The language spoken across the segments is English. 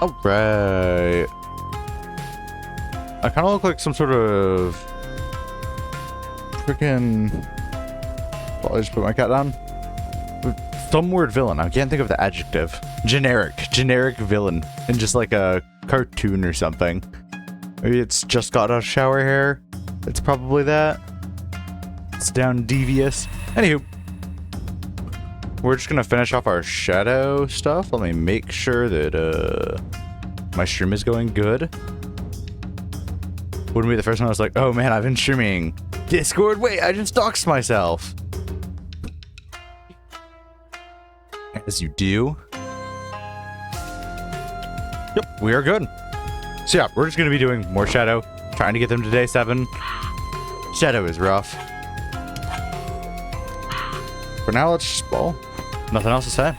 Alright. I kind of look like some sort of freaking... Well, I just put my cat down. Some word villain. I can't think of the adjective. Generic villain. In just like a cartoon or something. Maybe it's just got a shower hair. It's probably that. It's down devious. Anywho. We're just gonna finish off our shadow stuff. Let me make sure that my stream is going good. Wouldn't be the first one I was like, oh man, I've been streaming Discord. Wait, I just doxed myself. As you do. Yep, we are good. So yeah, we're just going to be doing more Shadow. Trying to get them to day 7. Shadow is rough. For now, let's just ball. Nothing else to say.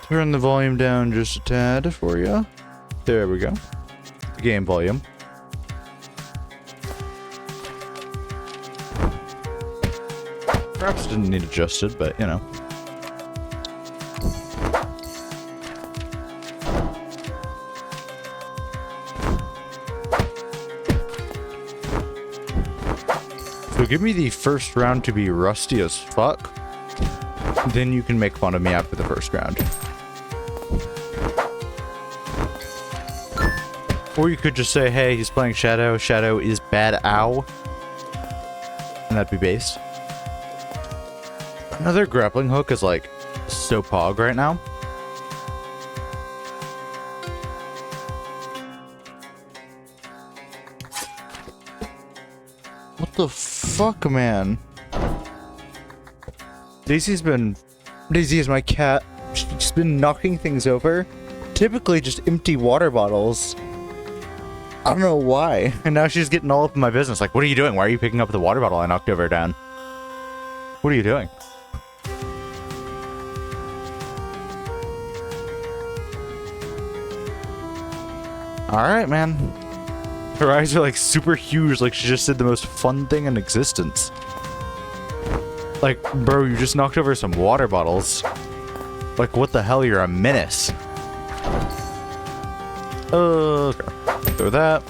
Turn the volume down just a tad for you. There we go. Game volume. Perhaps didn't need adjusted, but you know. So give me the first round to be rusty as fuck. Then you can make fun of me after the first round. Or you could just say, hey, he's playing Shadow. Shadow is bad, ow. And that'd be based. Another grappling hook is like so pog right now. What the fuck, man? Daisy is my cat. She's been knocking things over. Typically just empty water bottles. I don't know why. And now she's getting all up in my business. Like, what are you doing? Why are you picking up the water bottle I knocked over down? What are you doing? Alright, man. Her eyes are like super huge, like she just did the most fun thing in existence. Like, bro, you just knocked over some water bottles. Like, what the hell? You're a menace. Okay. Throw that.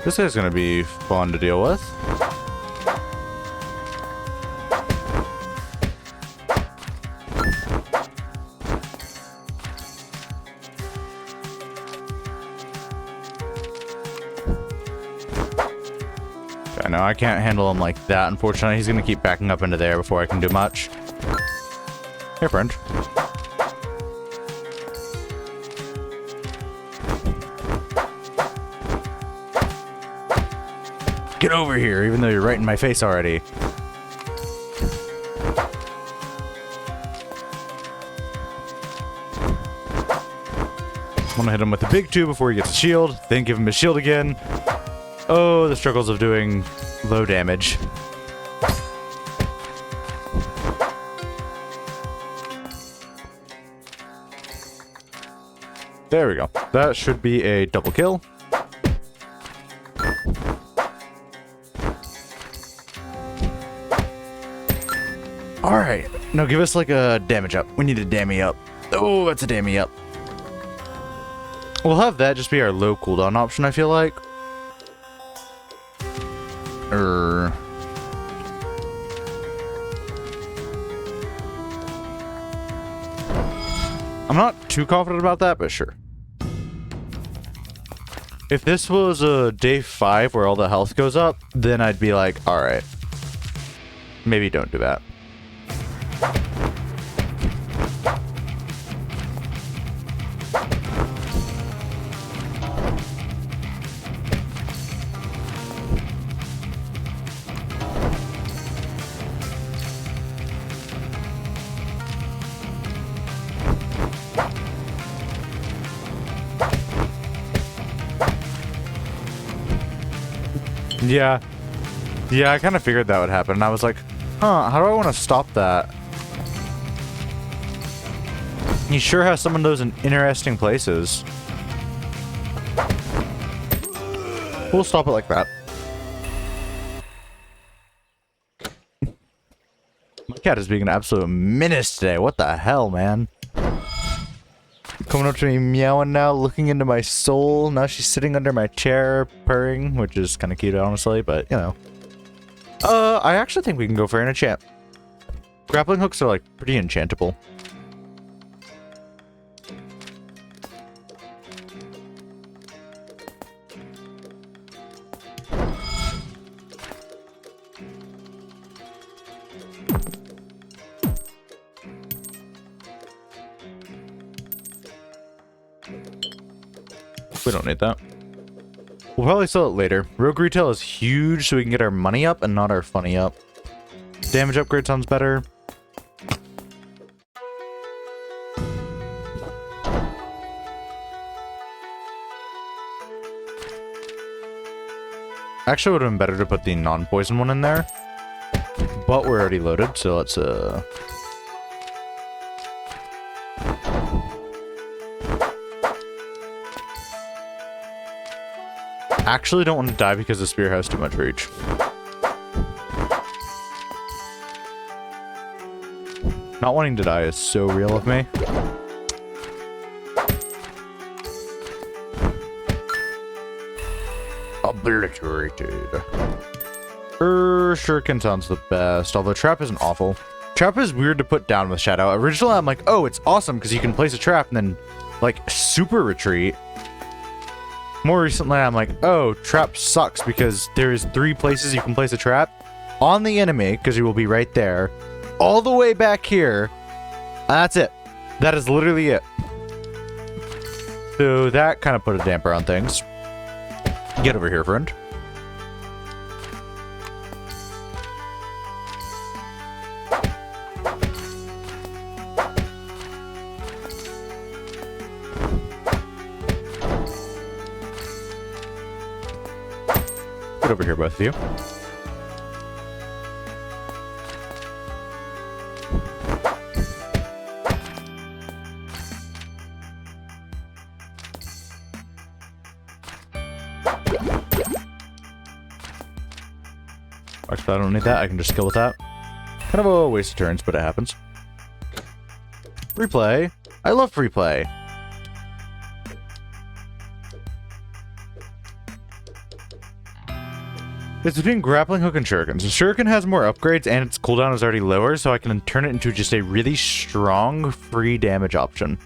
This guy's gonna be fun to deal with. I know I can't handle him like that, unfortunately. He's gonna keep backing up into there before I can do much. Here, friend. Get over here, even though you're right in my face already. Want to hit him with the big 2 before he gets a shield, then give him his shield again. Oh, the struggles of doing low damage. There we go. That should be a double kill. Alright, now give us like a damage up. We need a dammy up. Oh, that's a dammy up. We'll have that just be our low cooldown option, I feel like. I'm not too confident about that, but sure. If this was a day 5 where all the health goes up, then I'd be like, alright. Maybe don't do that. Yeah, I kind of figured that would happen. And I was like, huh, how do I want to stop that? He sure has some of those in interesting places. We'll stop it like that. My cat is being an absolute menace today. What the hell, man? Coming up to me meowing now, looking into my soul. Now she's sitting under my chair, purring, which is kind of cute, honestly, but, you know. I actually think we can go for an enchant. Grappling hooks are, like, pretty enchantable. We don't need that. We'll probably sell it later. Rogue retail is huge, so we can get our money up and not our funny up. Damage upgrade sounds better. Actually, it would have been better to put the non-poison one in there. But we're already loaded, so let's, actually don't want to die because the spear has too much reach. Not wanting to die is so real of me. Obliterated. Shuriken sounds the best, although trap isn't awful. Trap is weird to put down with Shadow. Originally, I'm like, oh, it's awesome because you can place a trap and then, like, super retreat. More recently, I'm like, oh, trap sucks because there's 3 places you can place a trap. On the enemy, because you will be right there. All the way back here. That's it. That is literally it. So that kind of put a damper on things. Get over here, friend. Get over here, both of you. Actually, I don't need that. I can just skill with that. Kind of a waste of turns, but it happens. Replay. I love free play. It's between grappling hook and shuriken. So shuriken has more upgrades and its cooldown is already lower, so I can turn it into just a really strong free damage option.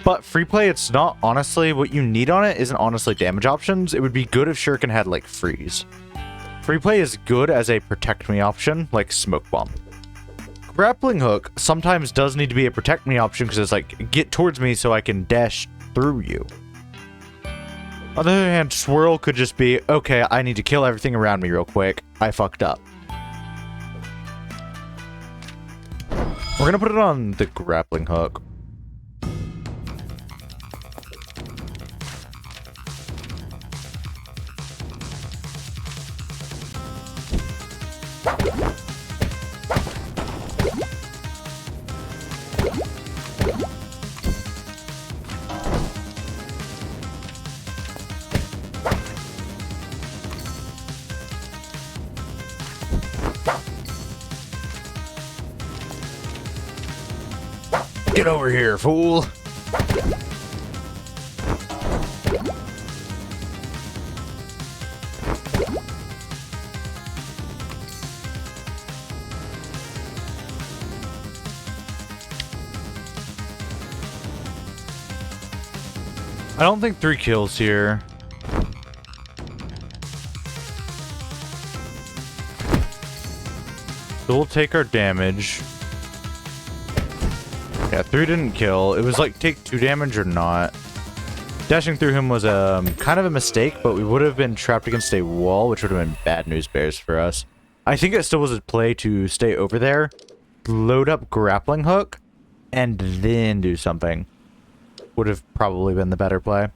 But free play, it's not honestly what you need on it isn't honestly damage options. It would be good if shuriken had like freeze. Free play is good as a protect me option, like smoke bomb. Grappling hook sometimes does need to be a protect me option because it's like, get towards me so I can dash through you. On the other hand, swirl could just be, okay, I need to kill everything around me real quick. I fucked up. We're gonna put it on the grappling hook. Get over here, fool! I don't think 3 kills here. So we'll take our damage. Yeah, 3 didn't kill. It was like take 2 damage or not. Dashing through him was kind of a mistake, but we would have been trapped against a wall, which would have been bad news bears for us. I think it still was a play to stay over there, load up grappling hook, and then do something. Would have probably been the better play.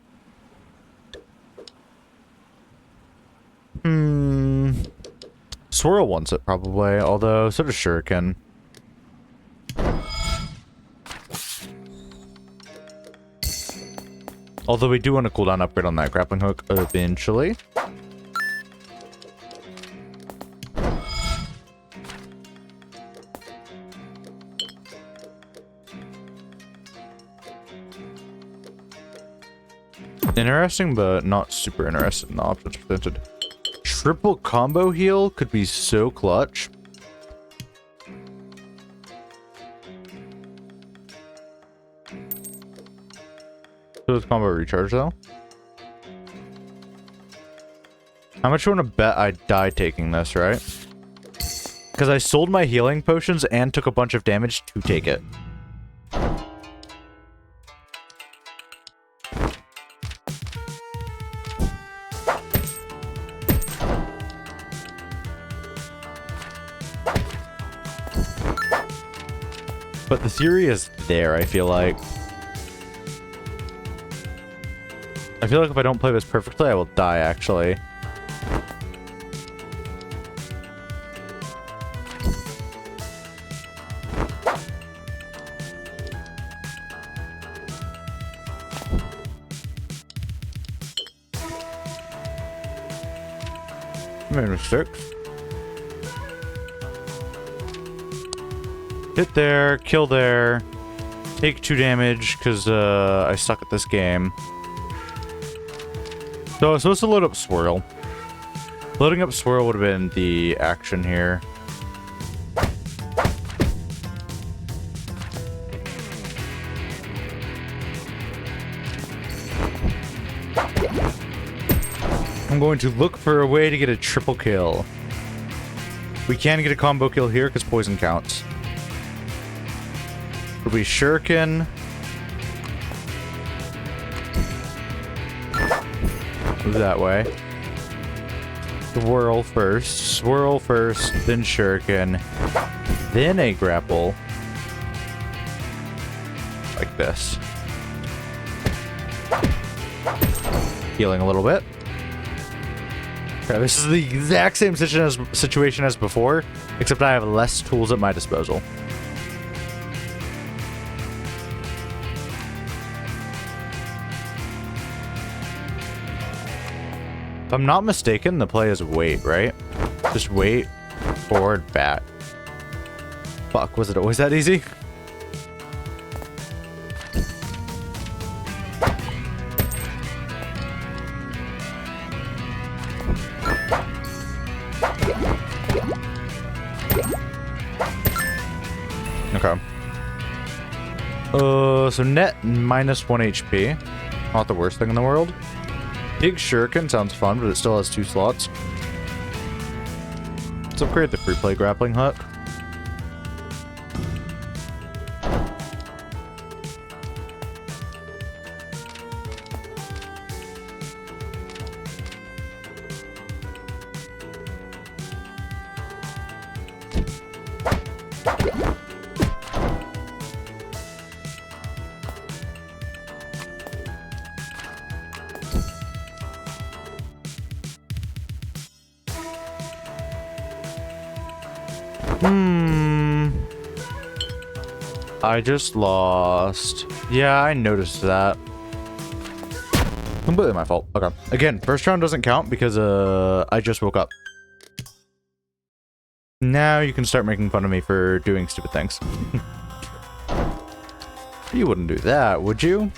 Swirl wants it probably, although so does Shuriken. Although we do want a cooldown upgrade on that grappling hook eventually. Interesting, but not super interested in the options presented. Triple combo heal could be so clutch. So is combo recharge though? How much you want to bet I die taking this, right? Because I sold my healing potions and took a bunch of damage to take it. But the theory is there, I feel like. I feel like if I don't play this perfectly, I will die, actually. Maybe 6. Hit there, kill there, take 2 damage because I suck at this game. So I was supposed to load up Swirl. Loading up Swirl would have been the action here. I'm going to look for a way to get a triple kill. We can get a combo kill here because poison counts. It'll be Shuriken. Move that way. Swirl first, then Shuriken, then a grapple. Like this. Healing a little bit. Okay, this is the exact same situation as before, except I have less tools at my disposal. If I'm not mistaken, the play is wait, right? Just wait, forward, back. Fuck, was it always that easy? Okay. So net -1 HP. Not the worst thing in the world. Big Shuriken sounds fun, but it still has 2 slots. Let's upgrade the free play grappling hook. I just lost. Yeah, I noticed that. Completely my fault. Okay. Again, first round doesn't count because I just woke up. Now you can start making fun of me for doing stupid things. You wouldn't do that, would you?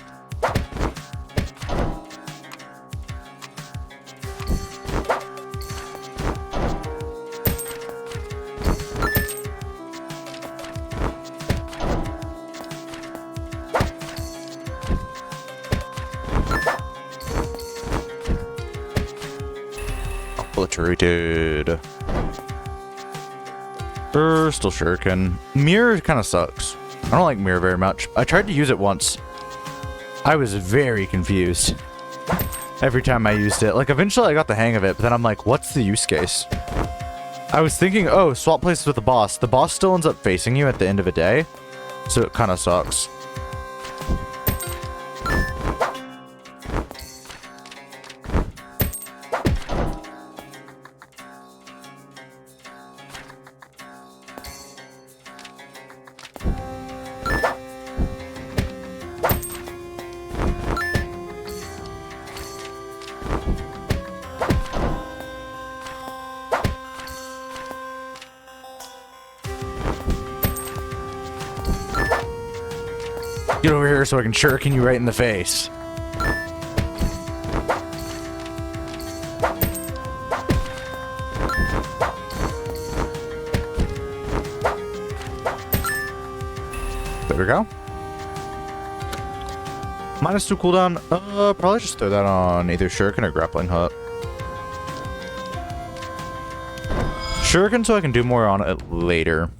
Obliterated. Still Shuriken. Mirror kind of sucks. I don't like Mirror very much. I tried to use it once. I was very confused every time I used it. Like, eventually I got the hang of it, but then I'm like, what's the use case? I was thinking, oh, swap places with the boss. The boss still ends up facing you at the end of a day, so it kind of sucks. Get over here so I can shuriken you right in the face. There we go. -2 cooldown. Probably just throw that on either shuriken or grappling hook. Shuriken so I can do more on it later.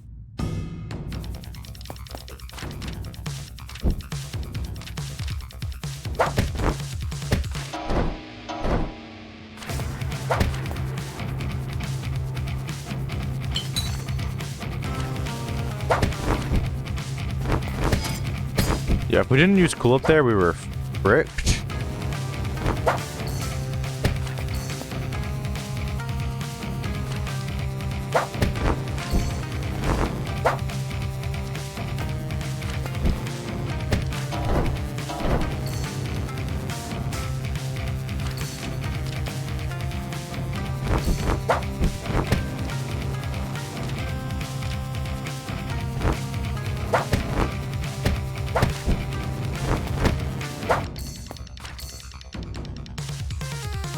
Yeah, if we didn't use cool up there, we were fricked.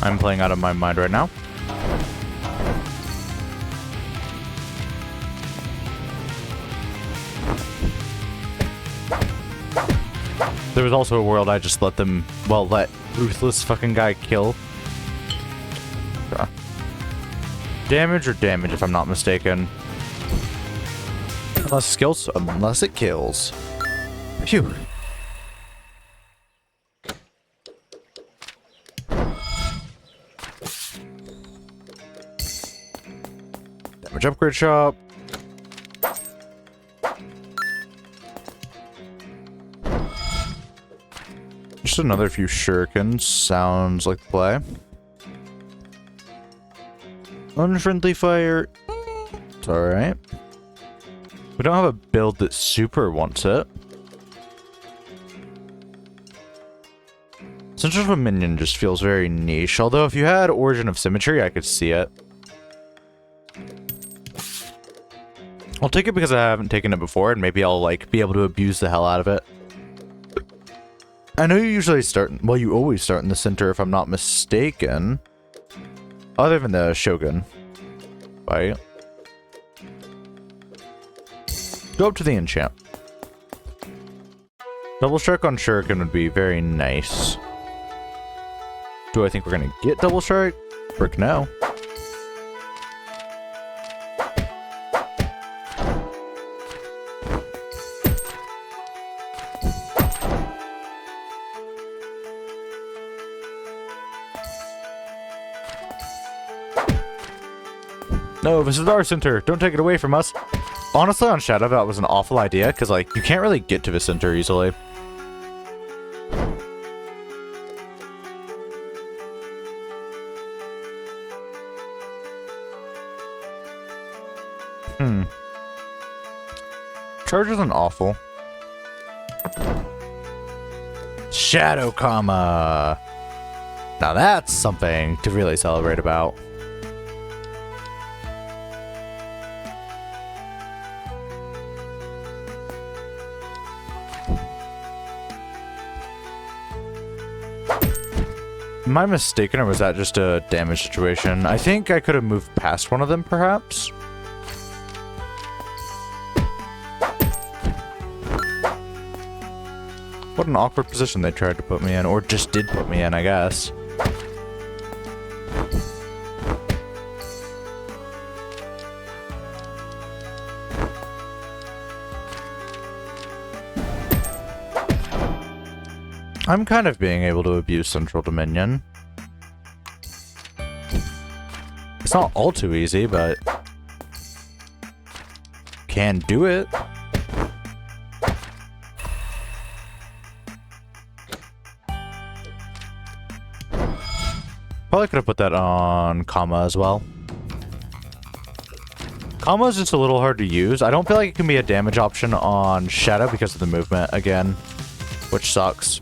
I'm playing out of my mind right now. There was also a world I just let them, well, let ruthless fucking guy kill. Damage or damage, if I'm not mistaken. Unless it kills. Phew. Damage upgrade shop. Just another few shurikens. Sounds like play. Unfriendly fire. It's alright. We don't have a build that super wants it. Central of a Minion just feels very niche. Although if you had Origin of Symmetry, I could see it. I'll take it because I haven't taken it before, and maybe I'll like be able to abuse the hell out of it. I know you usually start, well, you always start in the center if I'm not mistaken. Other than the Shogun fight. Go up to the enchant. Double strike on Shuriken would be very nice. Do I think we're gonna get double strike? Frick no. No, this is our center. Don't take it away from us. Honestly, on Shadow, that was an awful idea, because, like, you can't really get to the center easily. Charge isn't awful. Shadow Comma! Now that's something to really celebrate about. Am I mistaken, or was that just a damage situation? I think I could have moved past one of them, perhaps? What an awkward position they tried to put me in, or just did put me in, I guess. I'm kind of being able to abuse Central Dominion. It's not all too easy, but can do it. Probably could have put that on Comma as well. Comma is just a little hard to use. I don't feel like it can be a damage option on Shadow because of the movement again, which sucks.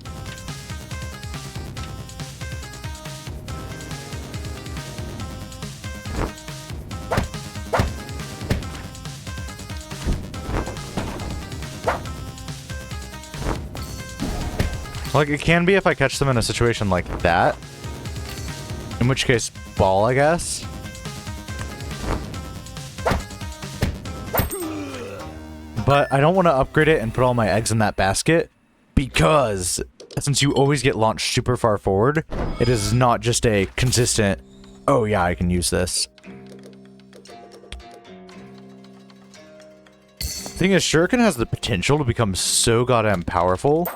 Like, it can be if I catch them in a situation like that. In which case, ball, I guess. But I don't want to upgrade it and put all my eggs in that basket, because since you always get launched super far forward, it is not just a consistent, oh yeah, I can use this. Thing is, Shuriken has the potential to become so goddamn powerful.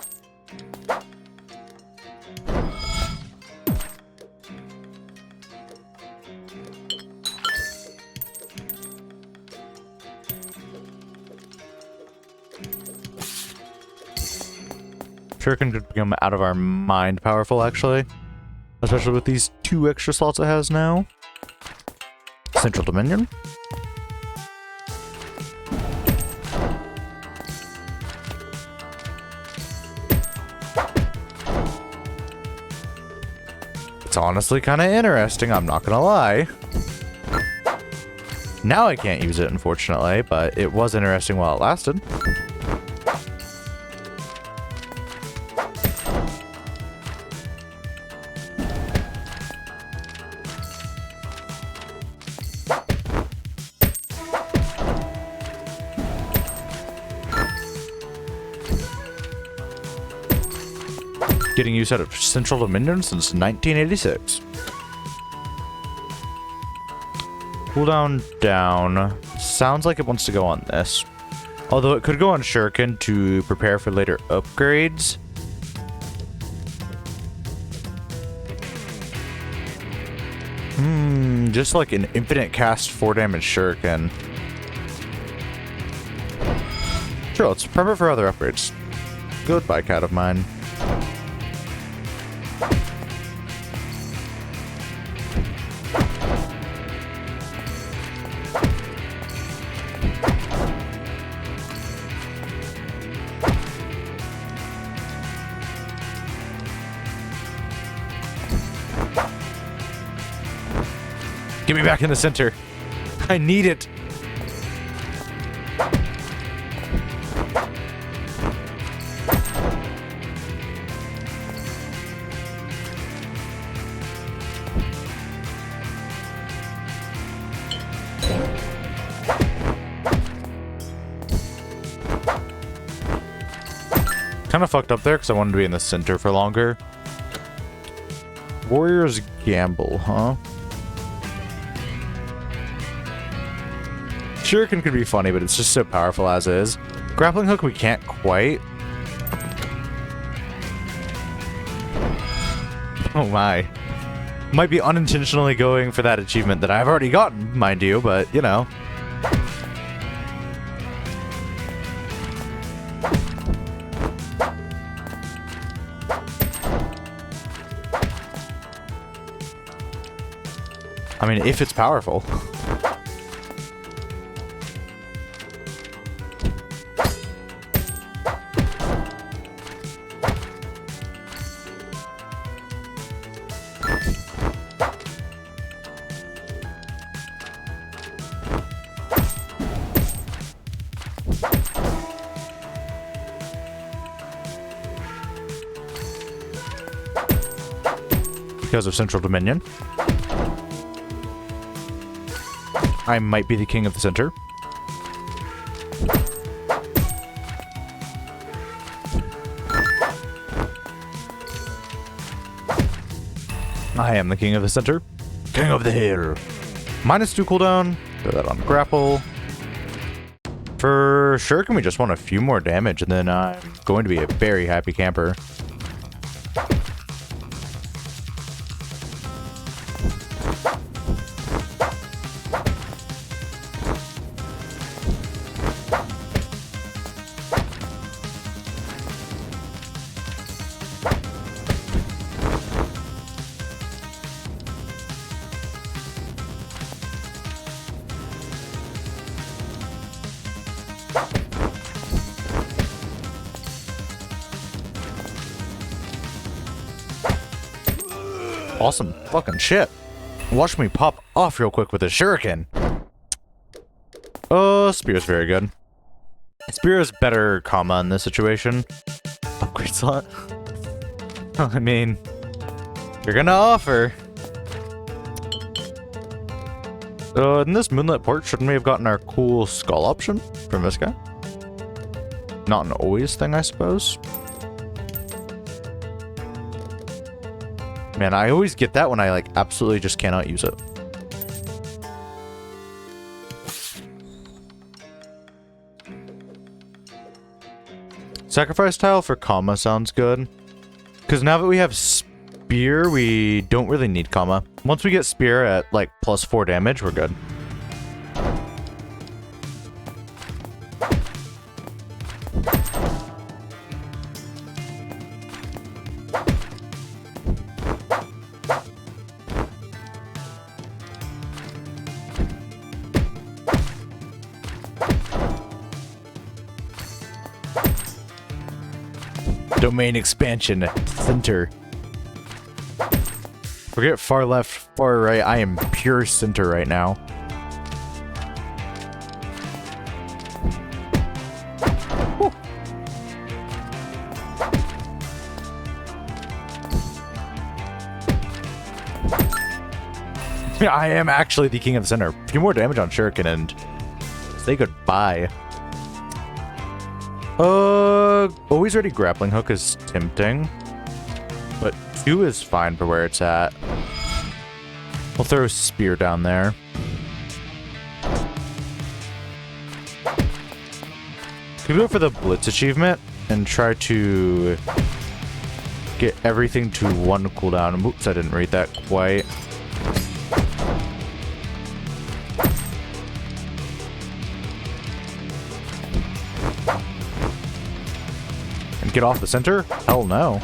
Shuriken could become out of our mind powerful, actually. Especially with these 2 extra slots it has now. Central Dominion. It's honestly kind of interesting, I'm not gonna lie. Now I can't use it, unfortunately, but it was interesting while it lasted. Getting used out of Central Dominion since 1986. Cooldown down. Sounds like it wants to go on this. Although it could go on Shuriken to prepare for later upgrades. Just like an infinite cast 4 damage Shuriken. Sure, let's prepare for other upgrades. Goodbye, cat of mine. Get me back in the center. I need it. Kind of fucked up there because I wanted to be in the center for longer. Warriors gamble, huh? Shuriken could be funny, but it's just so powerful as is. Grappling hook we can't quite. Oh my. Might be unintentionally going for that achievement that I've already gotten, mind you, but you know. I mean, if it's powerful. Because of Central Dominion. I might be the king of the center. I am the king of the center. King of the hill. -2 cooldown. Throw that on grapple. For sure, can we just want a few more damage and then I'm going to be a very happy camper. Awesome fucking shit. Watch me pop off real quick with a shuriken. Oh, Spear's very good. Spear is better comma in this situation. Upgrade slot. I mean, you're gonna offer. In this Moonlit Port, shouldn't we have gotten our cool skull option from this guy? Not an always thing, I suppose. Man, I always get that when I, like, absolutely just cannot use it. Sacrifice tile for Kama sounds good. Because now that we have Spear, we don't really need Kama. Once we get Spear at, like, +4 damage, we're good. Domain expansion center. Forget far left, far right. I am pure center right now. Whew. I am actually the king of the center. A few more damage on Shuriken and say goodbye. Always ready grappling hook is tempting, but 2 is fine for where it's at. We'll throw a spear down there. Can we go for the Blitz achievement and try to get everything to 1 cooldown? Oops, I didn't read that quite. Get off the center? Hell no.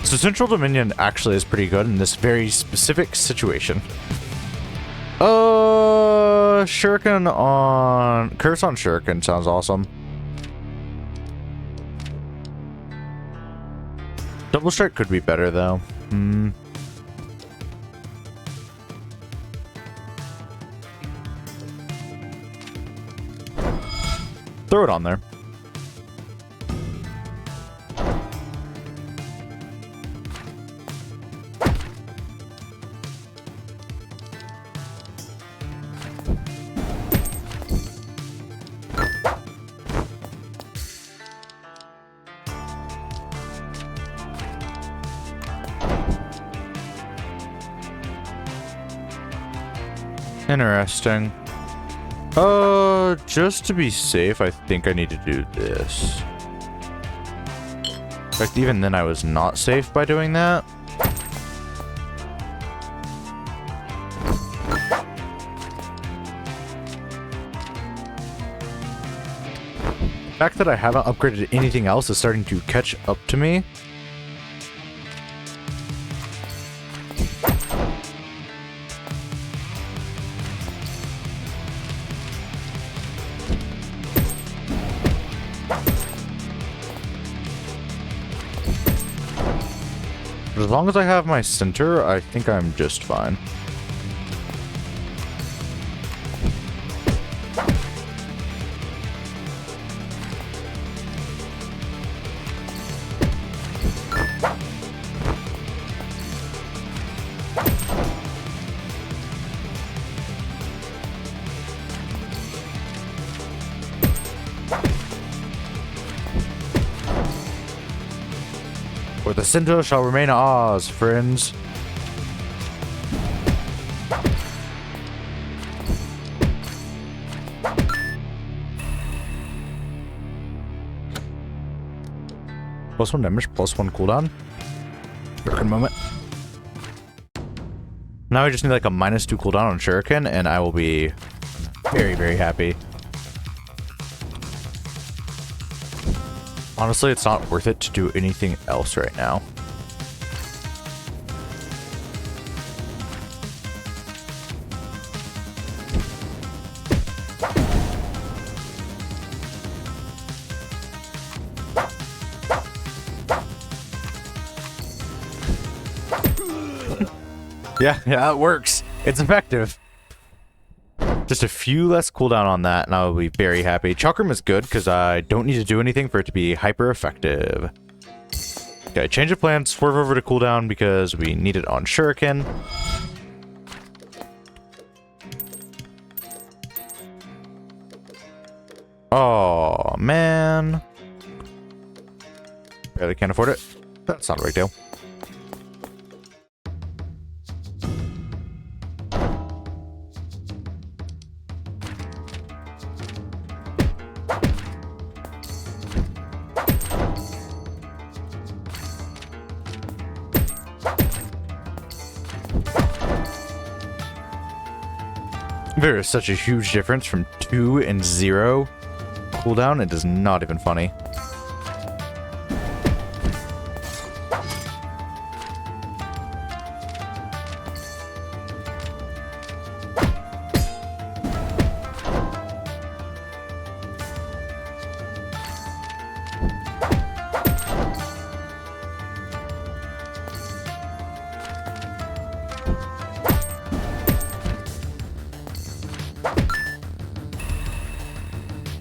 So Central Dominion actually is pretty good in this very specific situation. Shuriken on... Curse on Shuriken sounds awesome. Double Strike could be better, though. Throw it on there. Interesting. Just to be safe, I think I need to do this. In fact, even then I was not safe by doing that. The fact that I haven't upgraded anything else is starting to catch up to me. As long as I have my center, I think I'm just fine. For the center shall remain ours, friends. +1 damage, +1 cooldown. Shuriken moment. Now I just need like a -2 cooldown on Shuriken, and I will be very, very happy. Honestly, it's not worth it to do anything else right now. Yeah, it works. It's effective. Just a few less cooldown on that, and I'll be very happy. Chakram is good, because I don't need to do anything for it to be hyper effective. Okay, change of plan, swerve over to cooldown, because we need it on Shuriken. Oh, man. Barely can't afford it. That's not a big deal. There is such a huge difference from 2 and 0 cooldown. It is not even funny.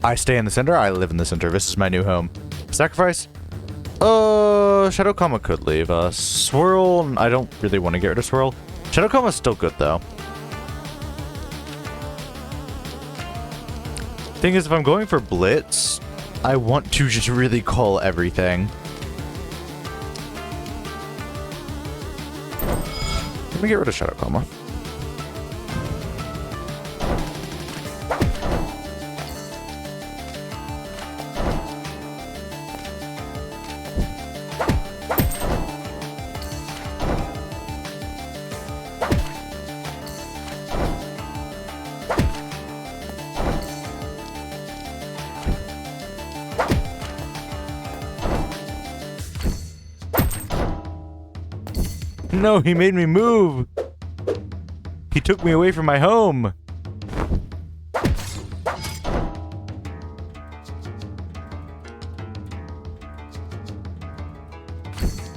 I stay in the center, I live in the center. This is my new home. Sacrifice? Shadow Kama could leave. Swirl, I don't really want to get rid of Swirl. Shadow Kama's still good, though. Thing is, if I'm going for Blitz, I want to just really call everything. Let me get rid of Shadow Kama. No, he made me move. He took me away from my home.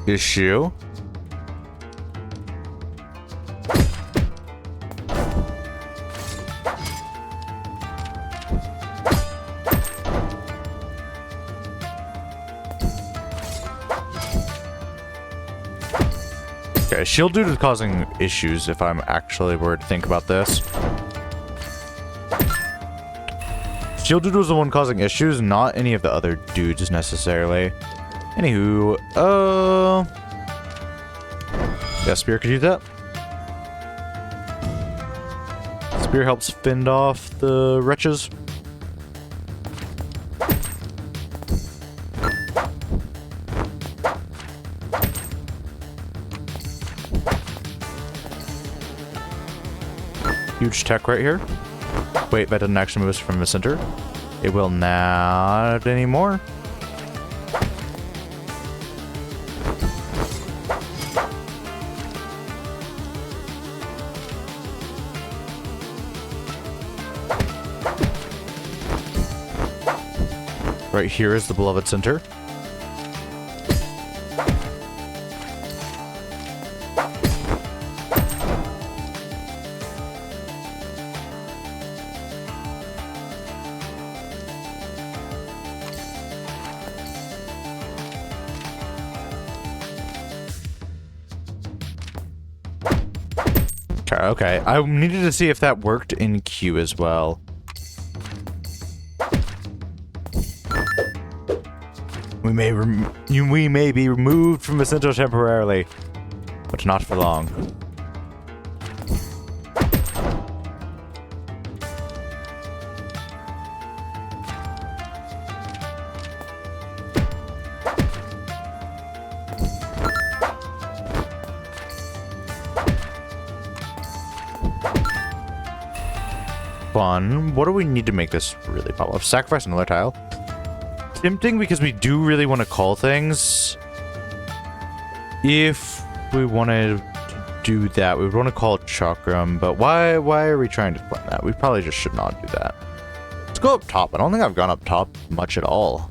Issue. Okay, Shield Dude is causing issues if I'm actually were to think about this. Shield Dude was the one causing issues, not any of the other dudes necessarily. Anywho, yeah, Spear could use that. Spear helps fend off the wretches. Huge tech right here. Wait, that didn't actually move us from the center. It will not anymore. Right here is the beloved center. Okay, I needed to see if that worked in Q as well. We may be removed from the center temporarily, but not for long. Fun. What do we need to make this really pop up? Sacrifice another tile. Tempting because we do really want to call things. If we wanted to do that, we would want to call Chakram, but why are we trying to plan that? We probably just should not do that. Let's go up top. I don't think I've gone up top much at all.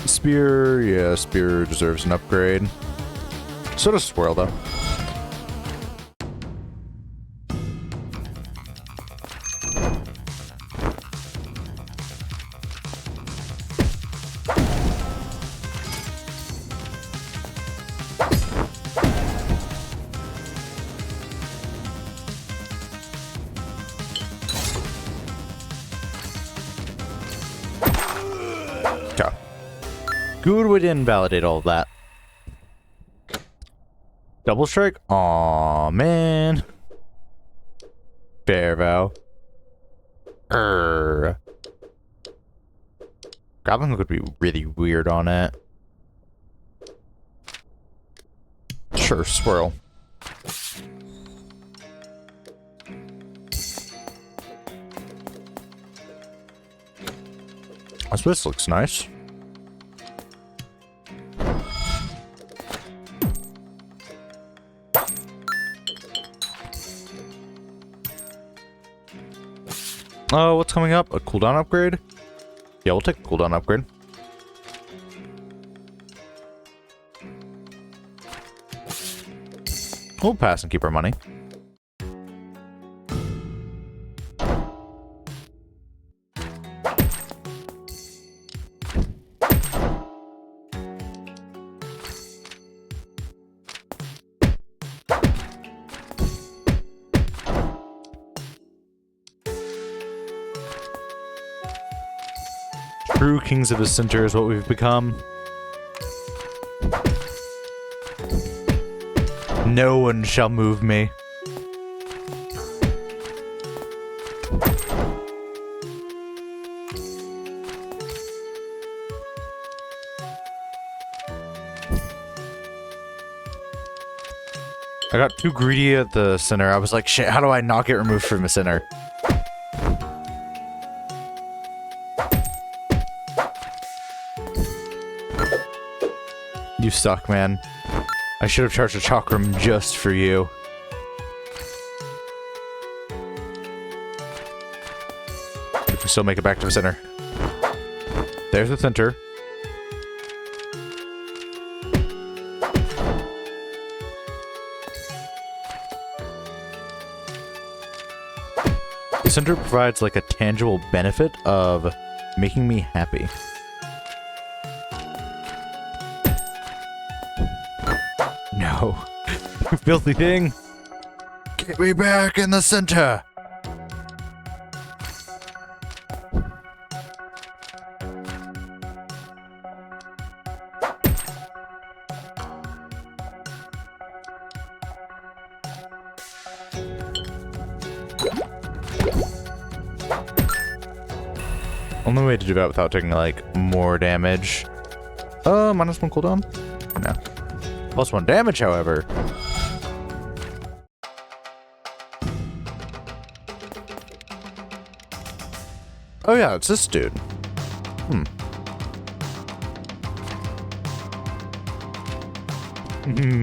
Spear, yeah, spear deserves an upgrade. So does swirl, though. Good way to invalidate all of that. Double strike? Aw, man. Fair vow. Grappling hook would be really weird on it. Sure, swirl. I suppose this looks nice. Oh, what's coming up? A cooldown upgrade? Yeah, we'll take a cooldown upgrade. We'll pass and keep our money. True kings of the center is what we've become. No one shall move me. I got too greedy at the center. I was like, shit, how do I not get removed from the center? You suck, man. I should have charged a chakram just for you. We can still make it back to the center. There's the center. The center provides like a tangible benefit of making me happy. No. You filthy thing! Get me back in the center! Only way to do that without taking, like, more damage. Minus 1 cooldown? No. Plus 1 damage, however. Oh yeah, it's this dude.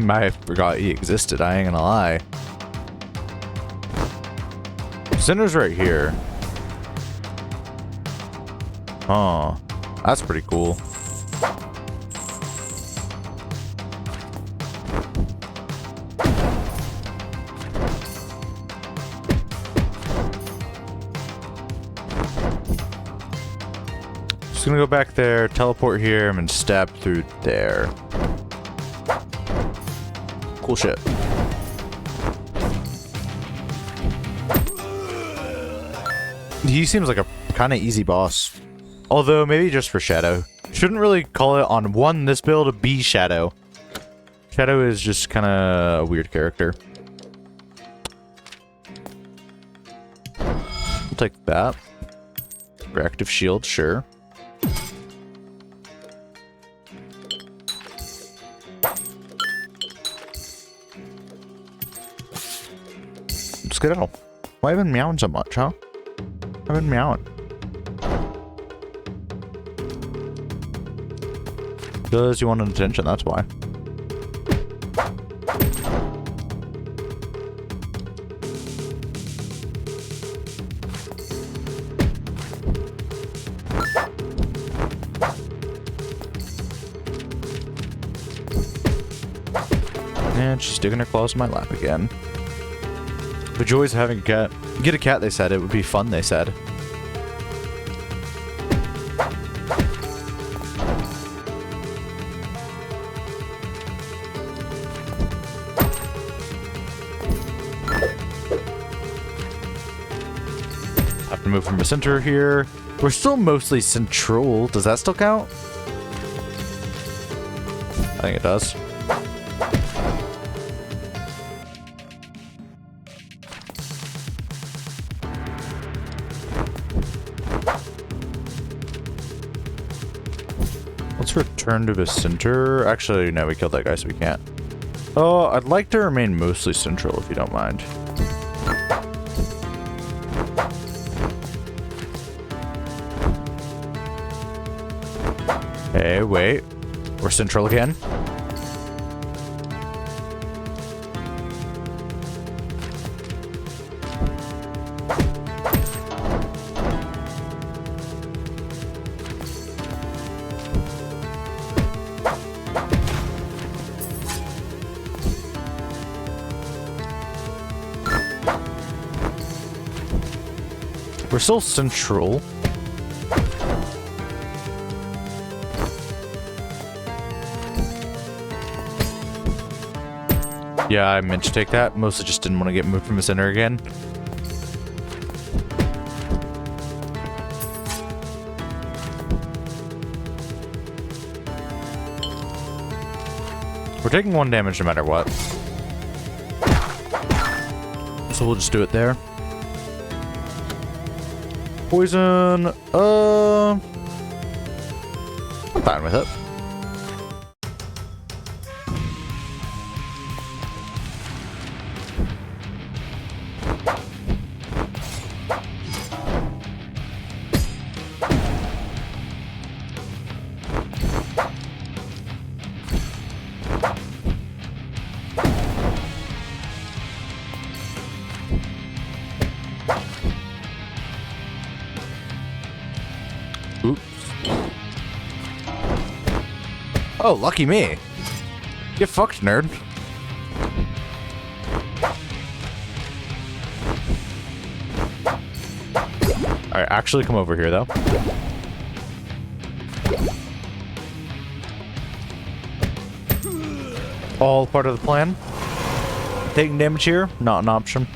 I forgot he existed, I ain't gonna lie. Center's right here. Oh, that's pretty cool. Just gonna go back there, teleport here, and then stab through there. Cool shit. He seems like a kind of easy boss. Although, maybe just for Shadow. Shouldn't really call it on one this build a B Shadow. Shadow is just kind of a weird character. We'll take that. Reactive shield, sure. Skedaddle. Why have I been meowing so much, huh? I've been meowing. Because you wanted attention, that's why. And she's digging her claws in my lap again. The joys of having a cat. Get a cat, they said. It would be fun, they said. Have to move from the center here. We're still mostly central. Does that still count? I think it does. Let's return to the center. Actually, no, we killed that guy, so we can't. Oh, I'd like to remain mostly central, if you don't mind. Hey, wait. We're central again. We're still central. Yeah, I meant to take that. Mostly just didn't want to get moved from the center again. We're taking 1 damage no matter what. So we'll just do it there. Poison. I'm fine with it. Oops. Oh, lucky me. Get fucked, nerd. Alright, actually come over here, though. All part of the plan. Taking damage here, not an option.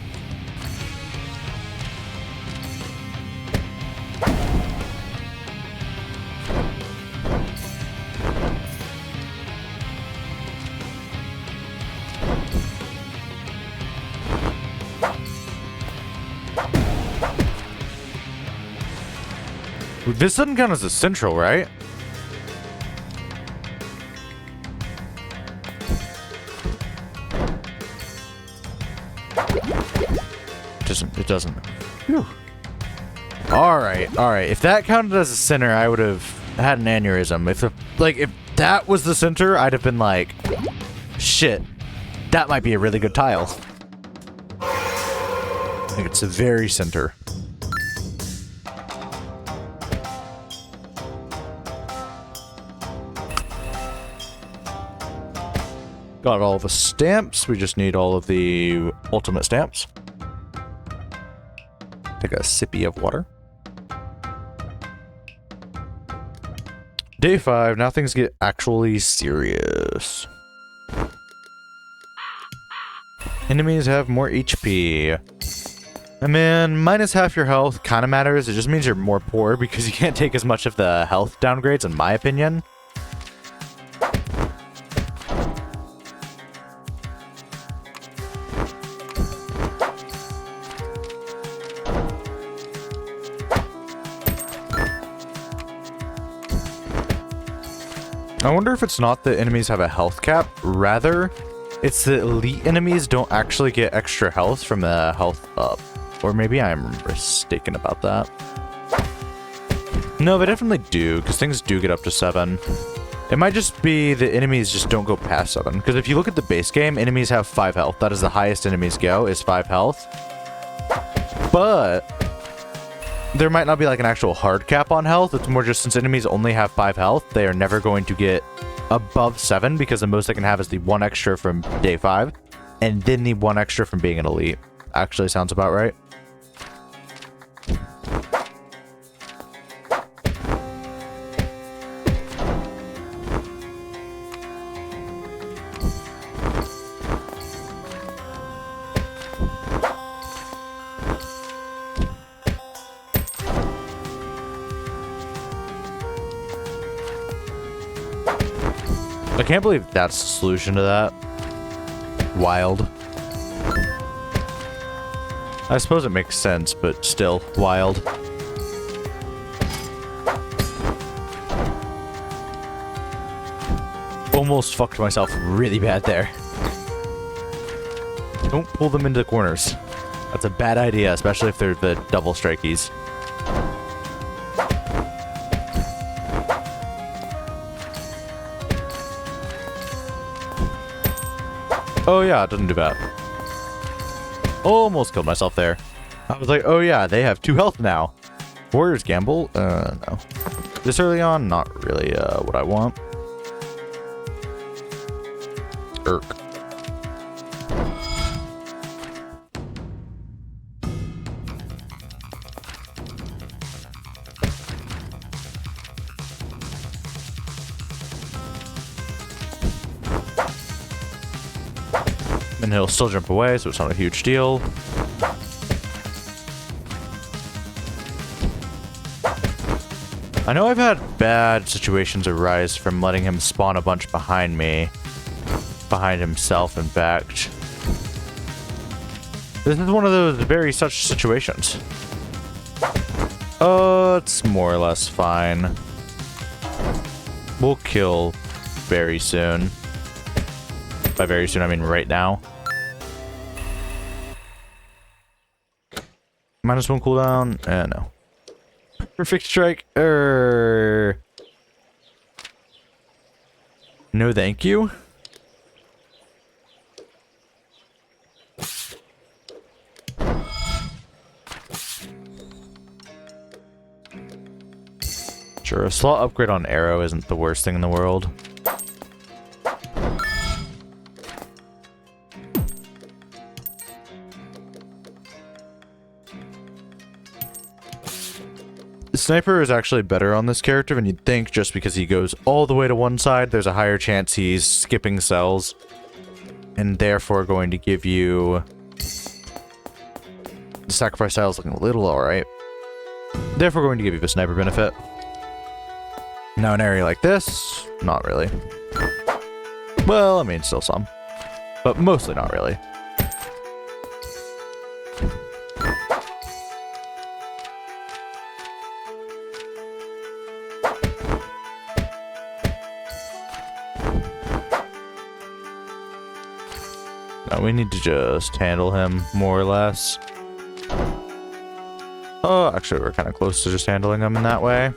This doesn't count as a central, right? It doesn't. Whew. Alright. If that counted as a center, I would have had an aneurysm. If that was the center, I'd have been like, shit, that might be a really good tile. I think it's the very center. Got all the stamps. We just need all of the ultimate stamps. Take a sippy of water. Day 5. Now things get actually serious. Enemies have more HP. I mean, minus half your health kind of matters. It just means you're more poor because you can't take as much of the health downgrades, in my opinion. I wonder if it's not that enemies have a health cap, rather, it's that elite enemies don't actually get extra health from the health up. Or maybe I'm mistaken about that. No, they definitely do, because things do get up to 7. It might just be the enemies just don't go past 7. Because if you look at the base game, enemies have 5 health. That is the highest enemies go, is 5 health. But there might not be like an actual hard cap on health. It's more just since enemies only have 5 health, they are never going to get above 7 because the most I can have is the 1 extra from day 5 and then the 1 extra from being an elite. Actually sounds about right. I can't believe that's the solution to that. Wild. I suppose it makes sense, but still, wild. Almost fucked myself really bad there. Don't pull them into the corners. That's a bad idea, especially if they're the double strikies. Oh yeah, it doesn't do that. Almost killed myself there. I was like, oh yeah, they have 2 health now. Warriors gamble? No. This early on, not really what I want. Irk. And he'll still jump away, so it's not a huge deal. I know I've had bad situations arise from letting him spawn a bunch behind me. Behind himself, in fact. This is one of those very such situations. It's more or less fine. We'll kill very soon. By very soon, I mean right now. -1 cooldown? No. Perfect strike. No thank you. Sure, a slot upgrade on arrow isn't the worst thing in the world. Sniper is actually better on this character than you'd think, just because he goes all the way to one side. There's a higher chance he's skipping cells, and therefore going to give you... The sacrifice style is looking a little alright. Therefore going to give you the sniper benefit. Now an area like this, not really. Well, I mean, still some. But mostly not really. No, we need to just handle him, more or less. Oh, actually, we're kind of close to just handling him in that way.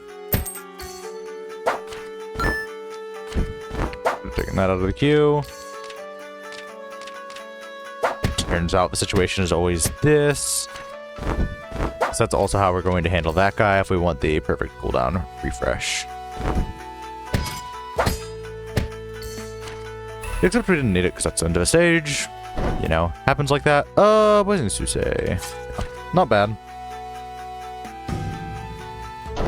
Taking that out of the queue. Turns out the situation is always this. So that's also how we're going to handle that guy if we want the perfect cooldown refresh. Except we didn't need it because that's the end of the stage. You know, happens like that. Blazing Susei. Not bad.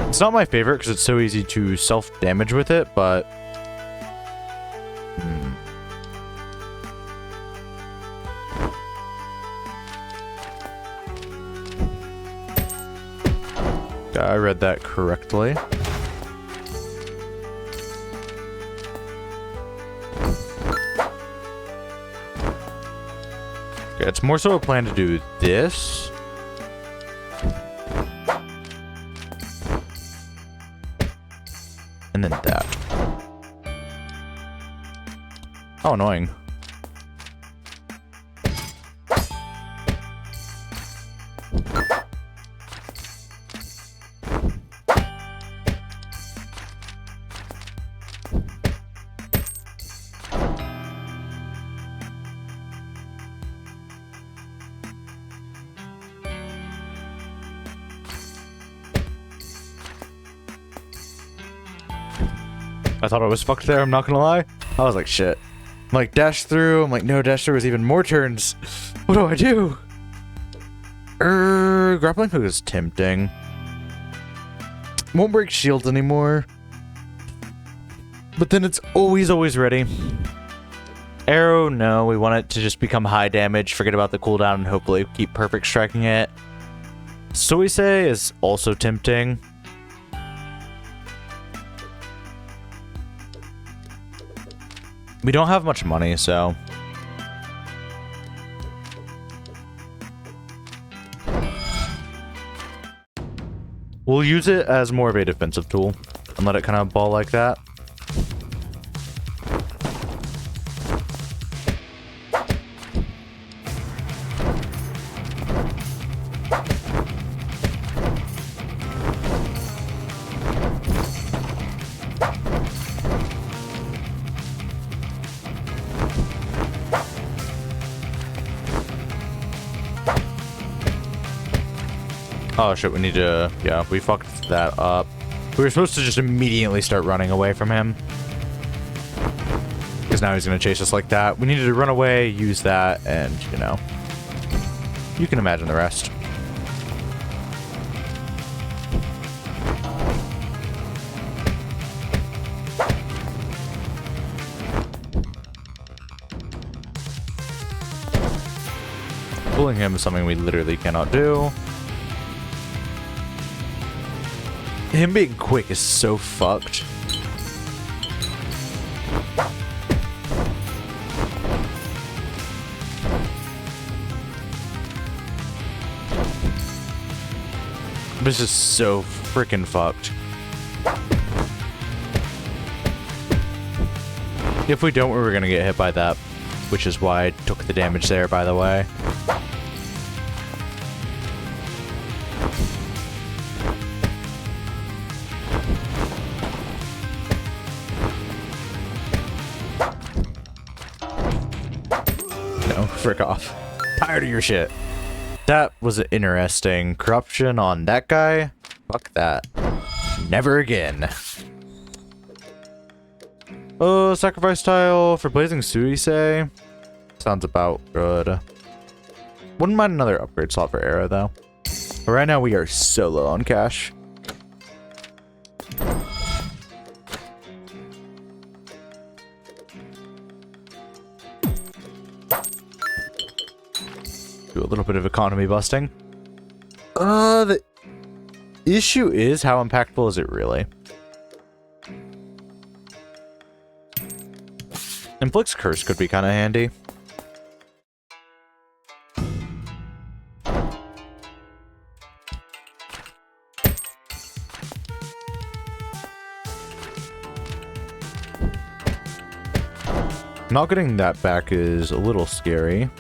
It's not my favorite because it's so easy to self-damage with it, but... I read that correctly. Okay, it's more so a plan to do this. And then that. How annoying. I thought I was fucked there, I'm not gonna lie. I was like, shit. I'm like, dash through. I'm like, no, dash through was even more turns. What do I do? Grappling hook is tempting. Won't break shields anymore. But then it's always ready. Arrow, no. We want it to just become high damage. Forget about the cooldown and hopefully keep perfect striking it. Suise is also tempting. We don't have much money, so... we'll use it as more of a defensive tool and let it kind of ball like that. Oh shit, we need to... yeah, we fucked that up. We were supposed to just immediately start running away from him. Because now he's going to chase us like that. We needed to run away, use that, and, you know... you can imagine the rest. Pulling him is something we literally cannot do. Him being quick is so fucked. This is so freaking fucked. If we don't, we're gonna get hit by that, which is why I took the damage there, by the way. Frick off. Tired of your shit. That was interesting. Corruption on that guy? Fuck that. Never again. Oh, sacrifice tile for Blazing Suisei. Sounds about good. Wouldn't mind another upgrade slot for Arrow, though. But right now we are so low on cash. Do a little bit of economy busting. The issue is, how impactful is it really? Inflict's Curse could be kind of handy. Not getting that back is a little scary.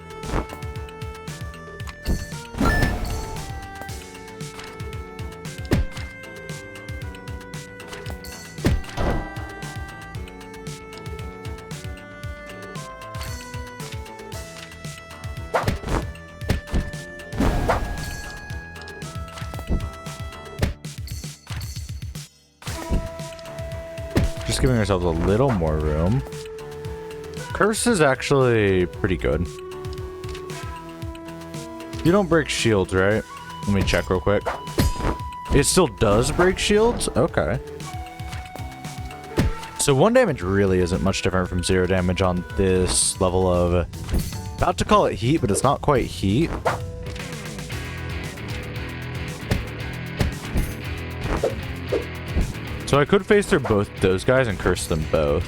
Just giving ourselves a little more room. Curse is actually pretty good. You don't break shields, right? Let me check real quick. It still does break shields? Okay. So 1 damage really isn't much different from 0 damage on this level of... about to call it heat, but it's not quite heat. So I could phase through both those guys and curse them both.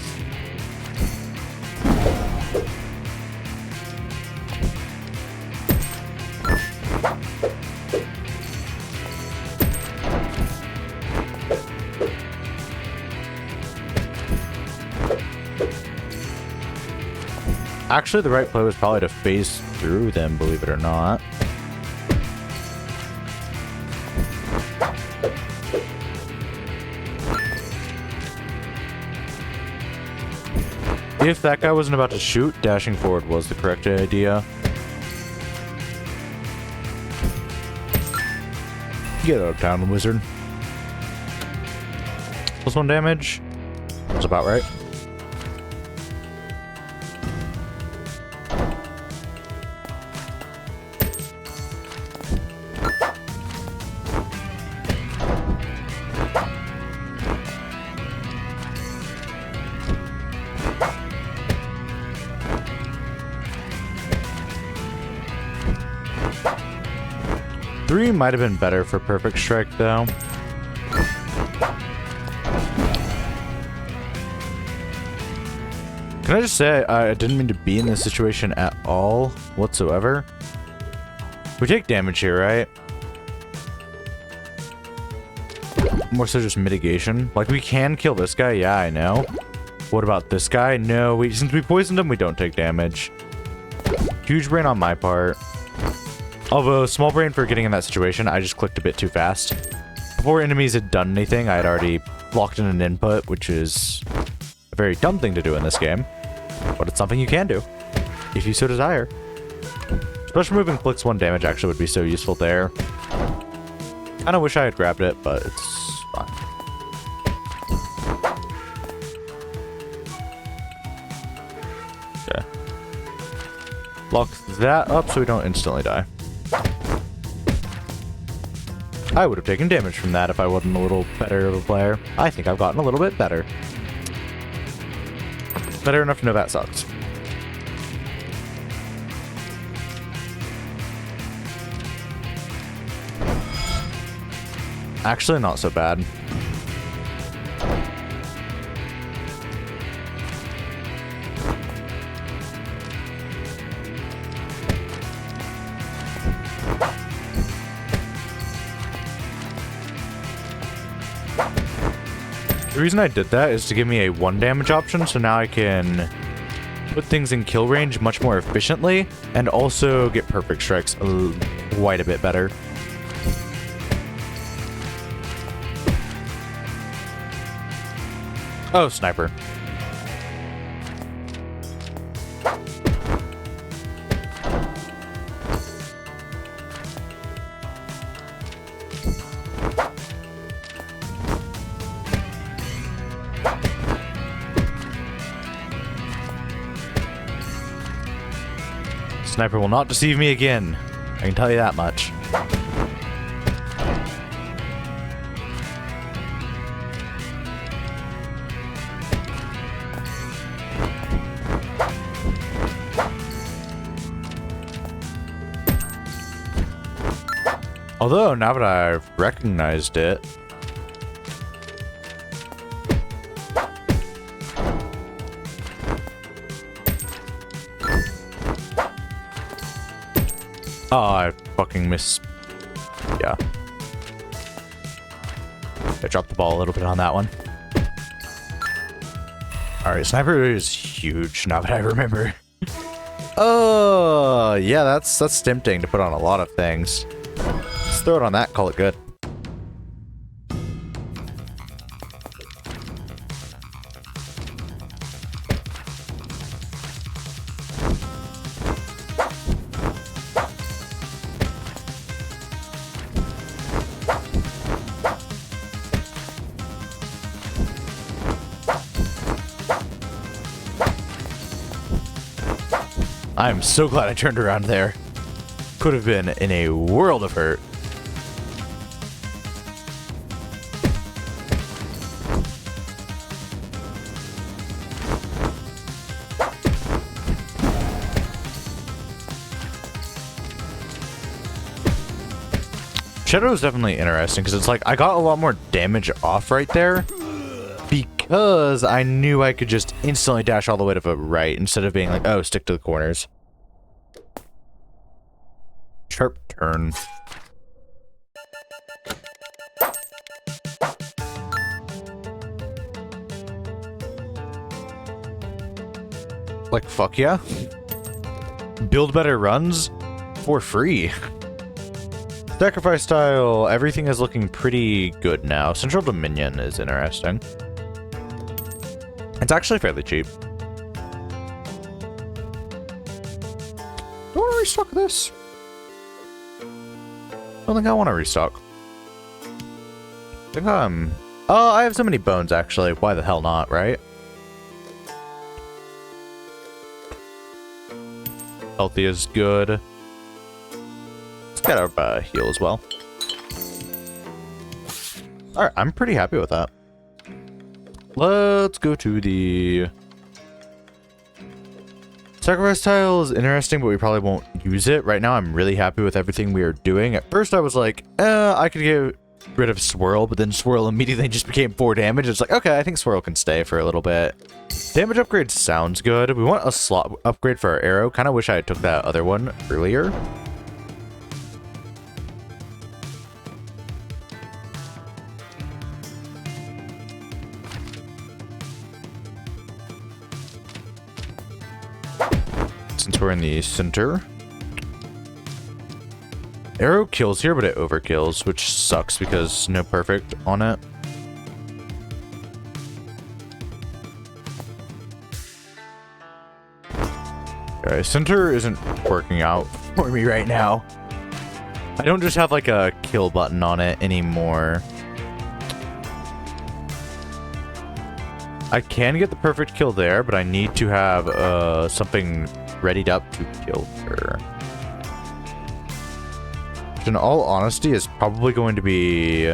Actually, the right play was probably to phase through them, believe it or not. If that guy wasn't about to shoot, dashing forward was the correct idea. Get out of town, wizard. +1 damage. That's about right. Three might have been better for perfect strike, though. Can I just say, I didn't mean to be in this situation at all, whatsoever. We take damage here, right? More so just mitigation. Like, we can kill this guy, yeah, I know. What about this guy? No, since we poisoned him, we don't take damage. Huge brain on my part. Although, small brain for getting in that situation, I just clicked a bit too fast. Before enemies had done anything, I had already locked in an input, which is a very dumb thing to do in this game. But it's something you can do, if you so desire. Special move inflicts 1 damage actually would be so useful there. Kinda wish I had grabbed it, but it's fine. Okay. Lock that up so we don't instantly die. I would have taken damage from that if I wasn't a little better of a player. I think I've gotten a little bit better. Better enough to know that sucks. Actually, not so bad. The reason I did that is to give me a 1 damage option, so now I can put things in kill range much more efficiently, and also get perfect strikes quite a bit better. Oh, sniper. Sniper will not deceive me again. I can tell you that much. Although, now that I've recognized it... Oh, I fucking missed. Yeah. I dropped the ball a little bit on that one. Alright, sniper is huge, now that I remember. Oh, yeah, that's tempting to put on a lot of things. Let's throw it on that, call it good. I'm so glad I turned around there. Could have been in a world of hurt. Shadow is definitely interesting because it's like I got a lot more damage off right there because I knew I could just instantly dash all the way to the right instead of being like, oh, stick to the corners. Sharp turn. Like, fuck yeah. Build better runs for free. Sacrifice style, everything is looking pretty good now. Central Dominion is interesting. It's actually fairly cheap. Do I want to restock this? I don't think I want to restock. I think I'm Oh, I have so many bones, actually. Why the hell not, right? Healthy is good. Let's get our heal as well. Alright, I'm pretty happy with that. Let's go to the... Sacrifice tile is interesting, but we probably won't use it. Right now, I'm really happy with everything we are doing. At first, I was like, I could get rid of Swirl, but then Swirl immediately just became 4 damage. It's like, okay, I think Swirl can stay for a little bit. Damage upgrade sounds good. We want a slot upgrade for our arrow. Kind of wish I took that other one earlier. Since we're in the center. Arrow kills here, but it overkills, which sucks because no perfect on it. Alright, center isn't working out for me right now. I don't just have like a kill button on it anymore. I can get the perfect kill there, but I need to have something readied up to kill her. Which in all honesty is probably going to be... We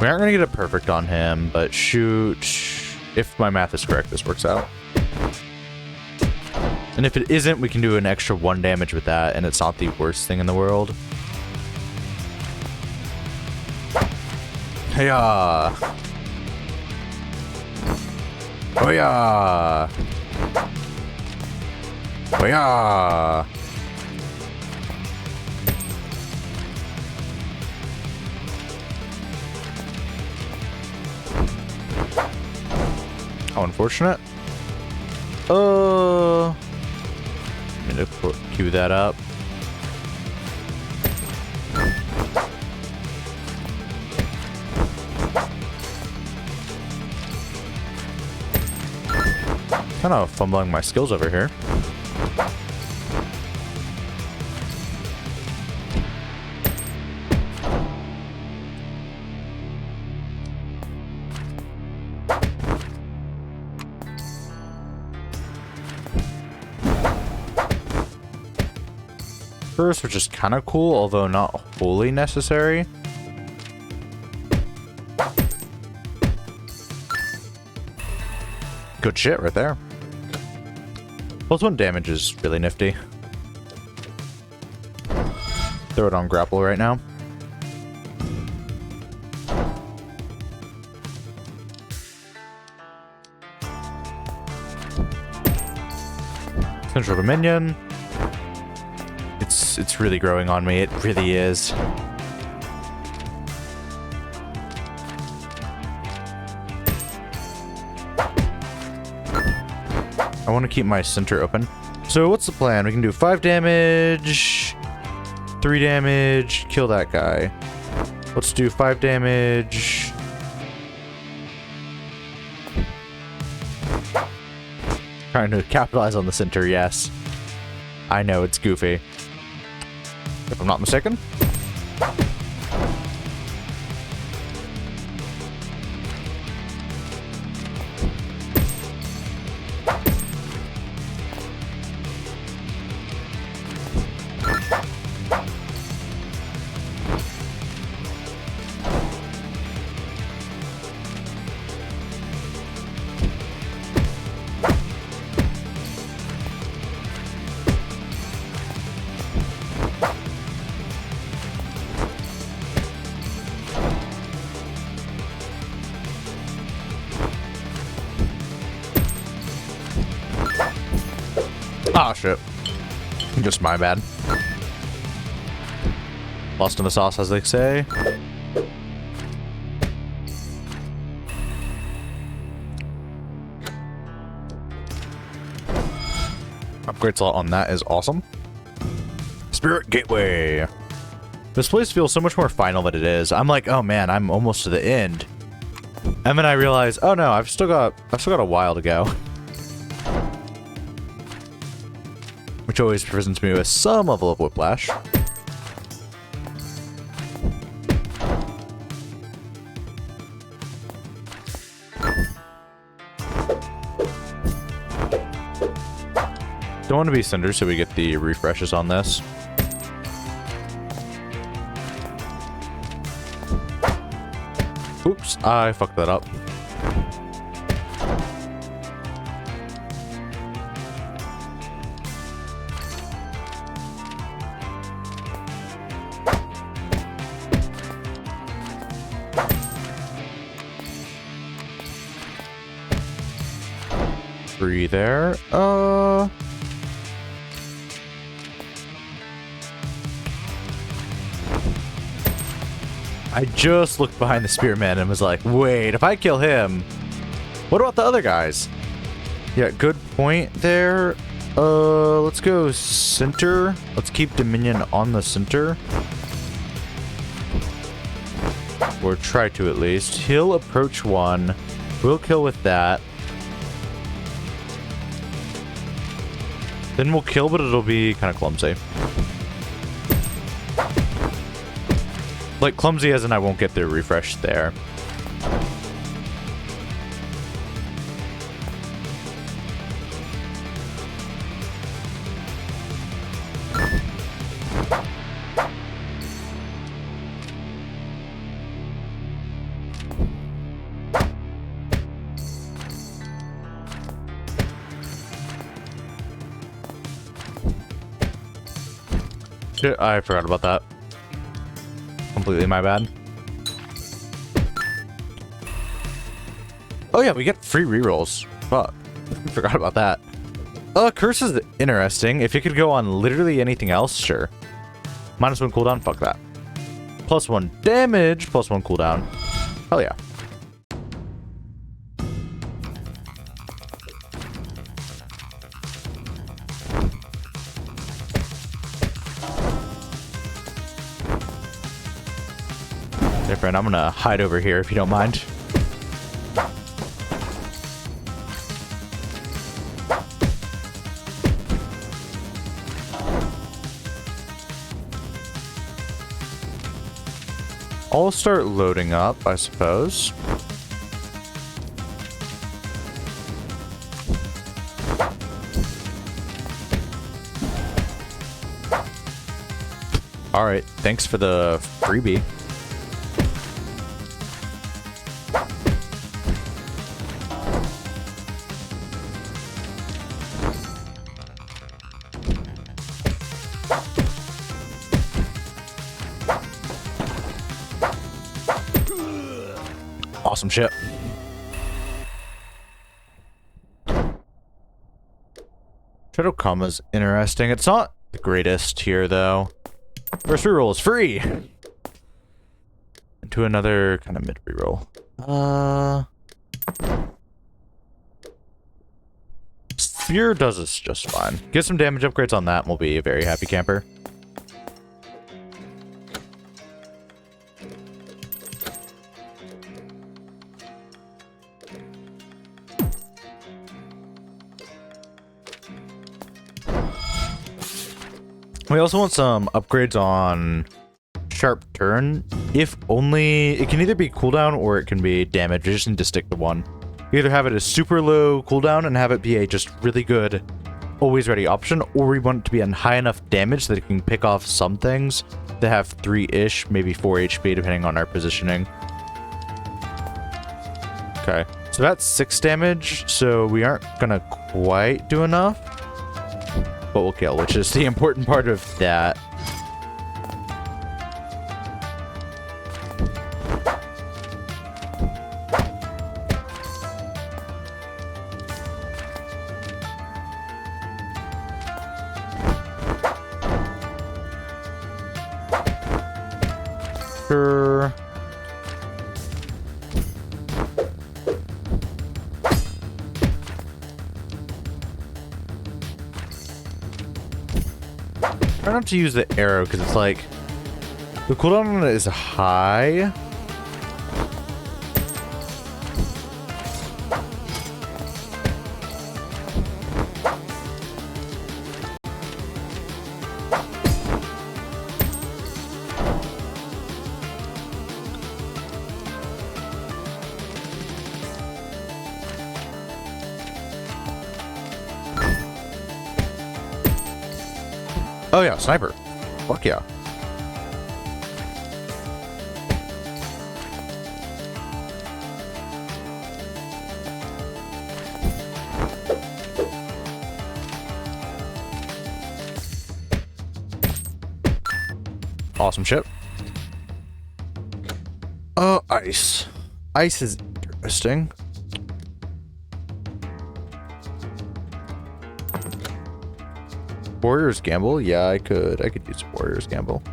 aren't going to get a perfect on him, but shoot, if my math is correct, this works out. And if it isn't, we can do an extra 1 damage with that, and it's not the worst thing in the world. Hey-ya! Oh-ya! Oh-ya! How unfortunate. I'm gonna queue that up. Kind of fumbling my skills over here. First, which is kind of cool, although not wholly necessary. Good shit right there. +1 damage is really nifty. Throw it on grapple right now. Central Dominion. It's really growing on me. It really is. I want to keep my center open. So what's the plan? We can do 5 damage, 3 damage, kill that guy. Let's do 5 damage. Trying to capitalize on the center, yes. I know, it's goofy. If I'm not mistaken. Ah, shit. Just my bad. Lost in the sauce, as they say. Upgrade slot on that is awesome. Spirit Gateway. This place feels so much more final than it is. I'm like, oh man, I'm almost to the end. And then I realize, oh no, I've still got a while to go. Which always presents me with some level of whiplash. Don't want to be Cinder, so we get the refreshes on this. Oops, I fucked that up. Free there. I just looked behind the Spearman and was like, wait, if I kill him, what about the other guys? Yeah, good point there. Let's go center. Let's keep Dominion on the center. Or try to at least. He'll approach one. We'll kill with that. Then we'll kill, but it'll be kind of clumsy. Like, clumsy as in I won't get the refresh there. Shit, I forgot about that. Completely my bad. Oh yeah, we get free rerolls. Fuck. Forgot about that. Curse is interesting. If it could go on literally anything else, sure. -1 cooldown, fuck that. +1 damage, +1 cooldown. Hell yeah. Hey friend, I'm gonna hide over here if you don't mind. I'll start loading up, I suppose. Alright, thanks for the freebie. Awesome shit. Shadow Comma's interesting. It's not the greatest here, though. First reroll is free! Into another kind of mid reroll. Spear does us just fine. Get some damage upgrades on that and we'll be a very happy camper. We also want some upgrades on Sharp Turn. If only... It can either be cooldown or it can be damage. You just need to stick to one. You either have it as super low cooldown and have it be a just really good always ready option, or we want it to be on high enough damage that it can pick off some things that have 3-ish, maybe 4 HP depending on our positioning. Okay, so that's 6 damage, so we aren't gonna quite do enough. But we'll kill, which is the important part of that. Sure. Try not to use the arrow because it's like the cooldown on it is high. Oh yeah, sniper. Fuck yeah. Awesome ship. Ice. Ice is interesting. Warrior's Gamble? Yeah, I could use Warrior's Gamble.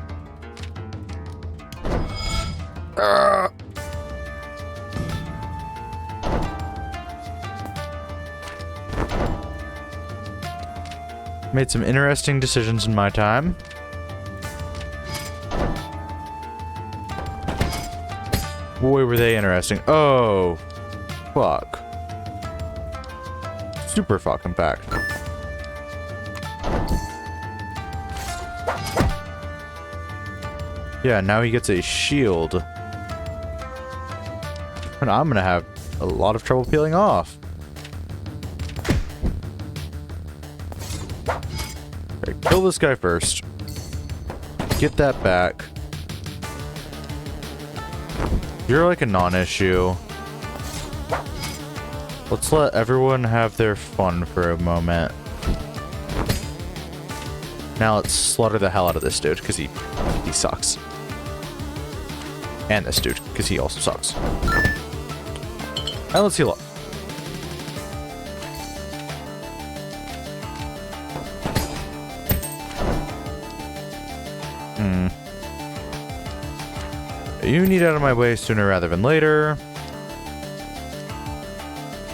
Made some interesting decisions in my time. Boy, were they interesting. Oh, fuck. Super fucking fact. Yeah, now he gets a shield. And I'm gonna have a lot of trouble peeling off. Okay, kill this guy first. Get that back. You're like a non-issue. Let's let everyone have their fun for a moment. Now let's slaughter the hell out of this dude, because he sucks. And this dude, because he also sucks. And let's heal up. You need out of my way sooner rather than later.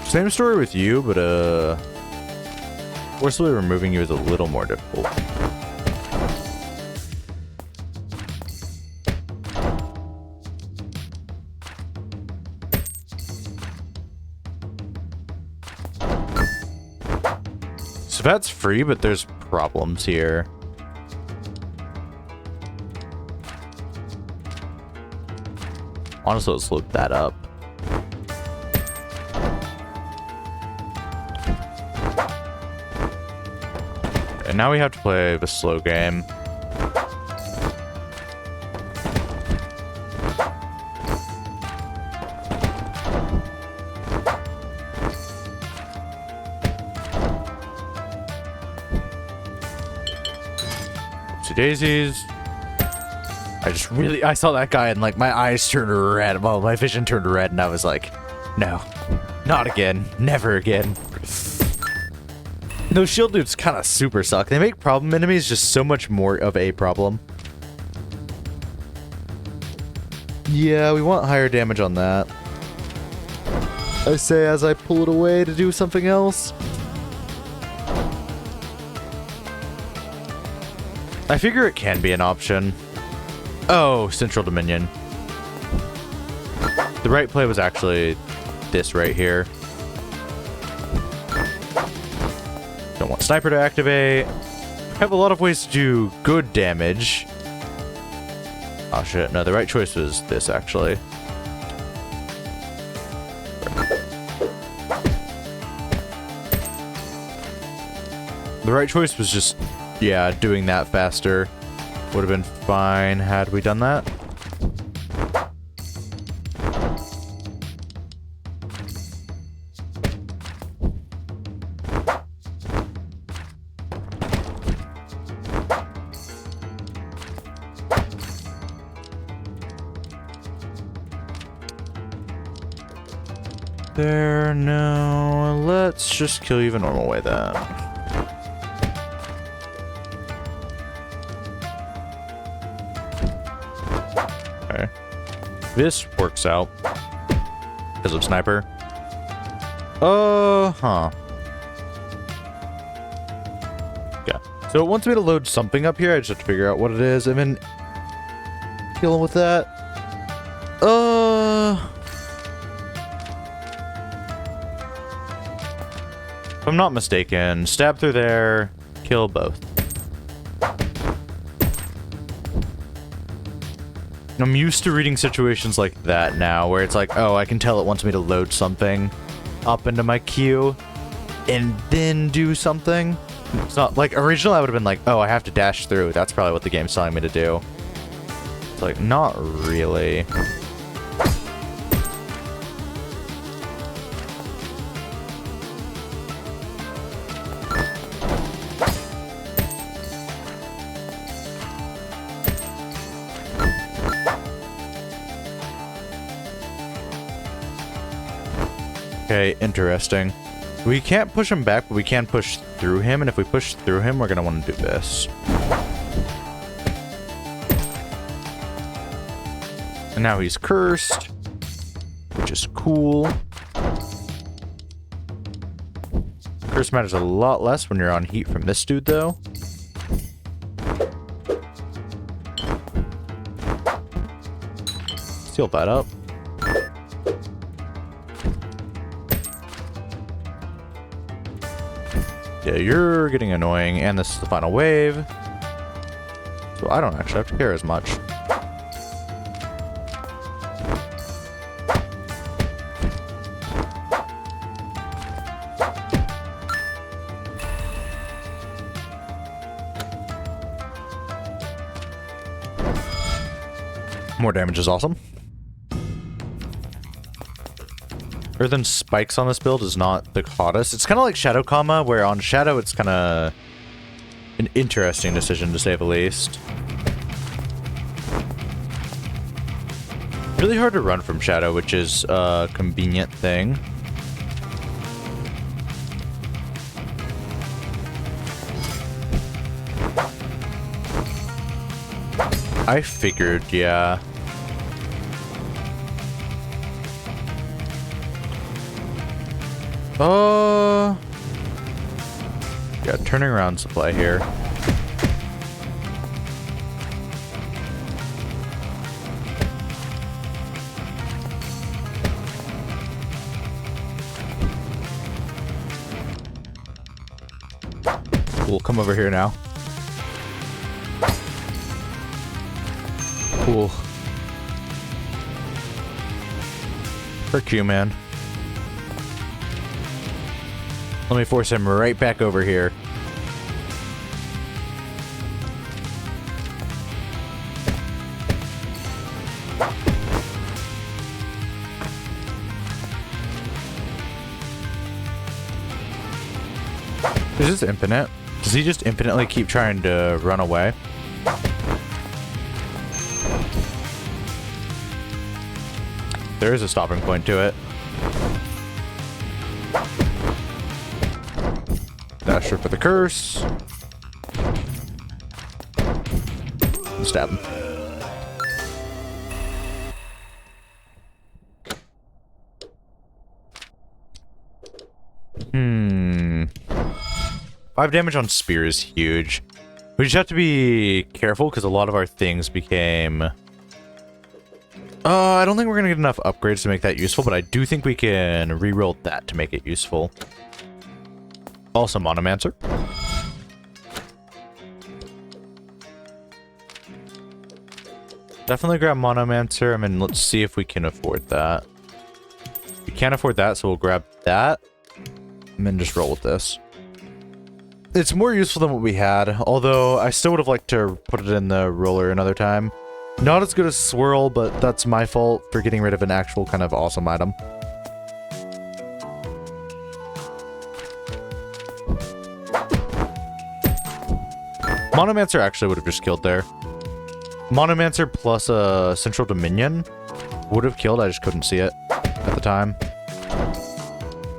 Same story with you, but forcibly removing you is a little more difficult. So that's free, but there's problems here. Honestly, let's look that up. And now we have to play the slow game. Oopsie daisies. I saw that guy and like my eyes turned red. Well, my vision turned red and I was like, no, not again. Never again. Those shield dudes kind of super suck. They make problem enemies just so much more of a problem. Yeah, we want higher damage on that. I say as I pull it away to do something else. I figure it can be an option. Oh, Central Dominion. The right play was actually this right here. Don't want Sniper to activate. Have a lot of ways to do good damage. Oh shit, no, the right choice was this actually. The right choice was just, yeah, doing that faster. Would have been fine had we done that. There, no, let's just kill you the normal way then. This works out because of Sniper. Huh. Yeah. So it wants me to load something up here. I just have to figure out what it is. I've been dealing with that. If I'm not mistaken, stab through there, kill both. I'm used to reading situations like that now, where it's like, oh, I can tell it wants me to load something up into my queue and then do something. It's not like originally I would have been like, oh, I have to dash through. That's probably what the game's telling me to do. It's like, not really. Okay, interesting. We can't push him back, but we can push through him, and if we push through him, we're gonna want to do this. And now he's cursed, which is cool. Curse matters a lot less when you're on heat from this dude, though. Seal that up. Yeah, you're getting annoying, and this is the final wave. So I don't actually have to care as much. More damage is awesome. Earthen Spikes on this build is not the hottest. It's kind of like Shadow Kama, where on Shadow it's kind of an interesting decision to say the least. Really hard to run from Shadow, which is a convenient thing. I figured, yeah. Yeah, turning around supply here. We'll come over here now. Cool. Frick you, man. Let me force him right back over here. Is this infinite? Does he just infinitely keep trying to run away? There is a stopping point to it. Dasher for the curse. Stab him. Hmm. 5 damage on spear is huge. We just have to be careful because a lot of our things became... I don't think we're gonna get enough upgrades to make that useful, but I do think we can reroll that to make it useful. Also Monomancer. Definitely grab Monomancer. I mean, let's see if we can afford that. We can't afford that, so we'll grab that. And then just roll with this. It's more useful than what we had, although I still would have liked to put it in the roller another time. Not as good as Swirl, but that's my fault for getting rid of an actual kind of awesome item. Monomancer actually would have just killed there. Monomancer plus a Central Dominion would have killed, I just couldn't see it at the time.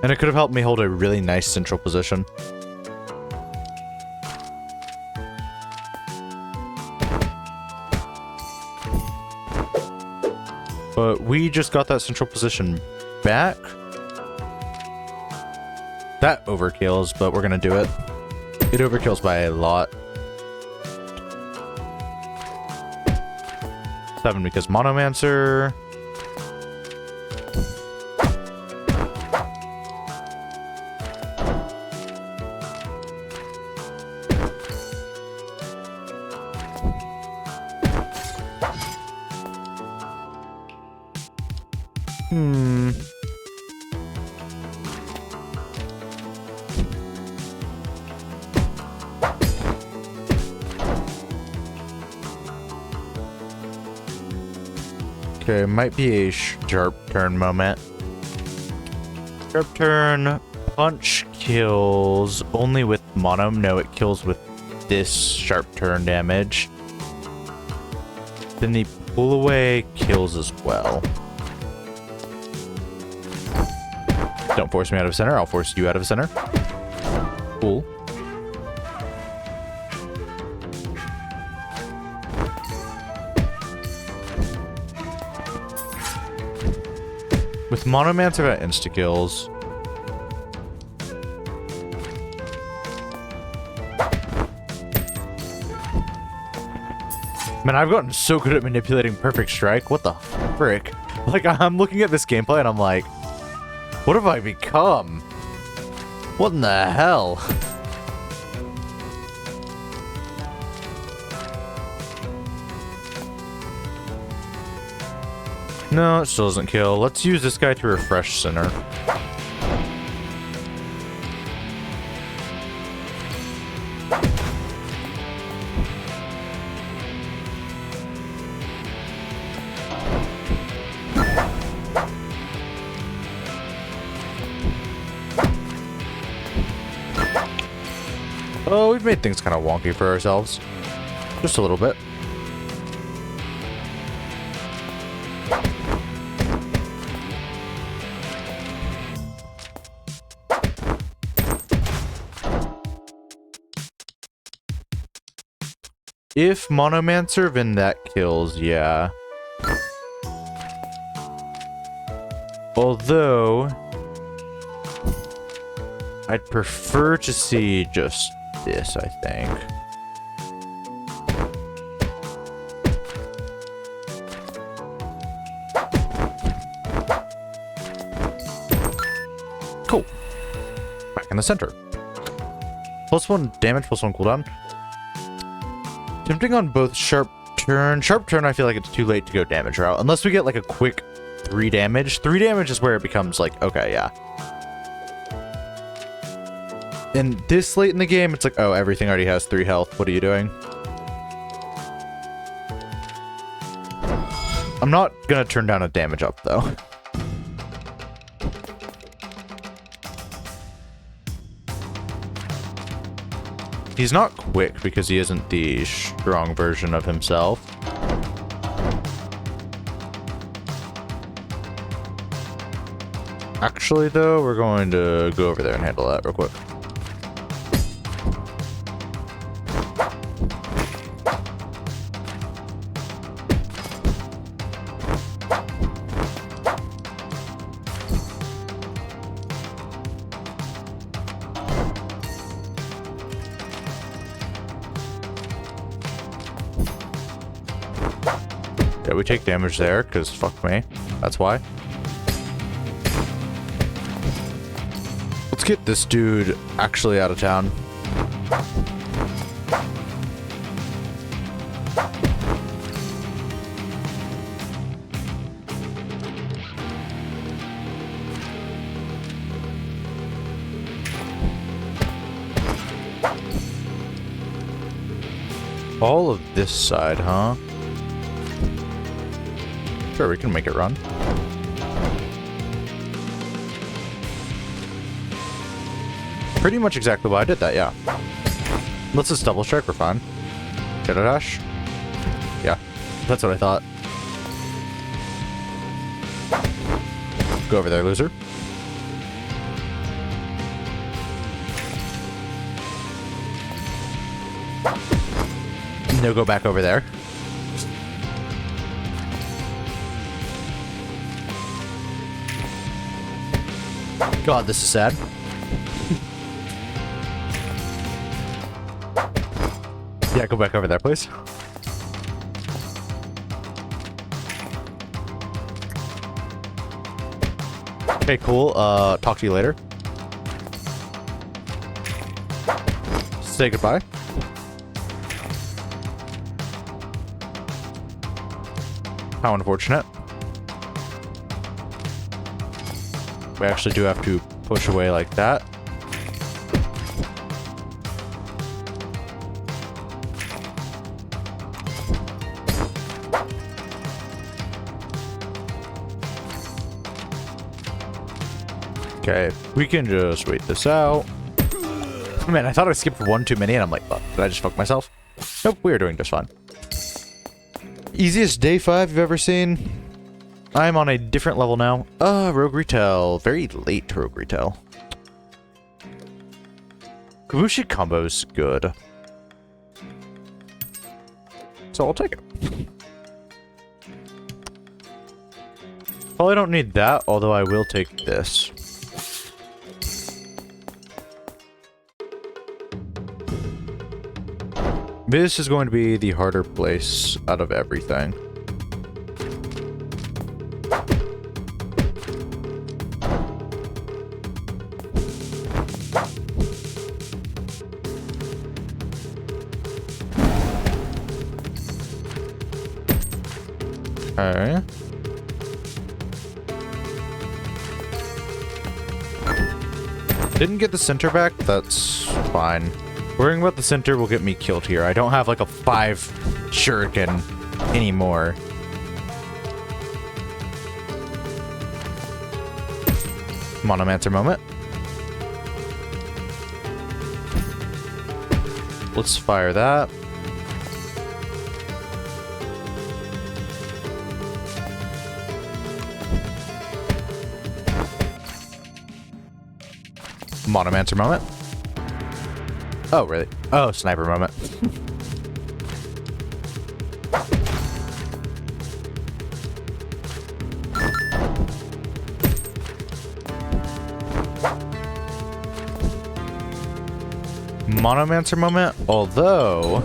And it could have helped me hold a really nice central position. But we just got that central position back. That overkills, but we're gonna do it. It overkills by a lot. 7 because Monomancer. Okay, might be a sharp turn moment. Sharp turn. Punch kills only with mono. No, it kills with this sharp turn damage. Then the pull away kills as well. Don't force me out of center. I'll force you out of center. Cool. With Monomancer, I got insta-kills. Man, I've gotten so good at manipulating Perfect Strike. What the frick? Like, I'm looking at this gameplay and I'm like, what have I become? What in the hell? No, it still doesn't kill. Let's use this guy to refresh center. Oh, we've made things kind of wonky for ourselves. Just a little bit. If Monomancer, then that kills, yeah. Although, I'd prefer to see just this, I think. Cool. Back in the center. +1 damage, +1 cooldown. Tempting on both Sharp Turn. Sharp Turn, I feel like it's too late to go damage route. Unless we get like a quick 3 damage. 3 damage is where it becomes like, okay, yeah. And this late in the game, it's like, oh, everything already has 3 health. What are you doing? I'm not gonna turn down a damage up, though. He's not quick because he isn't the strong version of himself. Actually, though, we're going to go over there and handle that real quick. Yeah, we take damage there, because fuck me. That's why. Let's get this dude actually out of town. All of this side, huh? Sure, we can make it run. Pretty much exactly why I did that, yeah. Let's just double strike, we're fine. Shadow dash? Yeah, that's what I thought. Go over there, loser. No, go back over there. God, this is sad. Yeah, go back over there, please. Okay, cool. Talk to you later. Say goodbye. How unfortunate. We actually do have to push away like that. Okay, we can just wait this out. Man, I thought I skipped one too many, and I'm like, oh, did I just fuck myself? Nope, we are doing just fine. Easiest day 5 you've ever seen. I'm on a different level now. Rogue Retail. Very late Rogue Retail. Kabushi combo's good. So I'll take it. Probably don't need that, although I will take this. This is going to be the harder place out of everything. Okay. Didn't get the center back, that's fine. Worrying about the center will get me killed here. I don't have like a 5 shuriken anymore. Monomancer moment. Let's fire that. Monomancer moment. Oh, really? Oh, sniper moment. Monomancer moment, although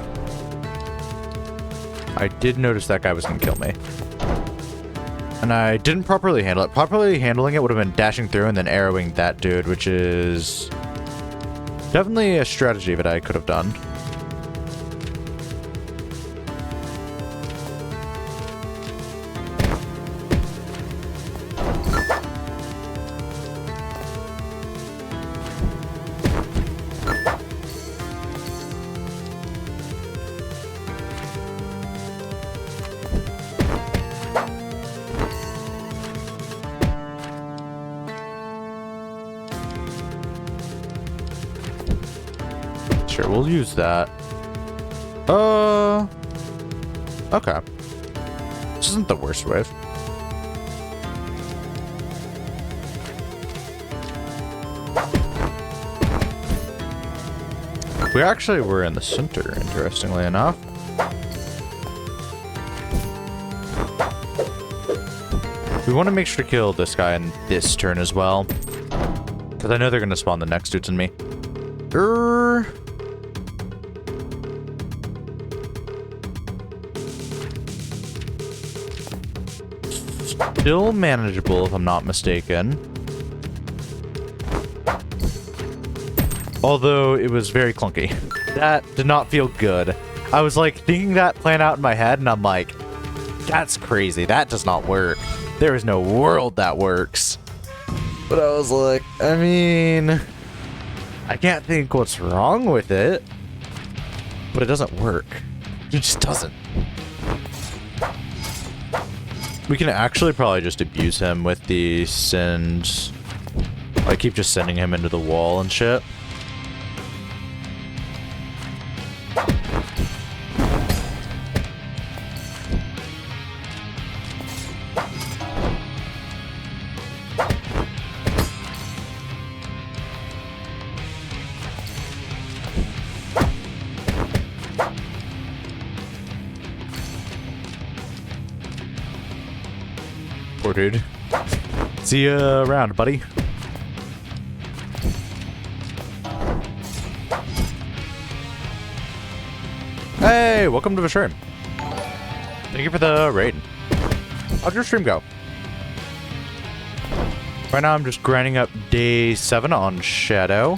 I did notice that guy was gonna kill me. And I didn't properly handle it. Properly handling it would have been dashing through and then arrowing that dude, which is definitely a strategy that I could have done. Sure, we'll use that. Okay. This isn't the worst wave. We actually were in the center, interestingly enough. We want to make sure to kill this guy in this turn as well. Because I know they're going to spawn the next dudes in me. Still manageable, if I'm not mistaken. Although, it was very clunky. That did not feel good. I was, like, thinking that plan out in my head, and I'm like, that's crazy. That does not work. There is no world that works. But I was like, I mean, I can't think what's wrong with it. But it doesn't work. It just doesn't. We can actually probably just abuse him with the send. I keep just sending him into the wall and shit. Poor dude. See you around, buddy. Hey, welcome to the stream. Thank you for the raid. How'd your stream go? Right now I'm just grinding up day 7 on Shadow.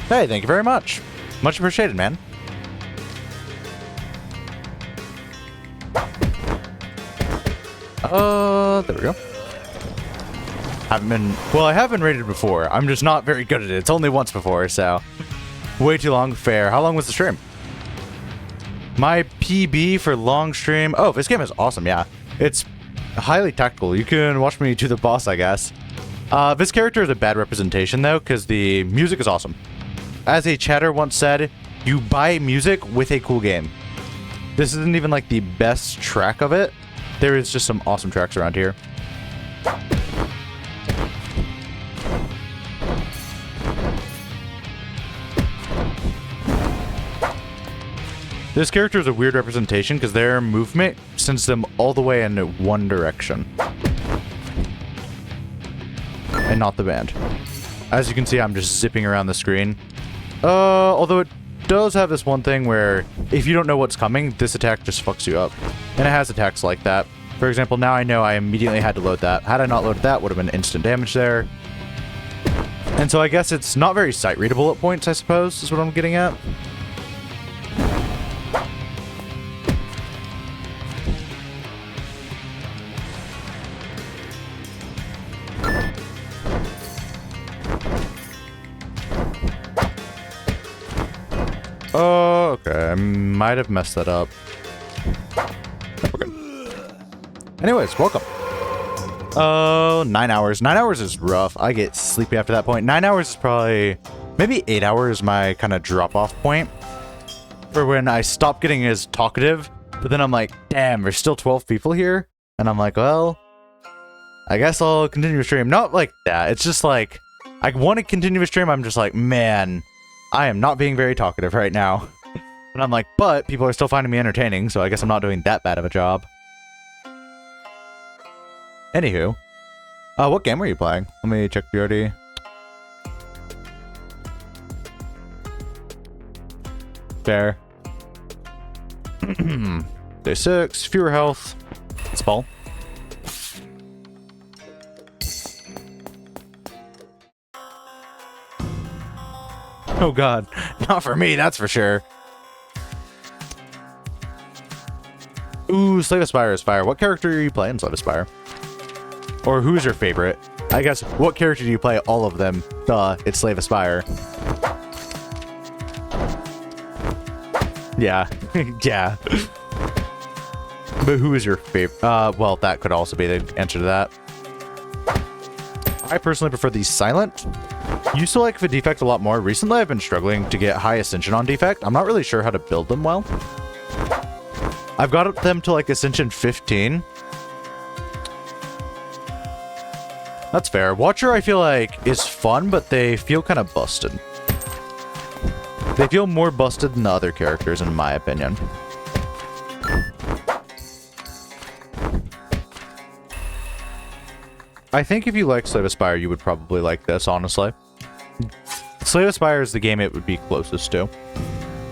Hey, thank you very much. Much appreciated, man. There we go. Well, I have been rated before. I'm just not very good at it. It's only once before, so. Way too long. Fair. How long was the stream? My PB for long stream. Oh, this game is awesome, yeah. It's highly tactical. You can watch me do the boss, I guess. This character is a bad representation, though, because the music is awesome. As a chatter once said, you buy music with a cool game. This isn't even like the best track of it. There is just some awesome tracks around here. This character is a weird representation because their movement sends them all the way in one direction. And not the band. As you can see, I'm just zipping around the screen. Although it does have this one thing where if you don't know what's coming, this attack just fucks you up. And it has attacks like that. For example, now I know I immediately had to load that. Had I not loaded that, would have been instant damage there. And so I guess it's not very sight readable at points, I suppose, is what I'm getting at. Oh, okay. I might have messed that up. Okay. Anyways, welcome. Oh, 9 hours. 9 hours is rough. I get sleepy after that point. 9 hours is probably... maybe 8 hours my kind of drop-off point. For when I stop getting as talkative. But then I'm like, damn, there's still 12 people here? And I'm like, well... I guess I'll continue to stream. Not like that. It's just like... I want to continue to stream. I'm just like, man... I am not being very talkative right now. And I'm like, but people are still finding me entertaining, so I guess I'm not doing that bad of a job. Anywho. What game were you playing? Let me check VOD. Fair. Day 6, fewer health. It's Paul. Oh god, not for me, that's for sure. Ooh, Slave Aspire is fire. What character are you playing, Slave Aspire? Or who's your favorite? I guess, what character do you play? All of them. Duh, it's Slave Aspire. Yeah, yeah. But who is your favorite? Well, that could also be the answer to that. I personally prefer the Silent. Used to like the Defect a lot more. Recently, I've been struggling to get high Ascension on Defect. I'm not really sure how to build them well. I've got them to like Ascension 15. That's fair. Watcher, I feel like, is fun, but they feel kind of busted. They feel more busted than the other characters, in my opinion. I think if you like Slave Aspire, you would probably like this, honestly. Slave Aspire is the game it would be closest to.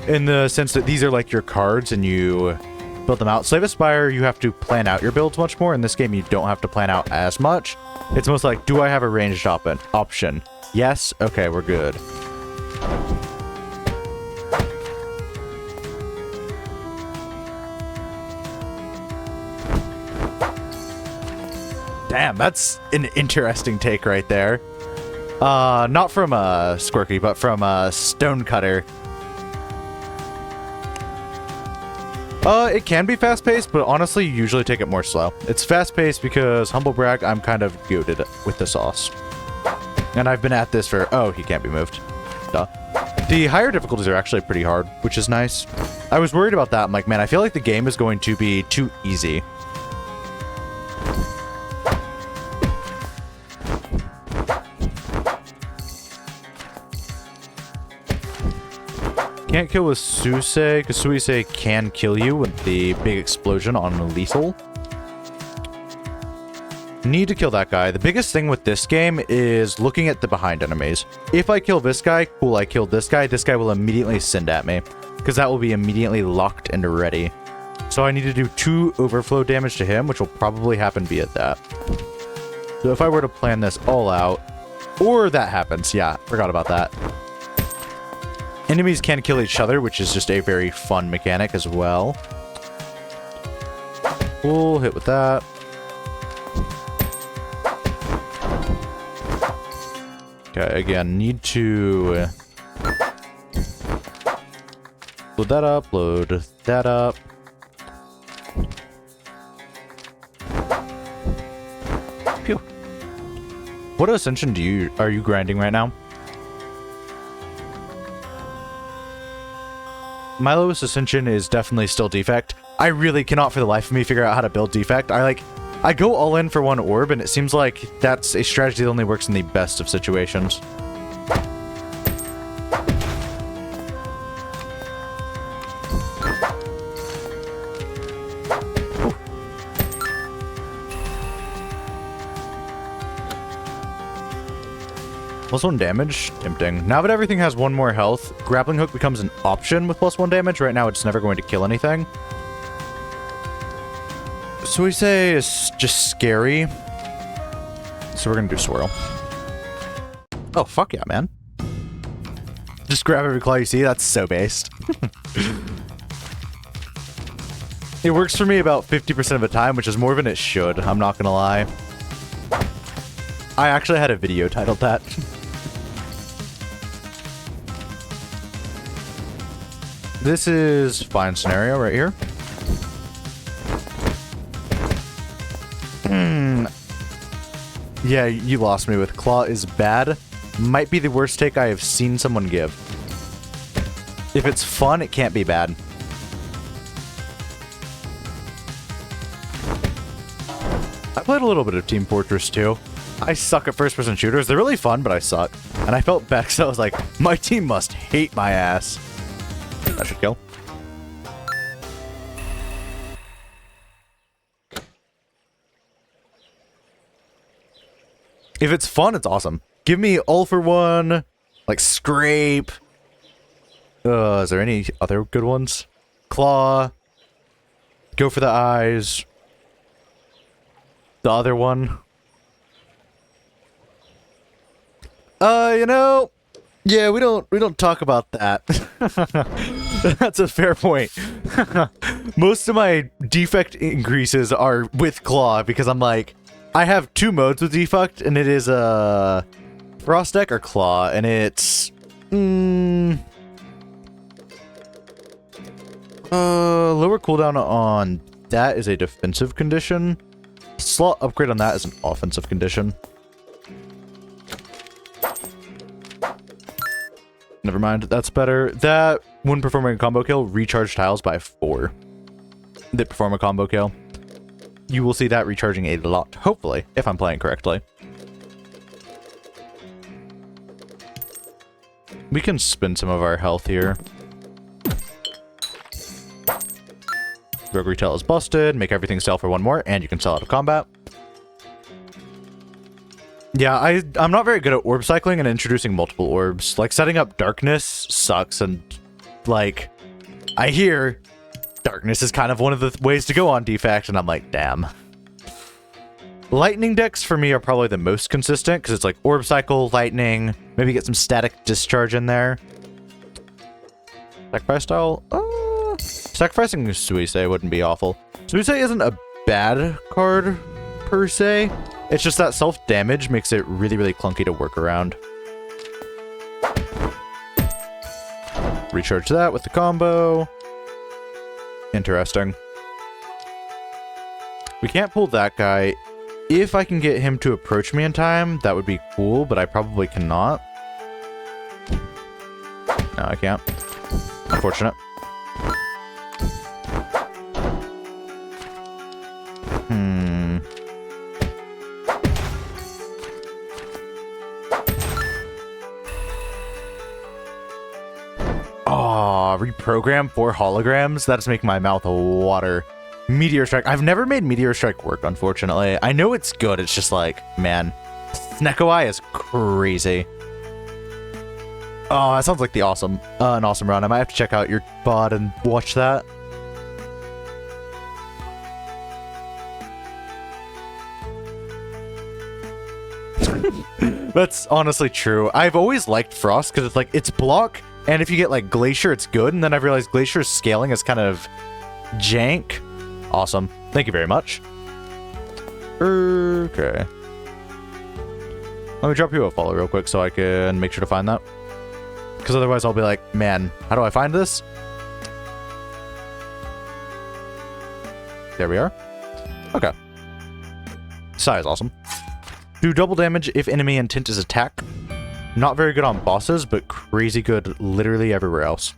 In the sense that these are like your cards and you build them out. Slave Aspire, you have to plan out your builds much more. In this game, you don't have to plan out as much. It's most like, do I have a ranged option? Yes? Okay, we're good. Damn, that's an interesting take right there. Not from Squirky, but from Stonecutter. It can be fast-paced, but honestly, you usually take it more slow. It's fast-paced because, humble brag, I'm kind of goated with the sauce. And I've been at this for... oh, he can't be moved. Duh. The higher difficulties are actually pretty hard, which is nice. I was worried about that. I'm like, man, I feel like the game is going to be too easy. Can't kill with Suisei, because Suisei can kill you with the big explosion on lethal. Need to kill that guy. The biggest thing with this game is looking at the behind enemies. If I kill this guy, cool, I killed this guy will immediately send at me, because that will be immediately locked and ready. So I need to do 2 overflow damage to him, which will probably happen via that. So if I were to plan this all out, or that happens, yeah, forgot about that. Enemies can kill each other, which is just a very fun mechanic as well. We'll hit with that. Okay, again, need to load that up, load that up. What ascension are you grinding right now? My lowest ascension is definitely still defect. I really cannot for the life of me figure out how to build defect. I go all in for one orb, and it seems like that's a strategy that only works in the best of situations. +1 damage? Tempting. Now that everything has 1 more health, grappling hook becomes an option with +1 damage. Right now it's never going to kill anything. So we say it's just scary. So we're gonna do swirl. Oh, fuck yeah, man. Just grab every claw you see. That's so based. It works for me about 50% of the time, which is more than it should. I'm not gonna lie. I actually had a video titled that. This is fine scenario right here. Yeah, you lost me with claw is bad. Might be the worst take I have seen someone give. If it's fun, it can't be bad. I played a little bit of Team Fortress 2. I suck at first-person shooters. They're really fun, but I suck. And I felt bad because I was like, my team must hate my ass. That should kill. If it's fun, it's awesome. Give me all for one, like scrape. Is there any other good ones? Claw. Go for the eyes. The other one. You know, yeah, we don't talk about that. That's a fair point. Most of my defect increases are with claw because I'm like, I have 2 modes with defect, and it is frost deck or claw, and it's lower cooldown on that is a defensive condition. Slot upgrade on that is an offensive condition. Never mind, that's better. That, when performing a combo kill, recharge tiles by 4. That perform a combo kill. You will see that recharging a lot, hopefully, if I'm playing correctly. We can spend some of our health here. Rogue Retail is busted, make everything sell for 1 more, and you can sell out of combat. Yeah, I'm not very good at orb cycling and introducing multiple orbs. Like, setting up darkness sucks, and, like, I hear darkness is kind of one of the ways to go on defect, and I'm like, damn. Lightning decks for me are probably the most consistent, because it's like orb cycle, lightning, maybe get some static discharge in there. Sacrifice style? Sacrificing Suise wouldn't be awful. Suise isn't a bad card, per se. It's just that self-damage makes it really, really clunky to work around. Recharge that with the combo. Interesting. We can't pull that guy. If I can get him to approach me in time, that would be cool, but I probably cannot. No, I can't. Unfortunate. Reprogram 4 holograms? That does make my mouth water. Meteor Strike. I've never made Meteor Strike work, unfortunately. I know it's good. It's just like, man. Snekoi is crazy. Oh, that sounds like an awesome run. I might have to check out your VOD and watch that. That's honestly true. I've always liked Frost because it's like, it's block, and if you get like Glacier, it's good, and then I've realized Glacier's scaling is kind of jank. Awesome. Thank you very much. Okay. Let me drop you a follow real quick so I can make sure to find that. Because otherwise I'll be like, man, how do I find this? There we are. Okay. Sai is awesome. Do double damage if enemy intent is attack. Not very good on bosses, but crazy good literally everywhere else.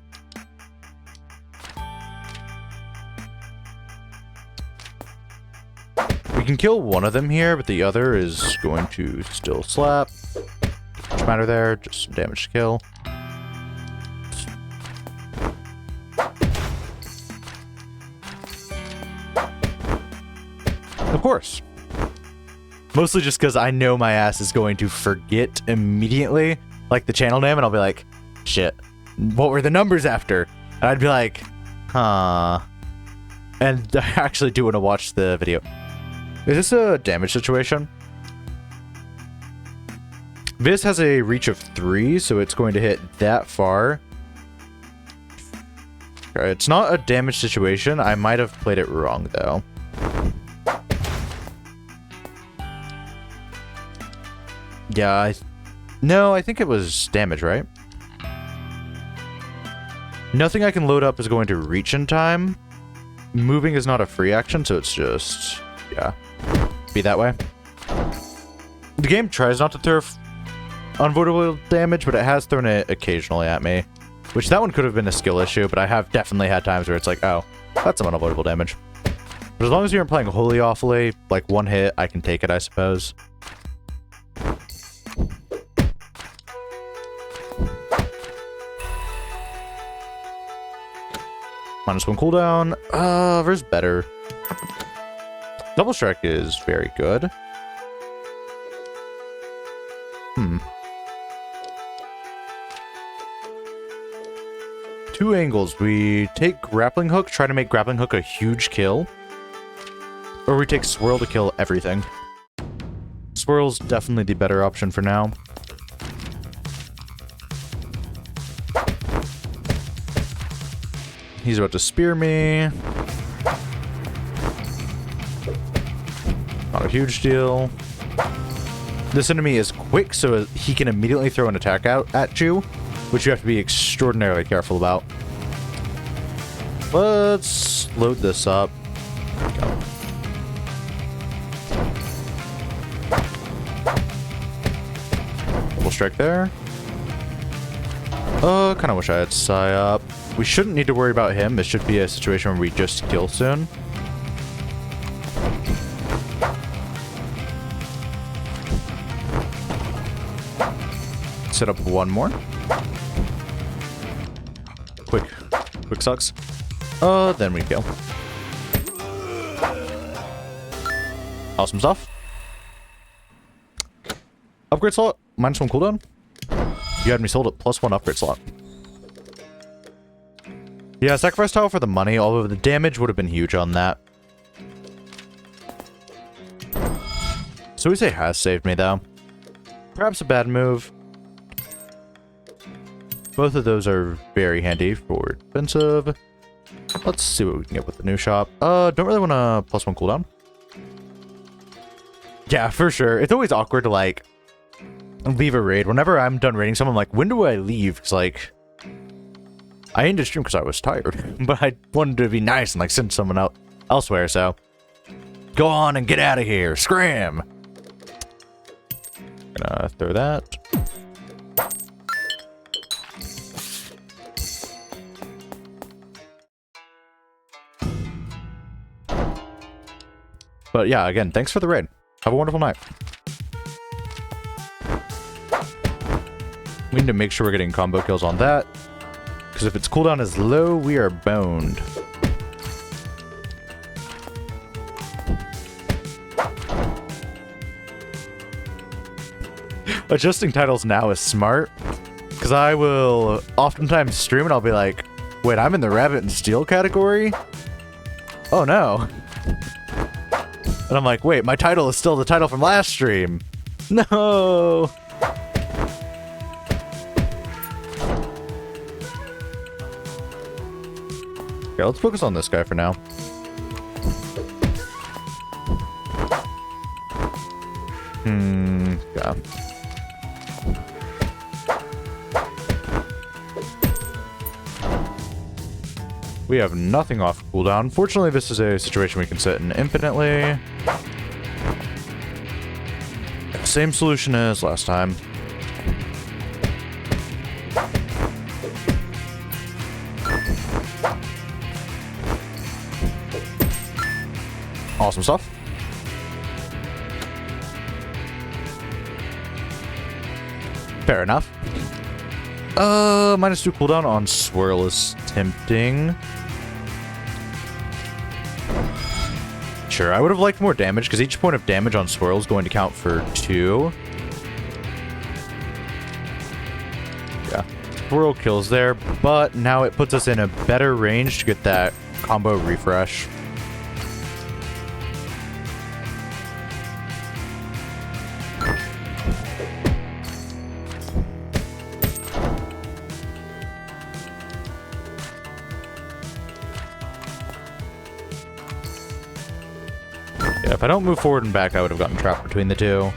We can kill one of them here, but the other is going to still slap. What's matter there? Just some damage to kill. Of course. Mostly just because I know my ass is going to forget immediately, like the channel name, and I'll be like, shit, what were the numbers after? And I'd be like, huh. And I actually do want to watch the video. Is this a damage situation? This has a reach of 3, so it's going to hit that far. Okay, it's not a damage situation. I might have played it wrong, though. Yeah, no, I think it was damage, right? Nothing I can load up is going to reach in time. Moving is not a free action, so it's just, yeah, be that way. The game tries not to throw unavoidable damage, but it has thrown it occasionally at me. Which, that one could have been a skill issue, but I have definitely had times where it's like, oh, that's some unavoidable damage. But as long as you aren't playing wholly awfully, like one hit, I can take it, I suppose. -1 cooldown. There's better. Double strike is very good. Two angles. We take grappling hook, try to make grappling hook a huge kill. Or we take swirl to kill everything. Swirl's definitely the better option for now. He's about to spear me. Not a huge deal. This enemy is quick, so he can immediately throw an attack out at you, which you have to be extraordinarily careful about. Let's load this up. Go. Double strike there. Kind of wish I had Psy up. We shouldn't need to worry about him. This should be a situation where we just kill soon. Set up one more. Quick sucks. Then we go. Awesome stuff. Upgrade slot, -1 cooldown. You had me sold at +1 upgrade slot. Yeah, sacrifice tile for the money, although the damage would have been huge on that. So we say has saved me, though. Perhaps a bad move. Both of those are very handy for defensive. Let's see what we can get with the new shop. Don't really want a +1 cooldown. Yeah, for sure. It's always awkward to, like, leave a raid. Whenever I'm done raiding someone, I'm like, when do I leave? It's like, I ended stream because I was tired, but I wanted to be nice and, like, send someone out elsewhere, so. Go on and get out of here. Scram! Gonna throw that. But yeah, again, thanks for the raid. Have a wonderful night. We need to make sure we're getting combo kills on that. Because if its cooldown is low, we are boned. Adjusting titles now is smart. Because I will oftentimes stream and I'll be like, wait, I'm in the rabbit and steel category? Oh no. And I'm like, wait, my title is still the title from last stream. No. Okay, let's focus on this guy for now. Yeah. We have nothing off cooldown. Fortunately, this is a situation we can sit in infinitely. Yes. Same solution as last time. Awesome stuff. Fair enough. -2 cooldown on Swirl is tempting. Sure, I would have liked more damage, because each point of damage on Swirl is going to count for 2. Yeah, Swirl kills there, but now it puts us in a better range to get that combo refresh. If I don't move forward and back, I would have gotten trapped between the two.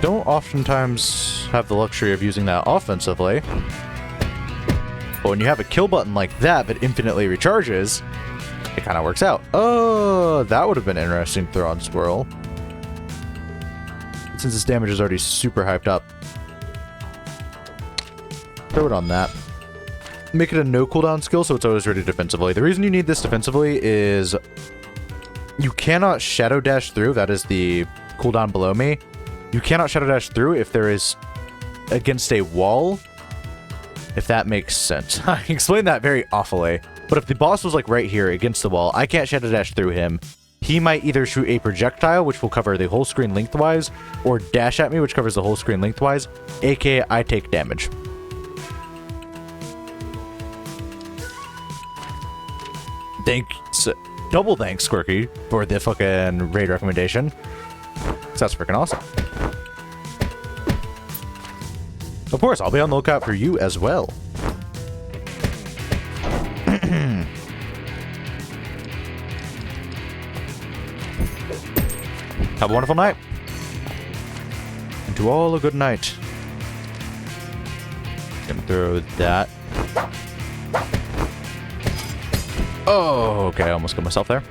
Don't oftentimes have the luxury of using that offensively. But when you have a kill button like that that infinitely recharges, it kind of works out. Oh, that would have been interesting to throw on Swirl. Since this damage is already super hyped up. Throw it on that. Make it a no cooldown skill, so it's always ready defensively. The reason you need this defensively is you cannot shadow dash through. That is the cooldown below me. You cannot shadow dash through if there is against a wall, if that makes sense. I explained that very awfully. But if the boss was like right here against the wall, I can't shadow dash through him. He might either shoot a projectile, which will cover the whole screen lengthwise, or dash at me, which covers the whole screen lengthwise, aka I take damage. Thanks, double thanks, Squirky, for the fucking raid recommendation. That's freaking awesome. Of course, I'll be on the lookout for you as well. Have a wonderful night. And to all a good night. Gonna throw that. Oh, okay, I almost got myself there.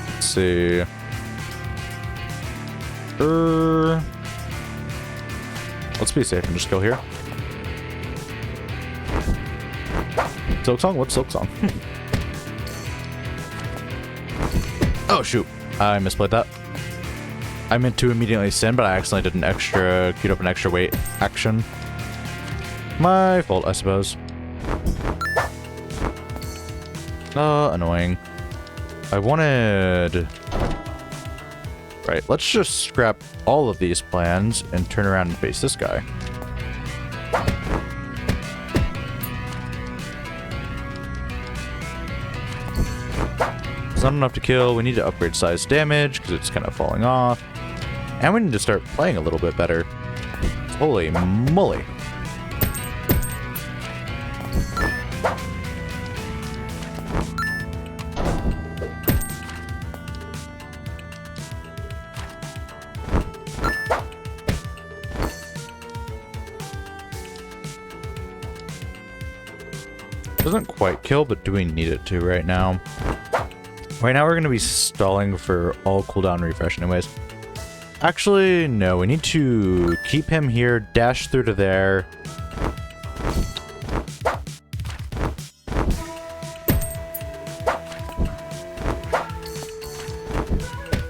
Let's see. Let's be safe and just go here. Silk Song? What's Silk Song? Oh, shoot. I misplayed that. I meant to immediately send, but I accidentally did queued up an extra wait action. My fault, I suppose. Annoying. I wanted... Right, let's just scrap all of these plans and turn around and face this guy. It's not enough to kill. We need to upgrade size damage because it's kind of falling off. And we need to start playing a little bit better. Holy moly. Doesn't quite kill, but do we need it to right now? Right now we're going to be stalling for all cooldown refresh anyways. Actually, no, we need to keep him here, dash through to there.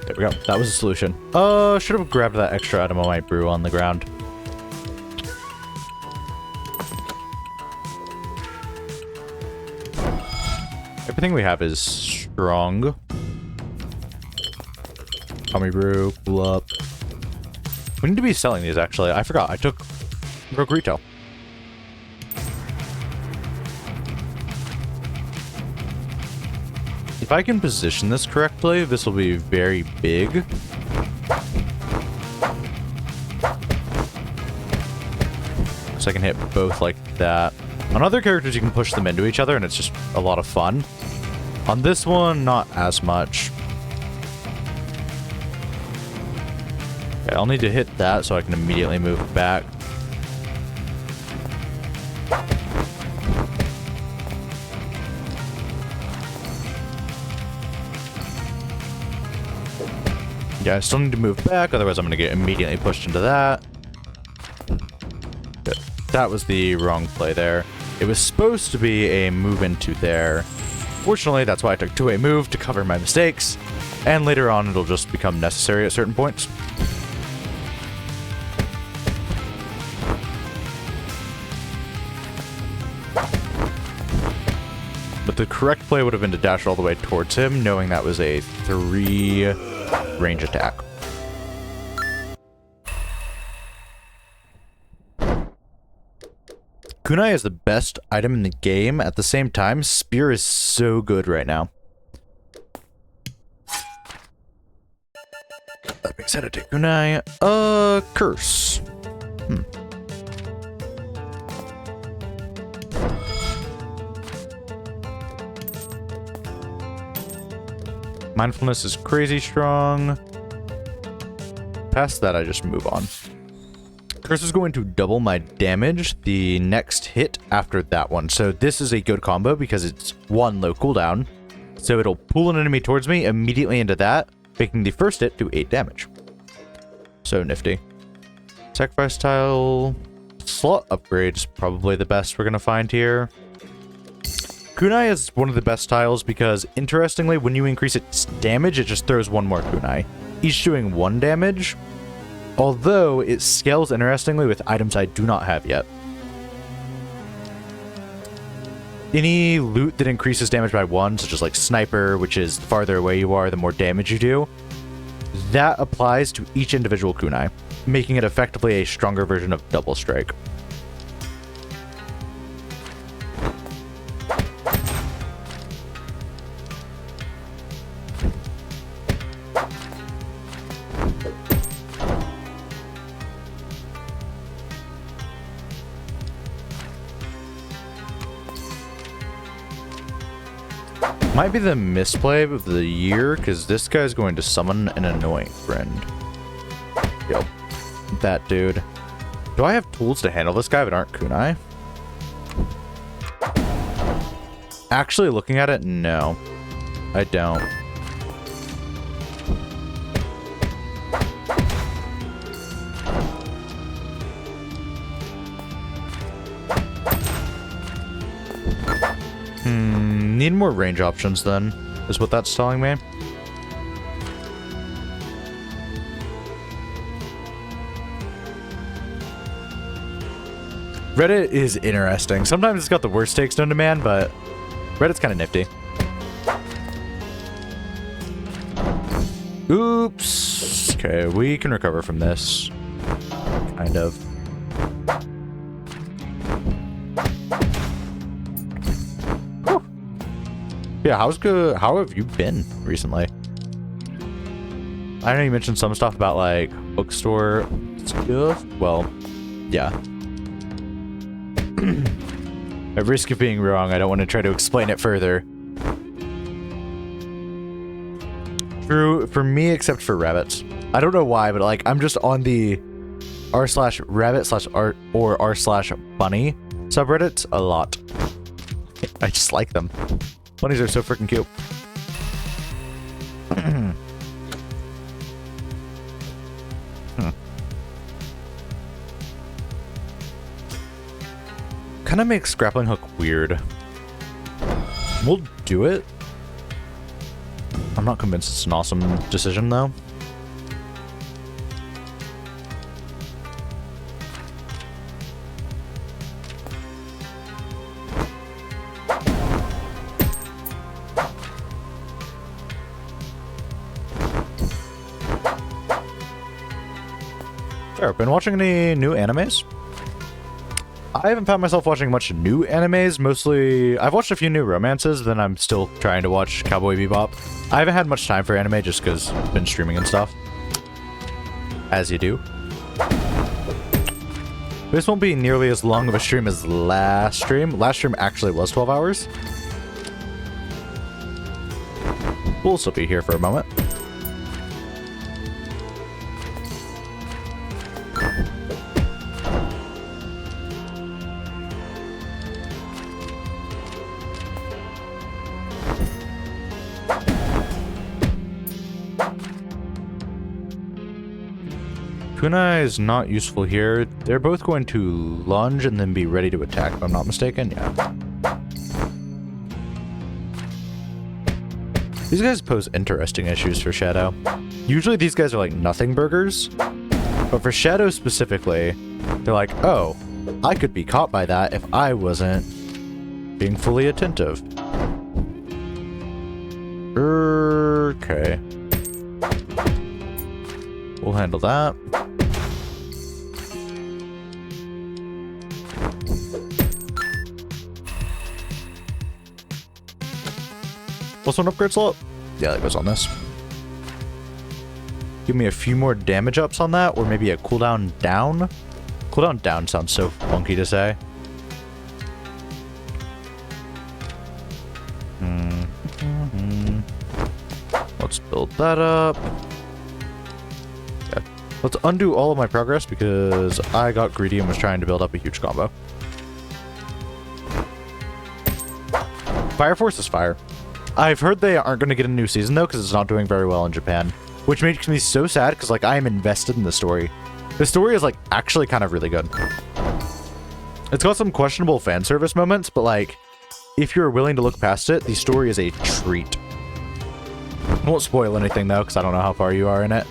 There we go. That was the solution. Should have grabbed that extra Adamite brew on the ground. Everything we have is strong. Tommy brew, pull up. We need to be selling these, actually. I forgot. I took Rogue Retail. If I can position this correctly, this will be very big. So I can hit both like that. On other characters, you can push them into each other, and it's just a lot of fun. On this one, not as much. Okay, I'll need to hit that so I can immediately move back. Yeah, I still need to move back, otherwise I'm going to get immediately pushed into that. Good. That was the wrong play there. It was supposed to be a move into there. Fortunately, that's why I took two-way move to cover my mistakes, and later on it'll just become necessary at certain points. But the correct play would have been to dash all the way towards him, knowing that was a 3 range attack. Kunai is the best item in the game. At the same time, Spear is so good right now. That being said, I take Kunai. Curse. Mindfulness is crazy strong. Past that, I just move on. Curse is going to double my damage the next hit after that one. So this is a good combo because it's 1 low cooldown. So it'll pull an enemy towards me immediately into that, making the first hit do 8 damage. So nifty. Sacrifice tile. Slot upgrade is probably the best we're going to find here. Kunai is one of the best tiles because, interestingly, when you increase its damage, it just throws 1 more kunai, each doing 1 damage, although it scales interestingly with items I do not have yet. Any loot that increases damage by 1, such as like Sniper, which is the farther away you are, the more damage you do, that applies to each individual kunai, making it effectively a stronger version of Double Strike. Might be the misplay of the year, because this guy's going to summon an annoying friend. Yo, that dude. Do I have tools to handle this guy that aren't kunai? Actually, looking at it, no. I don't. Need more range options then, is what that's telling me. Reddit is interesting. Sometimes it's got the worst takes known to man, but Reddit's kind of nifty. Oops. Okay, we can recover from this. Kind of. Yeah, how have you been recently? I know you mentioned some stuff about, like, bookstore stuff. Well, yeah. At risk of being wrong, I don't want to try to explain it further. True, for me, except for rabbits. I don't know why, but, like, I'm just on the r/rabbit/art or r/bunny subreddits a lot. I just like them. Bunnies are so freaking cute. Kind of makes grappling hook weird. We'll do it. I'm not convinced it's an awesome decision, though. Been watching any new animes? I haven't found myself watching much new animes. Mostly, I've watched a few new romances, then I'm still trying to watch Cowboy Bebop. I haven't had much time for anime just because I've been streaming and stuff. As you do. This won't be nearly as long of a stream as last stream. Last stream actually was 12 hours. We'll still be here for a moment. Kunai is not useful here. They're both going to lunge and then be ready to attack, if I'm not mistaken. Yeah. These guys pose interesting issues for Shadow. Usually these guys are like nothing burgers, but for Shadow specifically, they're like, oh, I could be caught by that if I wasn't being fully attentive. Okay. We'll handle that. What's one upgrade slot? Yeah, that goes on this. Give me a few more damage ups on that, or maybe a cooldown down? Cooldown down sounds so funky to say. Let's build that up. Okay. Let's undo all of my progress because I got greedy and was trying to build up a huge combo. Fire Force is fire. I've heard they aren't going to get a new season though because it's not doing very well in Japan, which makes me so sad because like I am invested in the story. The story is like actually kind of really good. It's got some questionable fan service moments, but like if you're willing to look past it, the story is a treat. I won't spoil anything though because I don't know how far you are in it.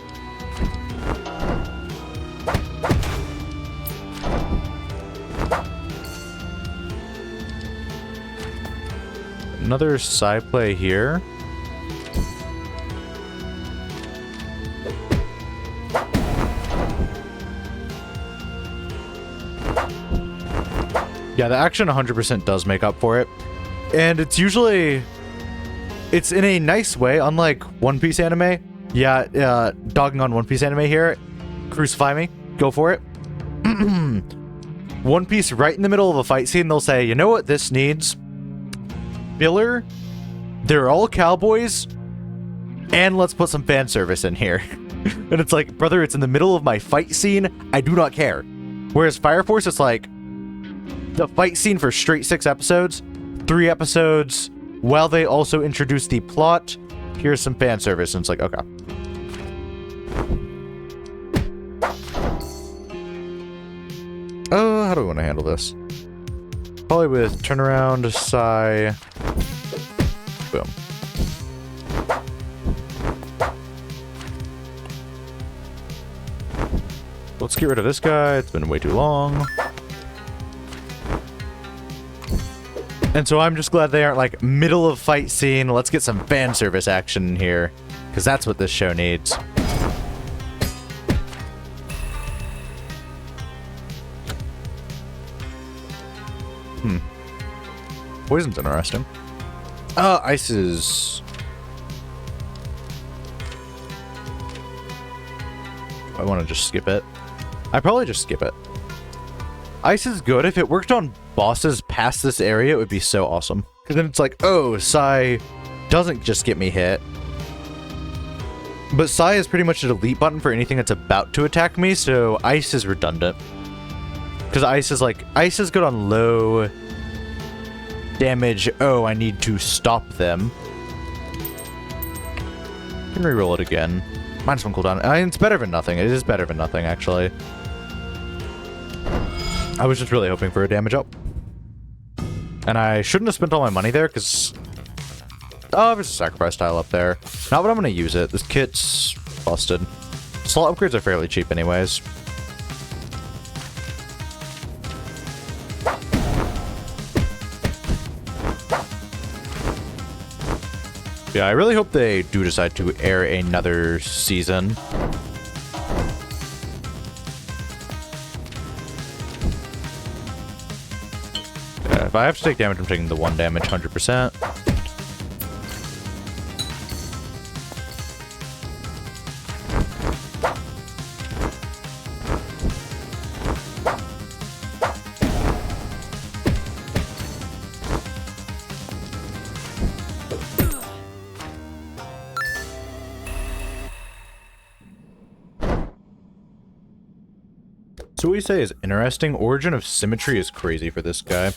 Another side play here. Yeah, the action 100% does make up for it. And it's usually... It's in a nice way, unlike One Piece anime. Yeah, dogging on One Piece anime here. Crucify me. Go for it. One Piece, right in the middle of a fight scene, they'll say, you know what this needs? Filler. They're all cowboys. And let's put some fan service in here. And it's like, brother, it's in the middle of my fight scene. I do not care. Whereas Fire Force, it's like... The fight scene for straight 6 episodes, 3 episodes, while they also introduce the plot, here's some fan service, and it's like, okay. Oh, how do we want to handle this? Probably with turnaround, Sai, boom. Let's get rid of this guy, it's been way too long. And so I'm just glad they aren't like middle of fight scene. Let's get some fan service action in here, because that's what this show needs. Poison's interesting. Ice is... I want to just skip it. I probably just skip it. Ice is good. If it worked on bosses past this area, it would be so awesome. Because then it's like, oh, Sai doesn't just get me hit. But Sai is pretty much a delete button for anything that's about to attack me, so Ice is redundant. Because Ice is good on low damage. Oh, I need to stop them. Can reroll it again. Minus 1 cooldown. I mean, it's better than nothing. It is better than nothing, actually. I was just really hoping for a damage up. And I shouldn't have spent all my money there, because... Oh, there's a sacrifice tile up there. Not what I'm going to use it. This kit's busted. Slot upgrades are fairly cheap anyways. Yeah, I really hope they do decide to air another season. If I have to take damage, I'm taking the 1 damage 100%. So what you say is interesting. Origin of Symmetry is crazy for this guy.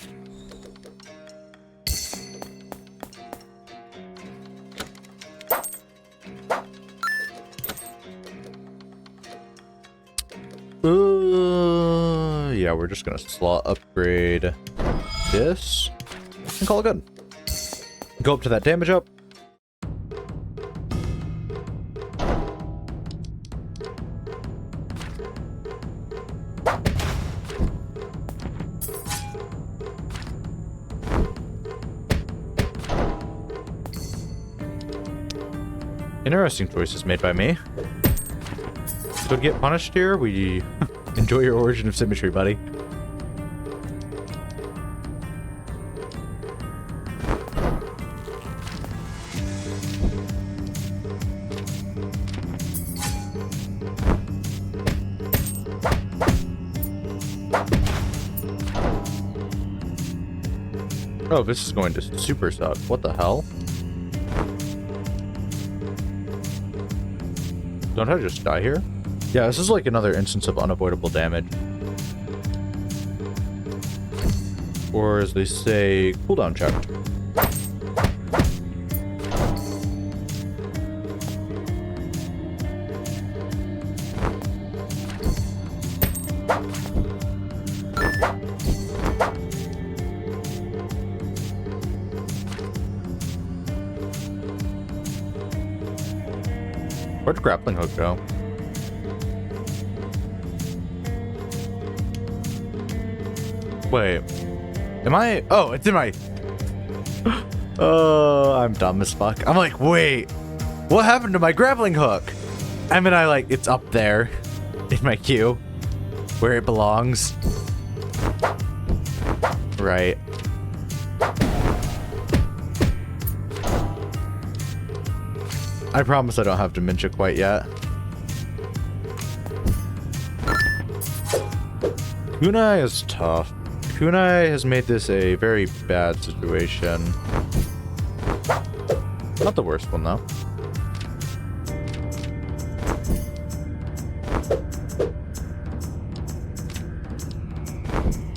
Yeah, we're just gonna slot upgrade this and call it good. Go up to that damage up. Interesting choices made by me. Could get punished here. We enjoy your origin of symmetry, buddy. Oh, this is going to super suck. What the hell? Don't I just die here? Yeah, this is like another instance of unavoidable damage. Or as they say, cooldown check. Where'd grappling hook go? Wait. Am I? Oh, it's in my... Oh, I'm dumb as fuck. I'm like, wait. What happened to my grappling hook? And then it's up there in my queue where it belongs. Right. I promise I don't have dementia quite yet. Kunai is tough. Kunai has made this a very bad situation. Not the worst one, though.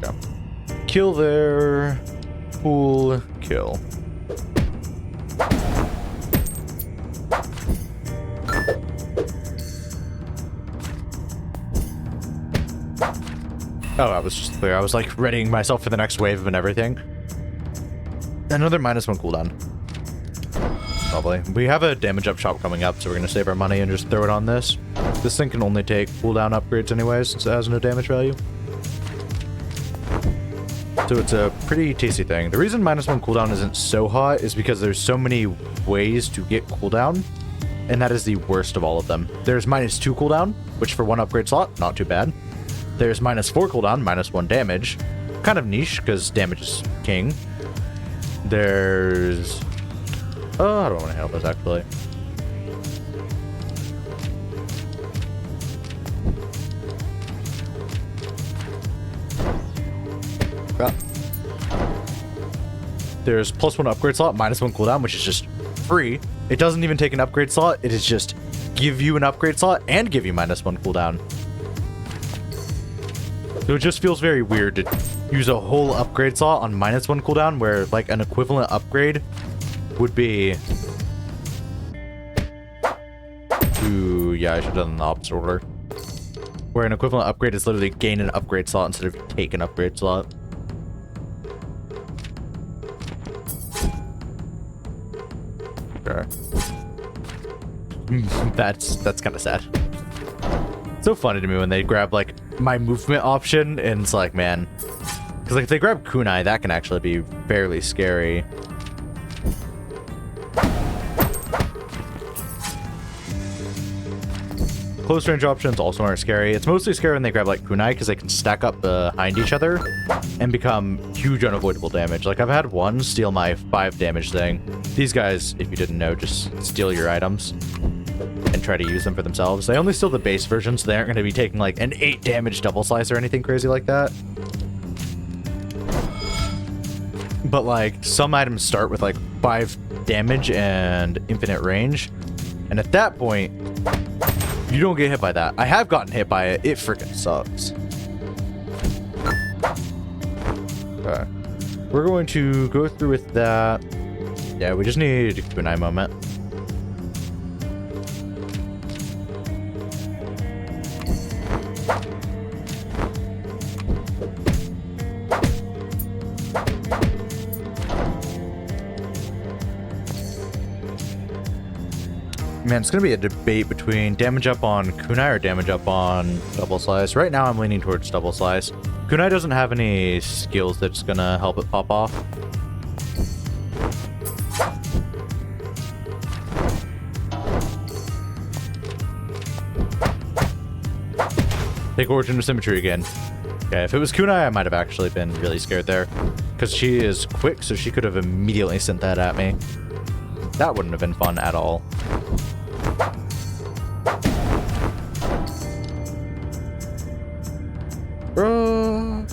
Yeah. Kill there. Cool. Kill. Oh, I was just clear. I was like readying myself for the next wave and everything. Another -1 cooldown. Probably. We have a damage up shop coming up, so we're going to save our money and just throw it on this. This thing can only take cooldown upgrades anyways, since it has no damage value. So it's a pretty tasty thing. The reason -1 cooldown isn't so hot is because there's so many ways to get cooldown, and that is the worst of all of them. There's -2 cooldown, which for one upgrade slot, not too bad. There's -4 cooldown, -1 damage. Kind of niche, because damage is king. There's... Oh, I don't want to handle this, actually. Ah. There's +1 upgrade slot, -1 cooldown, which is just free. It doesn't even take an upgrade slot. It is just give you an upgrade slot and give you -1 cooldown. So it just feels very weird to use a whole upgrade slot on -1 cooldown, where like an equivalent upgrade would be... Ooh, yeah, I should have done the opposite order. Where an equivalent upgrade is literally gain an upgrade slot instead of take an upgrade slot. Sure. That's kind of sad. So funny to me when they grab like my movement option, and it's like, man, because like if they grab kunai, that can actually be fairly scary. Close range options also aren't scary. It's mostly scary when they grab like kunai, because they can stack up behind each other and become huge unavoidable damage. Like I've had one steal my 5 damage thing. These guys, if you didn't know, just steal your items and try to use them for themselves. They only steal the base version, so they aren't going to be taking like an 8 damage double slice or anything crazy like that. But like some items start with like 5 damage and infinite range, and at that point you don't get hit by that. I have gotten hit by it. It freaking sucks. Okay. We're going to go through with that. Yeah, we just need a kunai moment. Man, it's gonna be a debate between damage up on Kunai or damage up on Double Slice. Right now, I'm leaning towards Double Slice. Kunai doesn't have any skills that's gonna help it pop off. Take Origin of Symmetry again. Okay, if it was Kunai, I might have actually been really scared there. Because she is quick, so she could have immediately sent that at me. That wouldn't have been fun at all.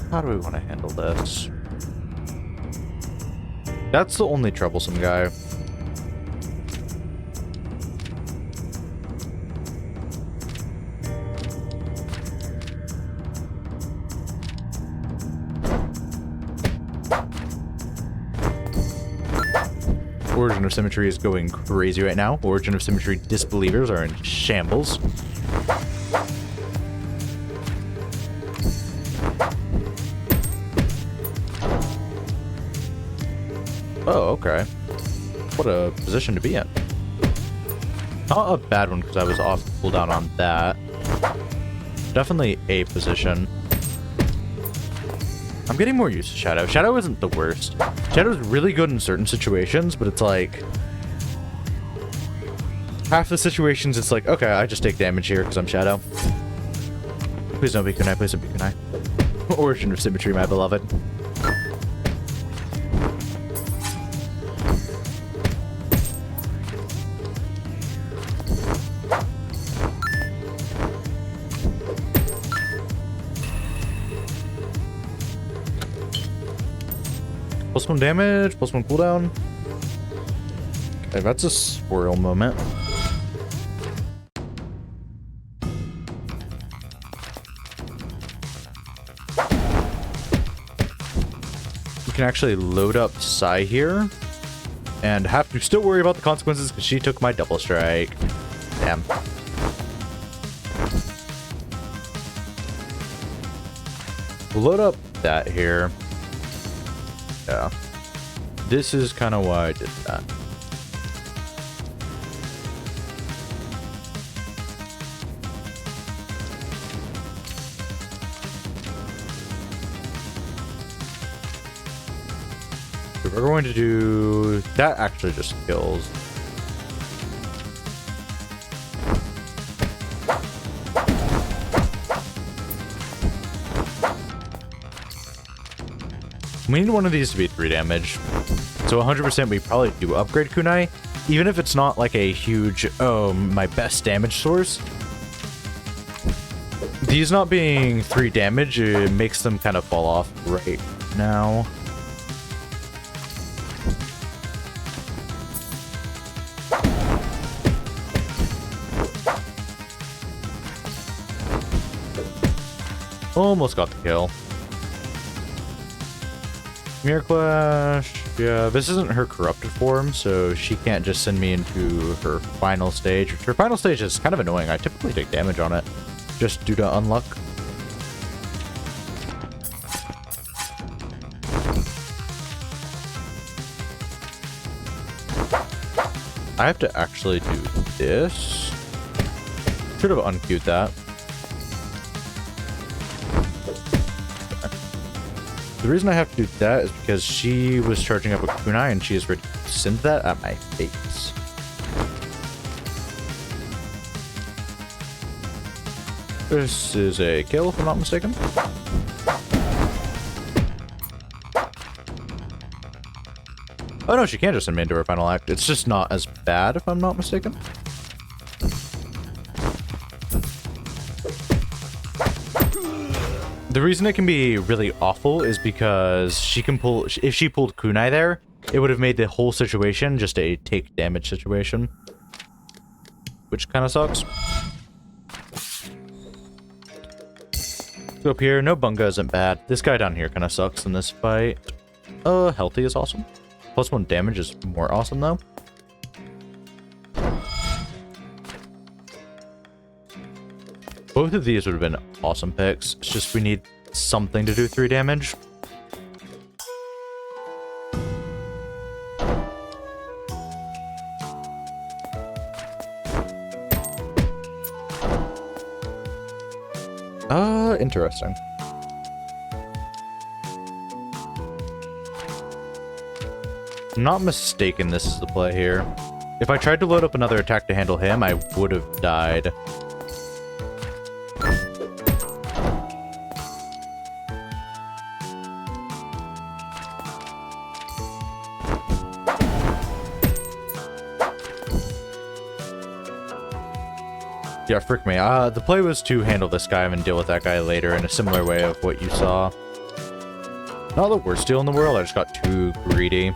How do we want to handle this? That's the only troublesome guy. Origin of Symmetry is going crazy right now. Origin of Symmetry disbelievers are in shambles. Oh, okay. What a position to be in. Not a bad one because I was off cooldown on that. Definitely a position. I'm getting more used to Shadow. Shadow isn't the worst. Shadow's really good in certain situations, but it's like... half the situations it's like, okay, I just take damage here because I'm Shadow. Please don't be Kunai, please don't be Kunai. Origin of Symmetry, my beloved. +1 damage, +1 cooldown. Okay, that's a swirl moment. We can actually load up Sai here. And have to still worry about the consequences because she took my double strike. Damn. We'll load up that here. Yeah. This is kind of why I did that. So we're going to do... that actually just kills. We need one of these to be 3 damage. So 100% we probably do upgrade Kunai. Even if it's not like a huge, oh, my best damage source. These not being 3 damage, it makes them kind of fall off right now. Almost got the kill. Mirror Clash. Yeah, this isn't her corrupted form, so she can't just send me into her final stage. Her final stage is kind of annoying. I typically take damage on it, just due to unluck. I have to actually do this. Should have unqueued that. The reason I have to do that is because she was charging up a kunai and she is ready to send that at my face. This is a kill, if I'm not mistaken. Oh no, she can just send me into her final act. It's just not as bad, if I'm not mistaken. The reason it can be really awful is because she can pull... if she pulled kunai there, it would have made the whole situation just a take damage situation. Which kind of sucks. Go up here. No bunga isn't bad. This guy down here kind of sucks in this fight. Healthy is awesome. +1 damage is more awesome, though. Both of these would have been awesome picks. It's just we need something to do 3 damage. Interesting. I'm not mistaken, this is the play here. If I tried to load up another attack to handle him, I would have died. Yeah, frick me. The play was to handle this guy and then deal with that guy later in a similar way of what you saw. Not the worst deal in the world, I just got too greedy.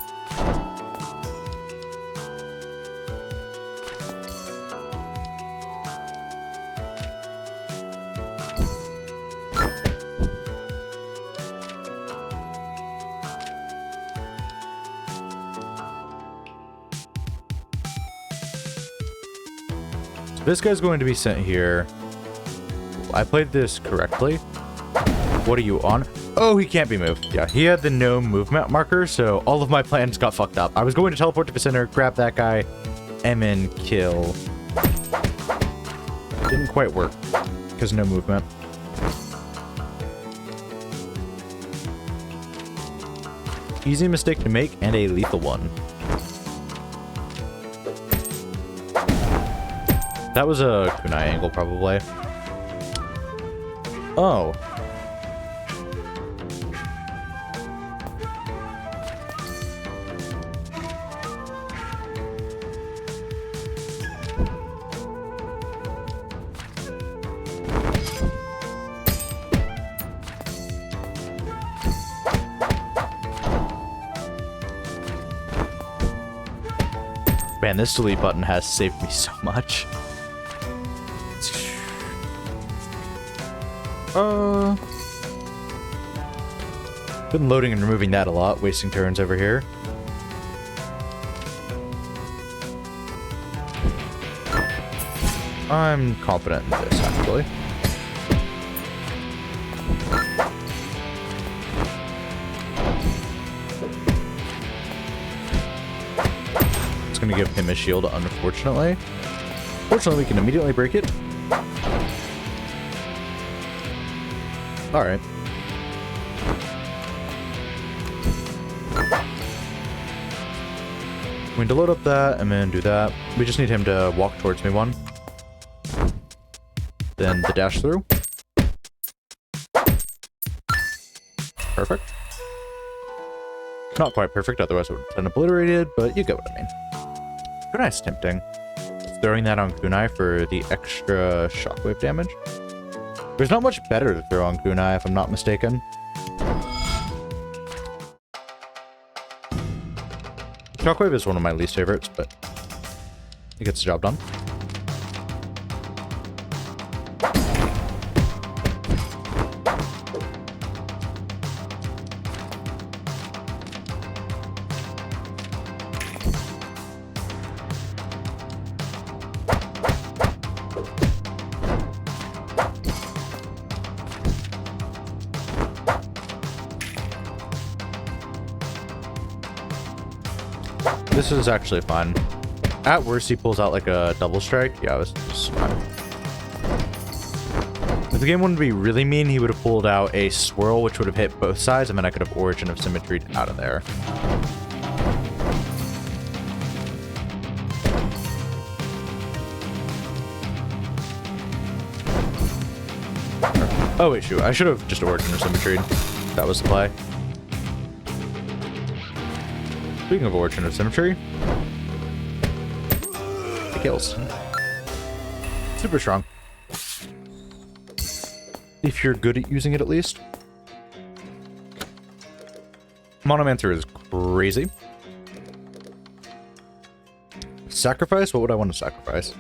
This guy's going to be sent here. I played this correctly. What are you on? Oh, he can't be moved. Yeah, he had the no movement marker, so all of my plans got fucked up. I was going to teleport to the center, grab that guy, and then kill. Didn't quite work, because no movement. Easy mistake to make, and a lethal one. That was a kunai angle, probably. Oh. Man, this delete button has saved me so much. Been loading and removing that a lot, wasting turns over here. I'm confident in this, actually. It's gonna give him a shield, unfortunately. Fortunately, we can immediately break it. Alright. I'm going to load up that and then do that. We just need him to walk towards me one. Then the dash through. Perfect. Not quite perfect, otherwise it would have been obliterated, but you get what I mean. Kunai's tempting. Throwing that on kunai for the extra shockwave damage. There's not much better to throw on kunai, if I'm not mistaken. Shockwave is one of my least favorites, but it gets the job done. This is actually fine. At worst, he pulls out like a double strike. Yeah, this is fine. If the game wanted to be really mean, he would have pulled out a swirl, which would have hit both sides, and then I could have Origin of Symmetry out of there. Oh wait, shoot. I should have just Origin of Symmetry. That was the play. Speaking of Origin of Symmetry, it kills. Super strong. If you're good at using it, at least. Monomancer is crazy. Sacrifice? What would I want to sacrifice?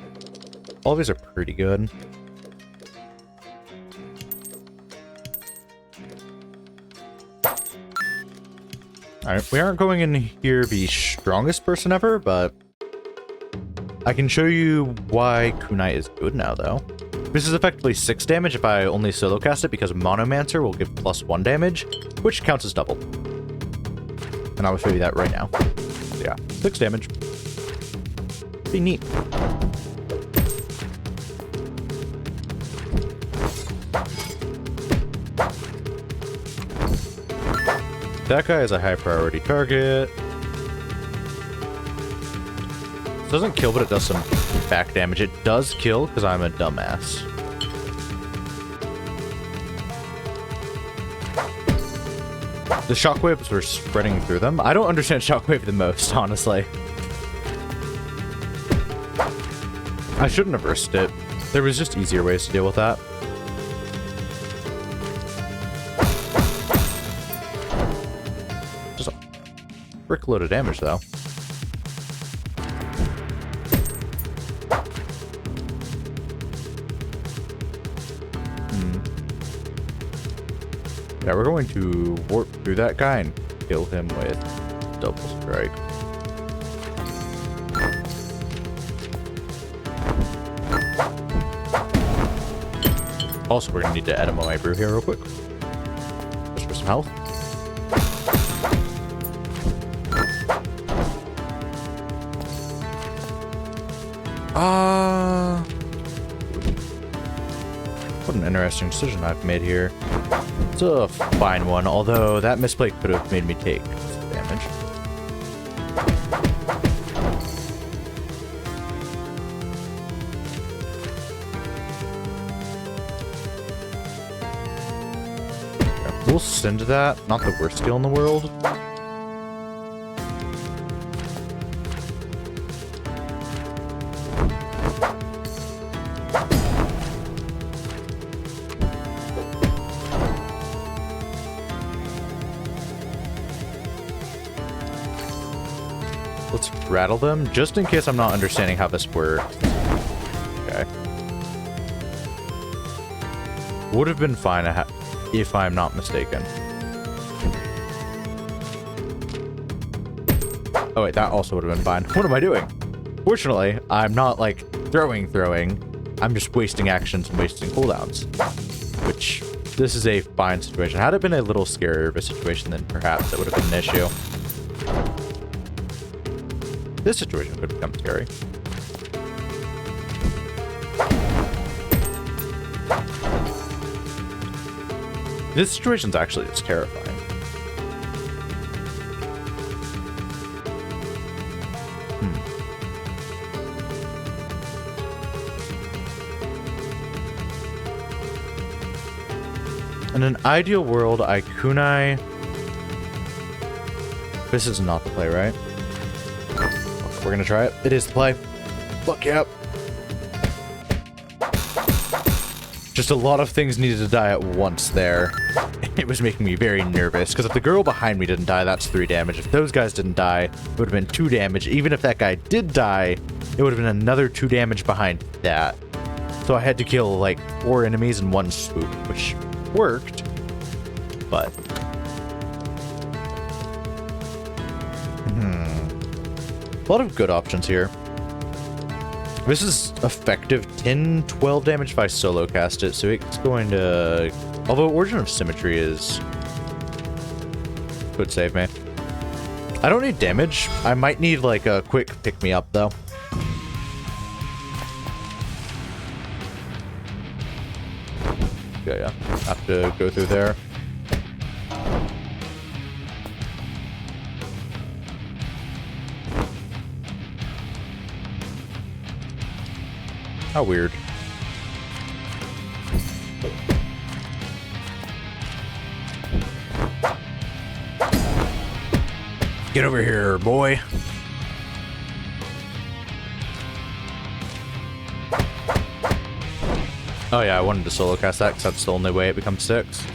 All of these are pretty good. Alright, we aren't going in here the strongest person ever, but I can show you why kunai is good now, though. This is effectively 6 damage if I only solo cast it, because Monomancer will give +1 damage, which counts as double. And I will show you that right now. So yeah, 6 damage. Pretty neat. That guy is a high priority target. It doesn't kill, but it does some back damage. It does kill because I'm a dumbass. The shockwaves were spreading through them. I don't understand shockwave the most, honestly. I shouldn't have risked it. There was just easier ways to deal with that. Just a frick load of damage, though. Yeah, we're going to warp through that guy and kill him with double strike. Also, we're gonna need to add my brew here real quick. Just for some health. What an interesting decision I've made here. It's a fine one, although that misplay could have made me take some damage. Okay, we'll send that. Not the worst skill in the world. Let's rattle them, just in case I'm not understanding how this works. Okay. Would have been fine if I'm not mistaken. Oh wait, that also would have been fine. What am I doing? Fortunately, I'm not, like, throwing. I'm just wasting actions and wasting cooldowns. Which, this is a fine situation. Had it been a little scarier of a situation, then perhaps it would have been an issue. This situation could become scary. This situation's actually just terrifying. In an ideal world, I kunai. This is not the play, right? We're gonna try it. It is the play. Fuck yep. Just a lot of things needed to die at once there. It was making me very nervous, because if the girl behind me didn't die, that's 3 damage. If those guys didn't die, it would have been 2 damage. Even if that guy did die, it would have been another 2 damage behind that. So I had to kill, like, 4 enemies in one swoop, which worked, but... A lot of good options here. This is effective 10, 12 damage if I solo cast it, so it's going to... Although Origin of Symmetry is... Could save me. I don't need damage. I might need, like, a quick pick-me-up, though. Yeah. Have to go through there. How weird. Get over here, boy. Oh yeah, I wanted to solo cast that because that's the only way it becomes 6.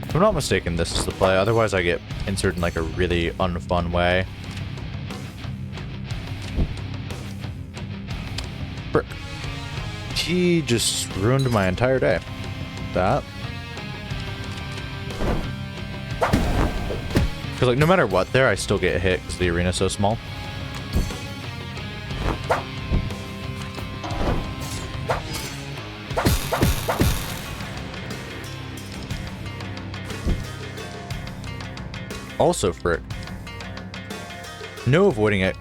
If I'm not mistaken, this is the play. Otherwise, I get inserted in like a really unfun way. Frick. He just ruined my entire day. That. Because like no matter what there, I still get hit because the arena's so small. Also, frick. No avoiding it.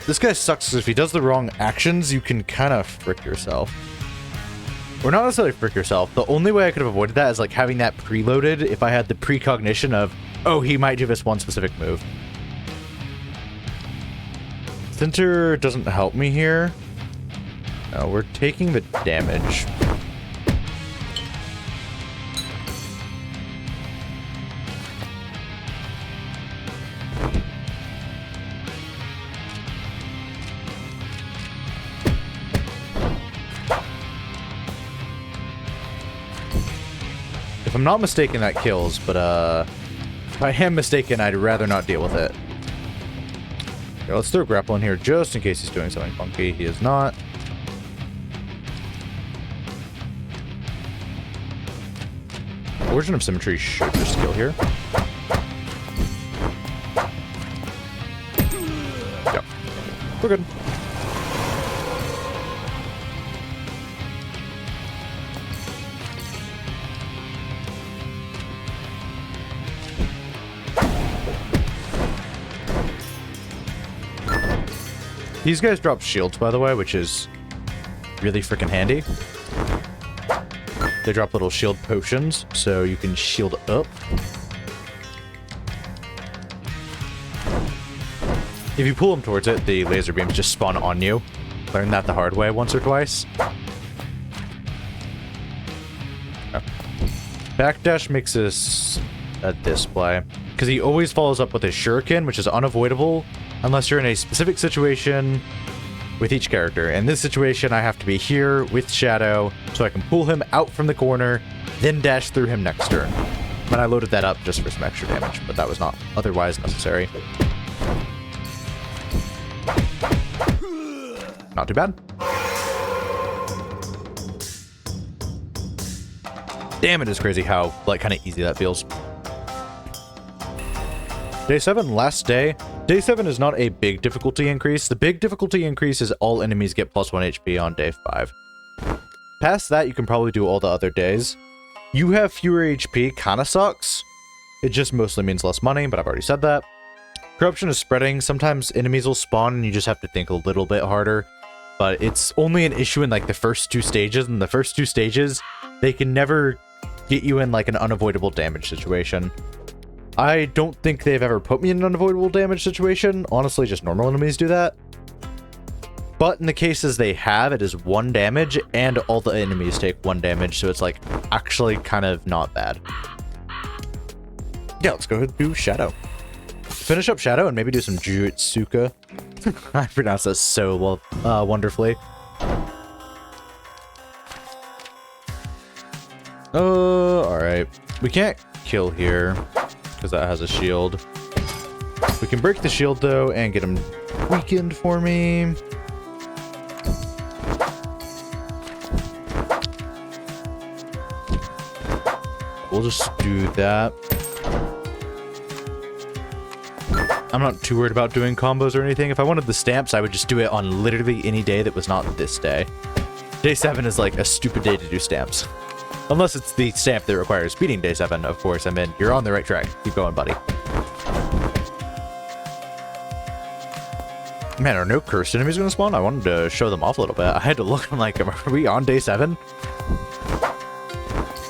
This guy sucks because if he does the wrong actions, you can kind of frick yourself. Or not necessarily frick yourself. The only way I could have avoided that is like having that preloaded if I had the precognition of, oh, he might do this one specific move. Center doesn't help me here. No, we're taking the damage. If I'm not mistaken, that kills, but if I am mistaken, I'd rather not deal with it. Okay, let's throw grapple in here just in case he's doing something funky. He is not. Origin of Symmetry should just kill here. Yep. We're good. These guys drop shields, by the way, which is really freaking handy. They drop little shield potions, so you can shield up. If you pull them towards it, the laser beams just spawn on you. Learned that the hard way once or twice. Oh. Backdash makes this a display, because he always follows up with a shuriken, which is unavoidable unless you're in a specific situation with each character. In this situation, I have to be here with Shadow, so I can pull him out from the corner, then dash through him next turn. And I loaded that up just for some extra damage, but that was not otherwise necessary. Not too bad. Damn, it is crazy how, like, kind of easy that feels. Day 7, last day. Day 7 is not a big difficulty increase. The big difficulty increase is all enemies get +1 HP on day 5. Past that, you can probably do all the other days. You have fewer HP, kind of sucks. It just mostly means less money, but I've already said that. Corruption is spreading. Sometimes enemies will spawn and you just have to think a little bit harder. But it's only an issue in like the first 2 stages. And the first 2 stages, they can never get you in like an unavoidable damage situation. I don't think they've ever put me in an unavoidable damage situation. Honestly, just normal enemies do that. But in the cases they have, it is 1 damage, and all the enemies take 1 damage, so it's like actually kind of not bad. Yeah, let's go ahead and do Shadow. Finish up Shadow and maybe do some Jutsuka. I pronounced that so well, wonderfully. Alright. We can't kill here, because that has a shield. We can break the shield, though, and get him weakened for me. We'll just do that. I'm not too worried about doing combos or anything. If I wanted the stamps, I would just do it on literally any day that was not this day. Day 7 is like a stupid day to do stamps. Unless it's the stamp that requires beating day 7, of course, I mean, you're on the right track. Keep going, buddy. Man, are no cursed enemies going to spawn? I wanted to show them off a little bit. I had to look, I'm like, are we on day 7?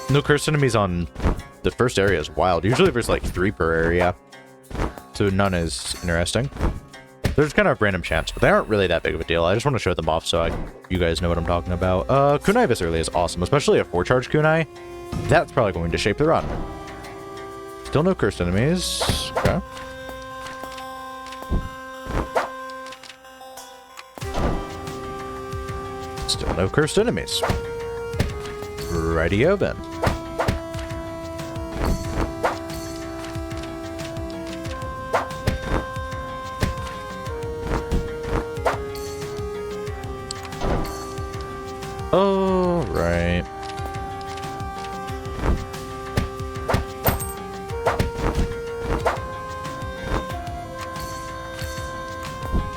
No cursed enemies on the first area is wild. Usually there's like 3 per area. So none is interesting. There's kind of random chance, but they aren't really that big of a deal. I just want to show them off so you guys know what I'm talking about. Kunai this early is awesome, especially a 4-charge Kunai. That's probably going to shape the run. Still no cursed enemies. Okay. Still no cursed enemies. Righty-o then. Oh, right.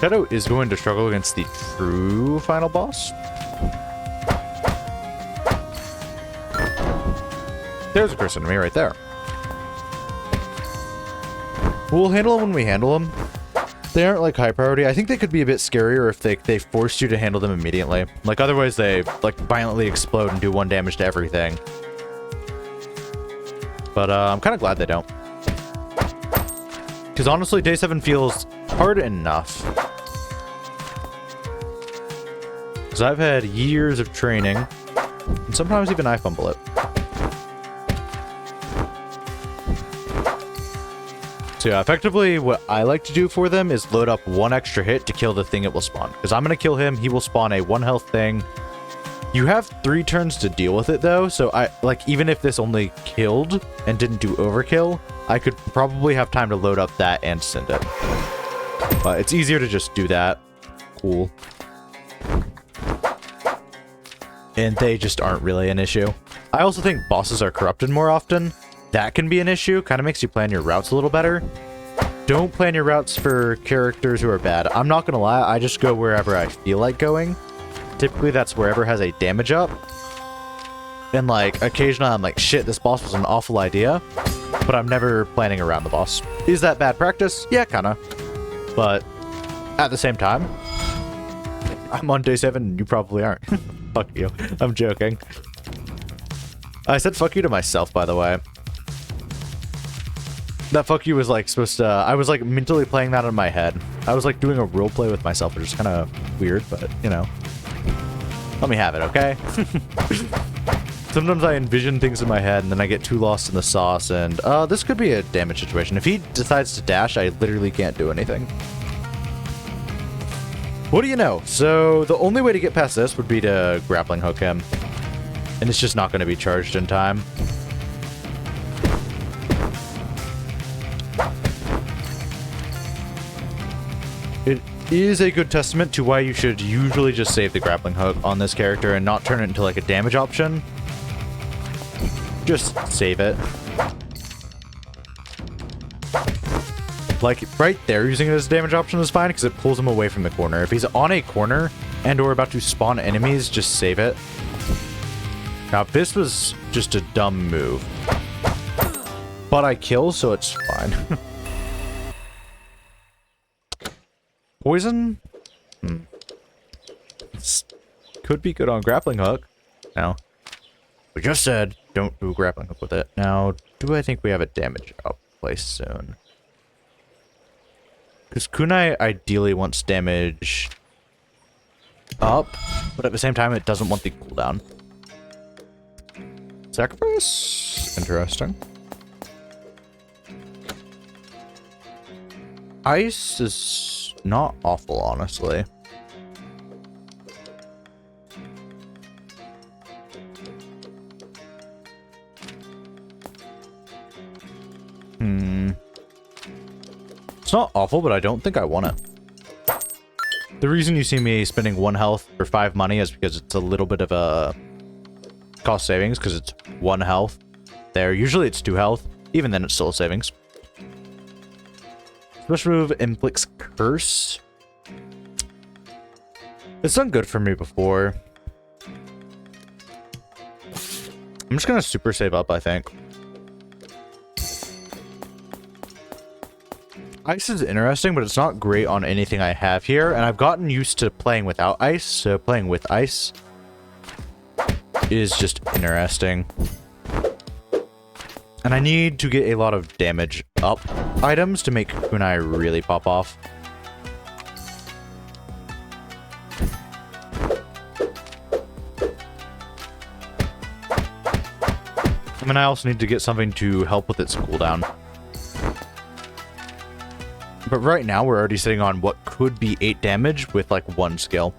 Shadow is going to struggle against the true final boss. There's a cursed enemy right there. We'll handle him when we handle him. They aren't like high priority. I think they could be a bit scarier if they forced you to handle them immediately. Like otherwise they like violently explode and do 1 damage to everything. But I'm kind of glad they don't. Because honestly, day 7 feels hard enough. Because I've had years of training, and sometimes even I fumble it. So yeah, effectively what I like to do for them is load up 1 extra hit to kill the thing it will spawn. Because I'm going to kill him, he will spawn a 1 health thing. You have 3 turns to deal with it though, so even if this only killed and didn't do overkill, I could probably have time to load up that and send it. But it's easier to just do that. Cool. And they just aren't really an issue. I also think bosses are corrupted more often. That can be an issue. Kind of makes you plan your routes a little better. Don't plan your routes for characters who are bad. I'm not going to lie. I just go wherever I feel like going. Typically, that's wherever has a damage up. And, like, occasionally I'm like, shit, this boss was an awful idea. But I'm never planning around the boss. Is that bad practice? Yeah, kind of. But at the same time, I'm on day 7 and you probably aren't. Fuck you. I'm joking. I said fuck you to myself, by the way. That fuck you was like supposed to... I was like mentally playing that in my head. I was like doing a role play with myself, which is kind of weird, but you know. Let me have it, okay? Sometimes I envision things in my head and then I get too lost in the sauce and this could be a damage situation. If he decides to dash, I literally can't do anything. What do you know? So the only way to get past this would be to grappling hook him. And it's just not going to be charged in time. It is a good testament to why you should usually just save the grappling hook on this character and not turn it into like a damage option. Just save it. Like right there, using it as a damage option is fine because it pulls him away from the corner. If he's on a corner and or about to spawn enemies, just save it. Now, this was just a dumb move. But I kill, so it's fine. Poison? This could be good on grappling hook. Now, we just said don't do grappling hook with it. Now, do I think we have a damage up place soon? Because Kunai ideally wants damage up, but at the same time, it doesn't want the cooldown. Sacrifice? Interesting. Ice is not awful, honestly. It's not awful, but I don't think I want it. The reason you see me spending 1 health for 5 money is because it's a little bit of a cost savings, because it's 1 health there. Usually it's 2 health. Even then, it's still a savings. Special move, inflicts curse. It's done good for me before. I'm just gonna super save up, I think. Ice is interesting, but it's not great on anything I have here, and I've gotten used to playing without ice, so playing with ice is just interesting. And I need to get a lot of damage up items to make Kunai really pop off. I mean, I also need to get something to help with its cooldown. But right now, we're already sitting on what could be 8 damage with, like, 1 skill.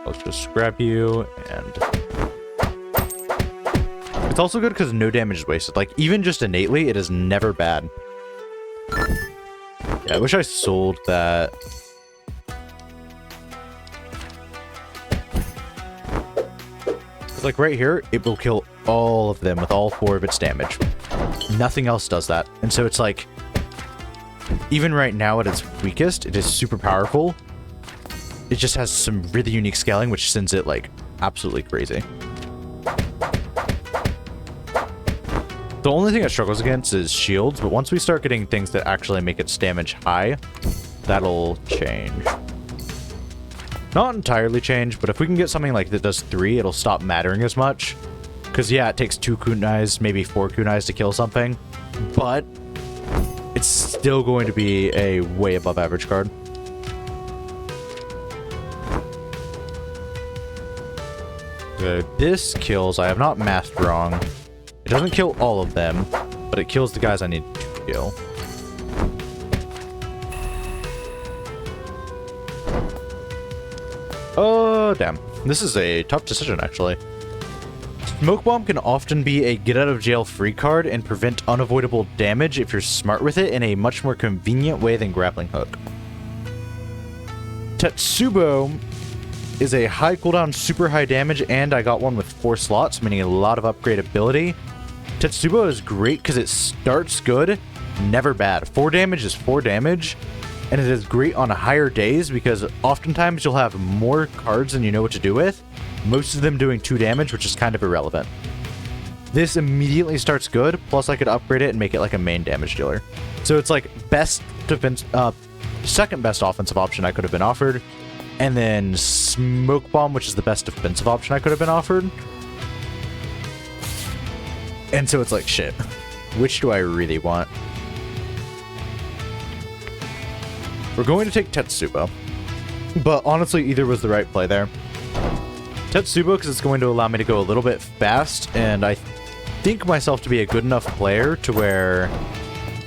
Let's just grab you, and... It's also good because no damage is wasted. Like, even just innately, it is never bad. Yeah, I wish I sold that... Like right here, it will kill all of them with all 4 of its damage. Nothing else does that. And so it's like, even right now at its weakest, it is super powerful. It just has some really unique scaling, which sends it like absolutely crazy. The only thing it struggles against is shields, but once we start getting things that actually make its damage high, that'll change. Not entirely change, but if we can get something like that does 3, it'll stop mattering as much. Because, yeah, it takes 2 kunais, maybe 4 kunais to kill something, but it's still going to be a way above average card. This kills, I have not mathed wrong. It doesn't kill all of them, but it kills the guys I need to kill. Oh, damn. This is a tough decision, actually. Smoke Bomb can often be a get-out-of-jail-free card and prevent unavoidable damage if you're smart with it in a much more convenient way than Grappling Hook. Tetsubo is a high cooldown, super high damage, and I got one with 4 slots, meaning a lot of upgradability. Tetsubo is great because it starts good, never bad. 4 damage is 4 damage, and it is great on higher days because oftentimes you'll have more cards than you know what to do with, most of them doing 2 damage, which is kind of irrelevant. This immediately starts good, plus I could upgrade it and make it like a main damage dealer. So it's like best defense, second best offensive option I could have been offered, and then Smoke Bomb, which is the best defensive option I could have been offered. And so it's like, shit, which do I really want? We're going to take Tetsubo, but honestly, either was the right play there. Tetsubo, because it's going to allow me to go a little bit fast, and I think myself to be a good enough player to where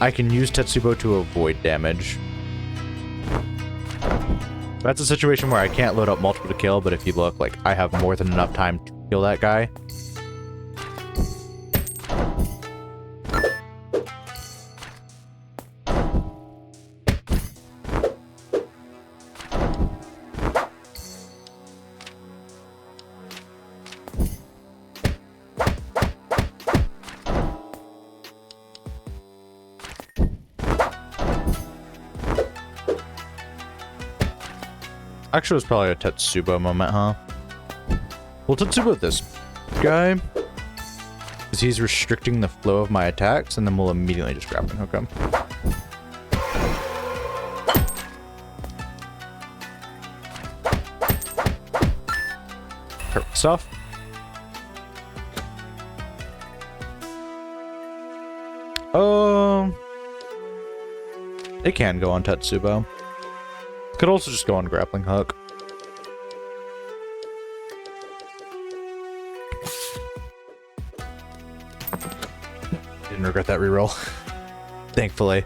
I can use Tetsubo to avoid damage. That's a situation where I can't load up multiple to kill, but if you look, like, I have more than enough time to kill that guy. Actually, it was probably a Tetsubo moment, huh? We'll Tetsubo this guy, because he's restricting the flow of my attacks, and then we'll immediately just grappling hook him. Perfect stuff. It can go on Tetsubo. Could also just go on grappling hook. Didn't regret that reroll. Thankfully.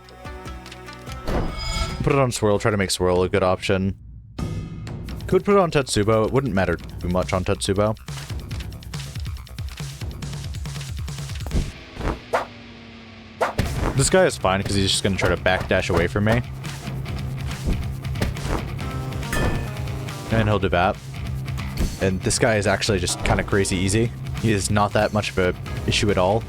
Put it on Swirl, try to make Swirl a good option. Could put it on Tetsubo, it wouldn't matter too much on Tetsubo. This guy is fine because he's just going to try to backdash away from me. And he'll Devat. And this guy is actually just kind of crazy easy. He is not that much of an issue at all.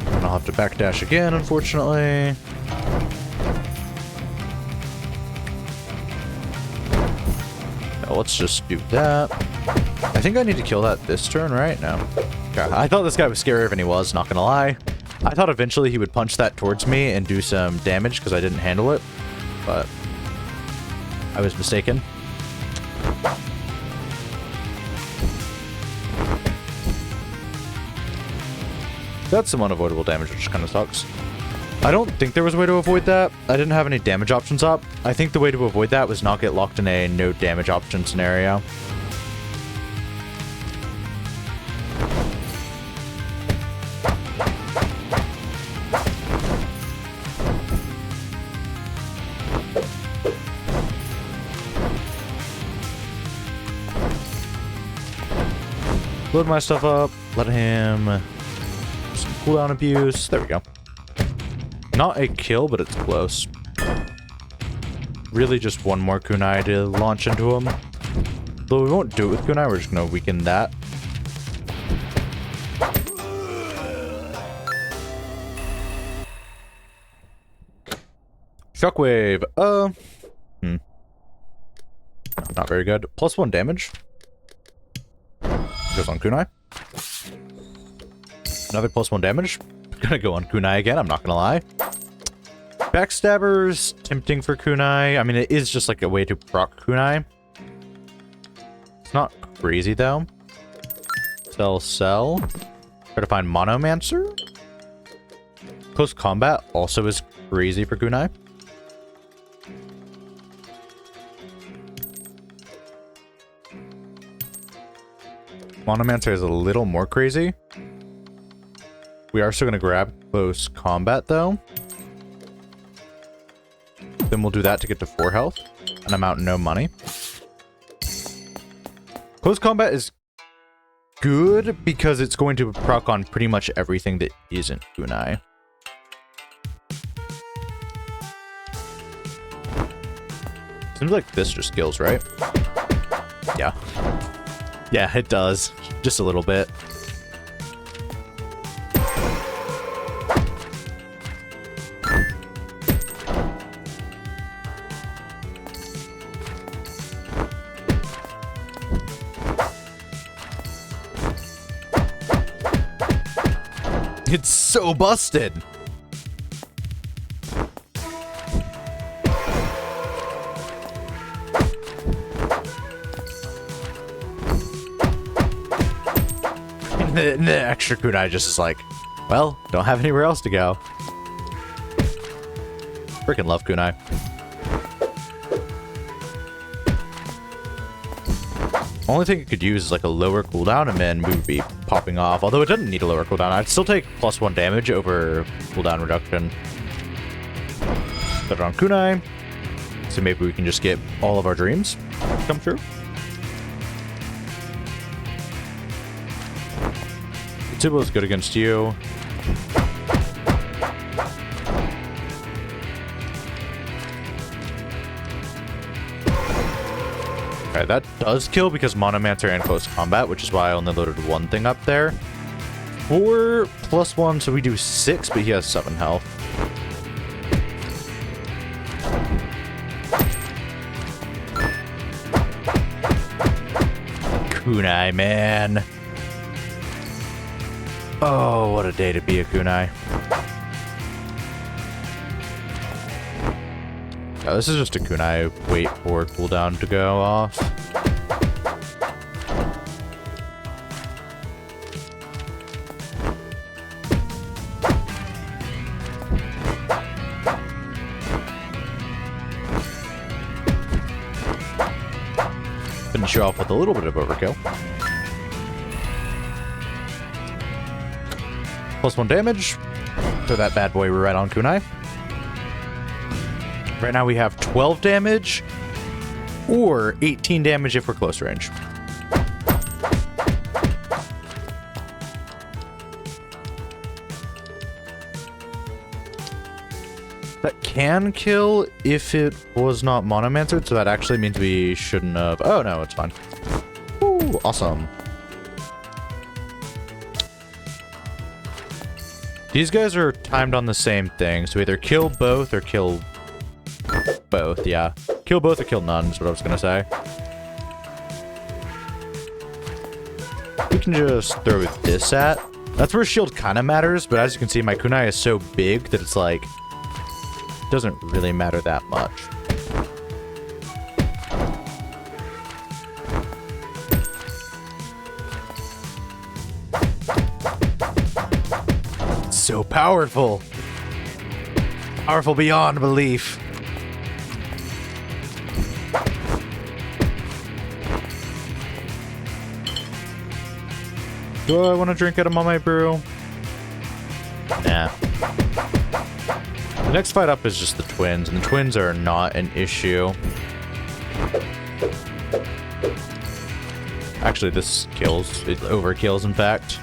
And I'll have to backdash again, unfortunately. Now let's just do that. I think I need to kill that this turn, right? No. Okay. I thought this guy was scarier than he was, not gonna lie. I thought eventually he would punch that towards me and do some damage because I didn't handle it, but I was mistaken. That's some unavoidable damage, which kind of sucks. I don't think there was a way to avoid that. I didn't have any damage options up. I think the way to avoid that was not get locked in a no damage option scenario. Load my stuff up, let him some cooldown abuse. There we go. Not a kill, but it's close. Really just one more kunai to launch into him. Though we won't do it with kunai, we're just gonna weaken that. Shockwave. Not very good. +1 damage. Goes on kunai. Another +1 damage. Gonna go on kunai again, I'm not gonna lie. Backstabber's tempting for kunai. I mean, it is just like a way to proc kunai. It's not crazy though. Sell. Try to find Monomancer. Close combat also is crazy for kunai. Monomancer is a little more crazy. We are still going to grab close combat though. Then we'll do that to get to 4 health. And I'm out no money. Close combat is good because it's going to proc on pretty much everything that isn't kunai. Seems like this just kills, right? Yeah. Yeah, it does. Just a little bit. It's so busted. The extra kunai just is like, well, don't have anywhere else to go. Freaking love kunai. Only thing it could use is like a lower cooldown and then we would be popping off. Although it doesn't need a lower cooldown. I'd still take +1 damage over cooldown reduction. Put it on kunai. So maybe we can just get all of our dreams come true. Tibble is good against you. Okay, that does kill because Monomancer and close combat, which is why I only loaded one thing up there. 4 + 1, so we do 6, but he has 7 health. Kunai, man. Oh, what a day to be a kunai. Oh, this is just a kunai. Wait for cooldown to go off. Finish you off with a little bit of overkill. +1 damage. Throw that bad boy right on kunai. Right now we have 12 damage or 18 damage if we're close range. That can kill if it was not Monomancered, so that actually means we shouldn't have... Oh, no, it's fine. Ooh, awesome. These guys are timed on the same thing, so either kill both or kill both, yeah. Kill both or kill none is what I was gonna say. We can just throw this at. That's where shield kind of matters, but as you can see, my kunai is so big that it's like... doesn't really matter that much. So powerful. Powerful beyond belief. Do I want to drink out of my brew? Nah. The next fight up is just the twins, and the twins are not an issue. Actually, this kills. It overkills, in fact.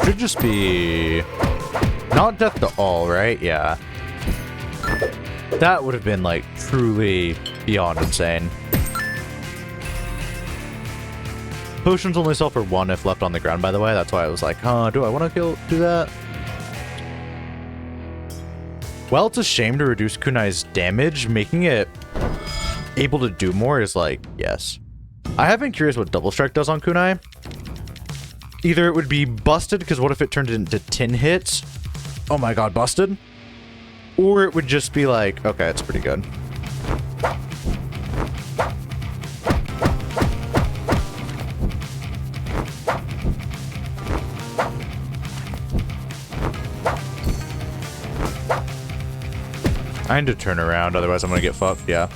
Should just be... not death to all, right? Yeah. That would have been, like, truly beyond insane. Potions only sell for 1 if left on the ground, by the way. That's why I was like, huh, do I want to do that? Well, it's a shame to reduce kunai's damage. Making it able to do more is like, yes. I have been curious what double strike does on kunai. Either it would be busted, because what if it turned into 10 hits? Oh my god, busted. Or it would just be like, okay, it's pretty good. I need to turn around, otherwise I'm gonna get fucked, yeah.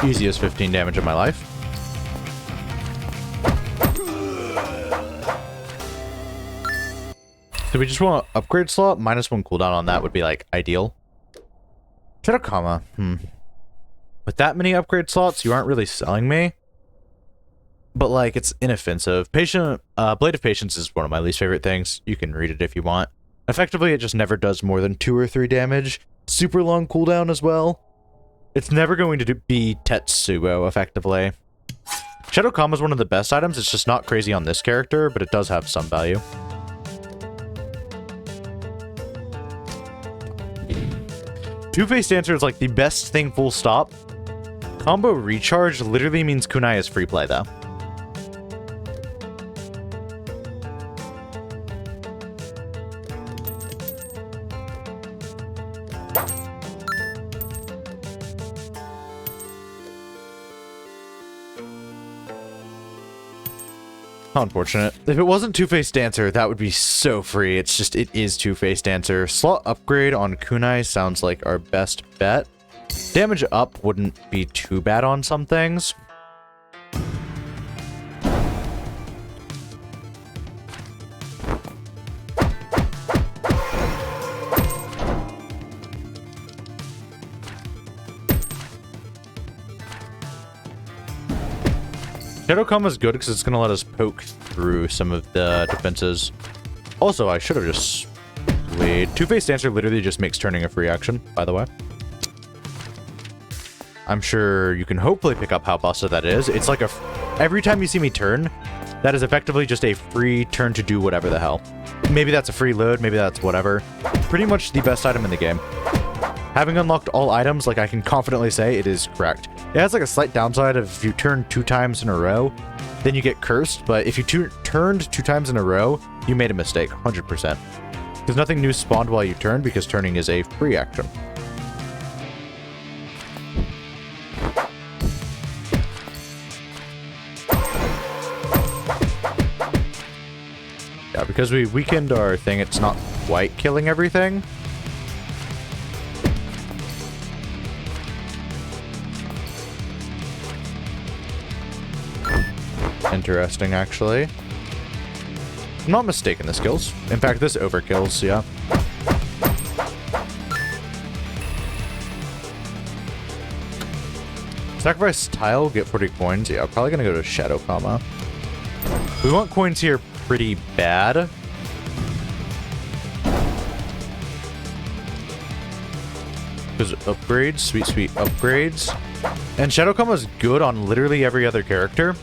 Easiest 15 damage of my life. So we just want an upgrade slot? -1 cooldown on that would be like ideal. Shadowkama, With that many upgrade slots, you aren't really selling me. But like, it's inoffensive. Blade of Patience is one of my least favorite things. You can read it if you want. Effectively, it just never does more than 2 or 3 damage. Super long cooldown as well. It's never going to be Tetsubo, effectively. Shadowkama is one of the best items. It's just not crazy on this character, but it does have some value. Two-Faced Dancer is like the best thing, full stop. Combo recharge literally means kunai is free play, though. How unfortunate. If it wasn't Two-Faced Dancer, that would be so free. It's just, it is Two-Faced Dancer. Slot upgrade on kunai sounds like our best bet. Damage up wouldn't be too bad on some things. Shadowkama is good because it's going to let us poke through some of the defenses. Also, I should have just... Wait, Two-Faced Dancer literally just makes turning a free action, by the way. I'm sure you can hopefully pick up how busted that is. It's like a... Every time you see me turn, that is effectively just a free turn to do whatever the hell. Maybe that's a free load, maybe that's whatever. Pretty much the best item in the game. Having unlocked all items, like I can confidently say, it is correct. It has like a slight downside of if you turn 2 times in a row, then you get cursed. But if you turned 2 times in a row, you made a mistake, 100%. Because nothing new spawned while you turn, because turning is a free action. Yeah, because we weakened our thing, it's not quite killing everything. Interesting, actually. I'm not mistaken, the skills. In fact, this overkills, yeah. Sacrifice tile, get 40 coins. Yeah, I'm probably gonna go to Shadowkama. We want coins here pretty bad. Because upgrades, sweet upgrades. And Shadowkama is good on literally every other character.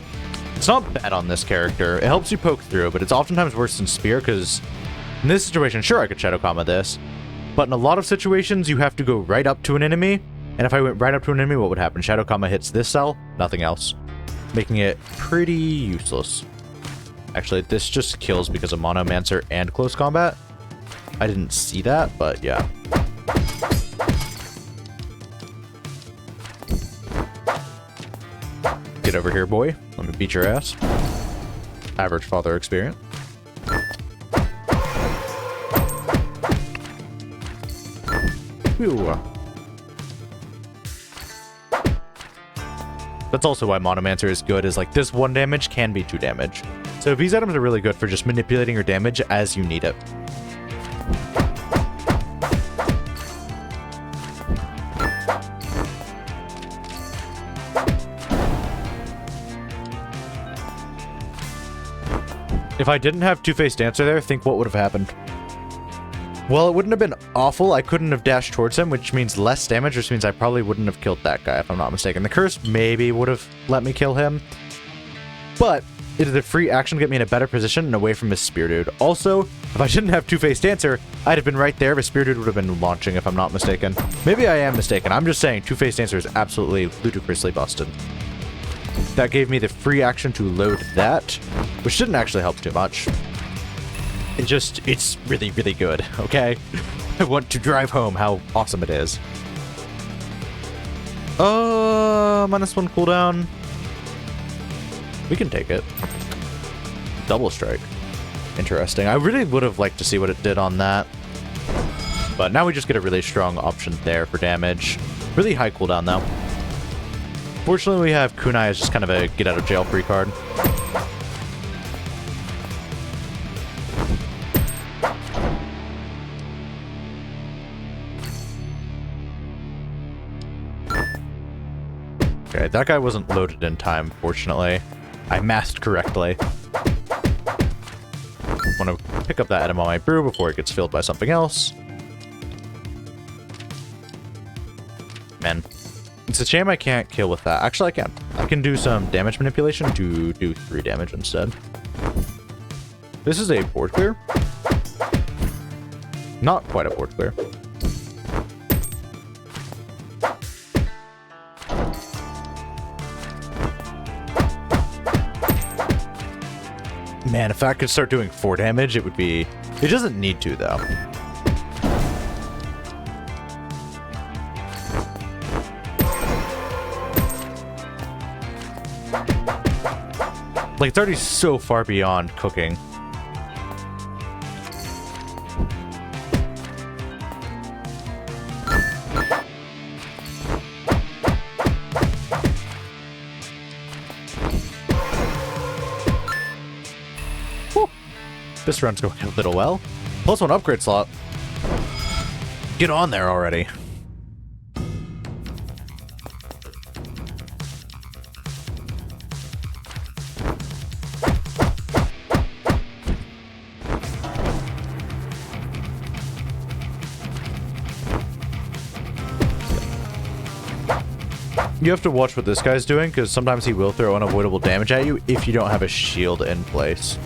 It's not bad on this character. It helps you poke through, but it's oftentimes worse than Spear, because in this situation, sure, I could Shadowkama this, but in a lot of situations, you have to go right up to an enemy, and if I went right up to an enemy, what would happen? Shadowkama hits this cell, nothing else, making it pretty useless. Actually, this just kills because of Monomancer and close combat. I didn't see that, but yeah. Get over here, boy. Let me beat your ass. Average father experience. Whew. That's also why Monomancer is good, is like this 1 damage can be 2 damage. So these items are really good for just manipulating your damage as you need it. If I didn't have Two-Faced Dancer there, think what would have happened. Well, it wouldn't have been awful. I couldn't have dashed towards him, which means less damage, which means I probably wouldn't have killed that guy, if I'm not mistaken. The curse maybe would have let me kill him, but it is a free action to get me in a better position and away from his Spear Dude. Also, if I didn't have Two-Faced Dancer, I'd have been right there, but Spear Dude would have been launching, if I'm not mistaken. Maybe I am mistaken. I'm just saying Two-Faced Dancer is absolutely ludicrously busted. That gave me the free action to load that, which didn't actually help too much. It's really, really good, okay? I want to drive home how awesome it is. -1 cooldown. We can take it. Double strike. Interesting. I really would have liked to see what it did on that. But now we just get a really strong option there for damage. Really high cooldown, though. Fortunately, we have Kunai as just kind of a get-out-of-jail-free card. Okay, that guy wasn't loaded in time, fortunately. I mathed correctly. Want to pick up that item on my brew before it gets filled by something else. Man, it's a shame I can't kill with that. Actually, I can. I can do some damage manipulation to do 3 damage instead. This is a board clear. Not quite a board clear. Man, if I could start doing 4 damage, it would be... It doesn't need to, though. Like, it's already so far beyond cooking. This run's going a little well. +1 upgrade slot. Get on there already. You have to watch what this guy's doing, because sometimes he will throw unavoidable damage at you if you don't have a shield in place.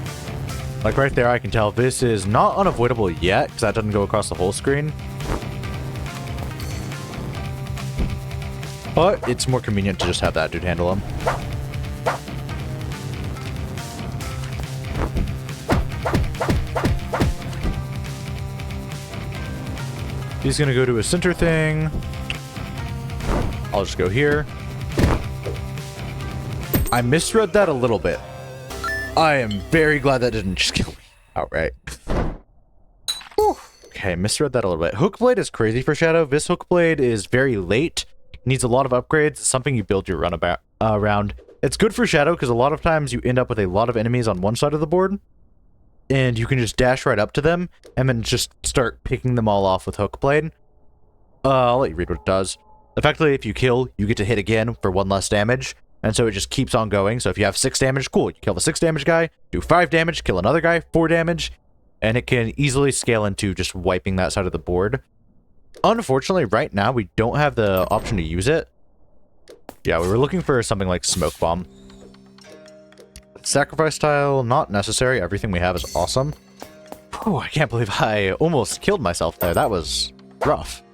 Like right there, I can tell this is not unavoidable yet, because that doesn't go across the whole screen. But it's more convenient to just have that dude handle him. He's going to go to a center thing. I'll just go here. I misread that a little bit. I am very glad that didn't just kill me outright. Whew. Okay, misread that a little bit. Hookblade is crazy for Shadow. This Hookblade is very late. Needs a lot of upgrades. It's something you build your run around. It's good for Shadow because a lot of times you end up with a lot of enemies on one side of the board. And you can just dash right up to them and then just start picking them all off with Hookblade. I'll let you read what it does. Effectively, if you kill, you get to hit again for 1 less damage. And so it just keeps on going. So if you have 6 damage, cool. You kill the 6 damage guy, do 5 damage, kill another guy, 4 damage. And it can easily scale into just wiping that side of the board. Unfortunately, right now, we don't have the option to use it. Yeah, we were looking for something like Smoke Bomb. Sacrifice tile, not necessary. Everything we have is awesome. Whew, I can't believe I almost killed myself there. That was rough.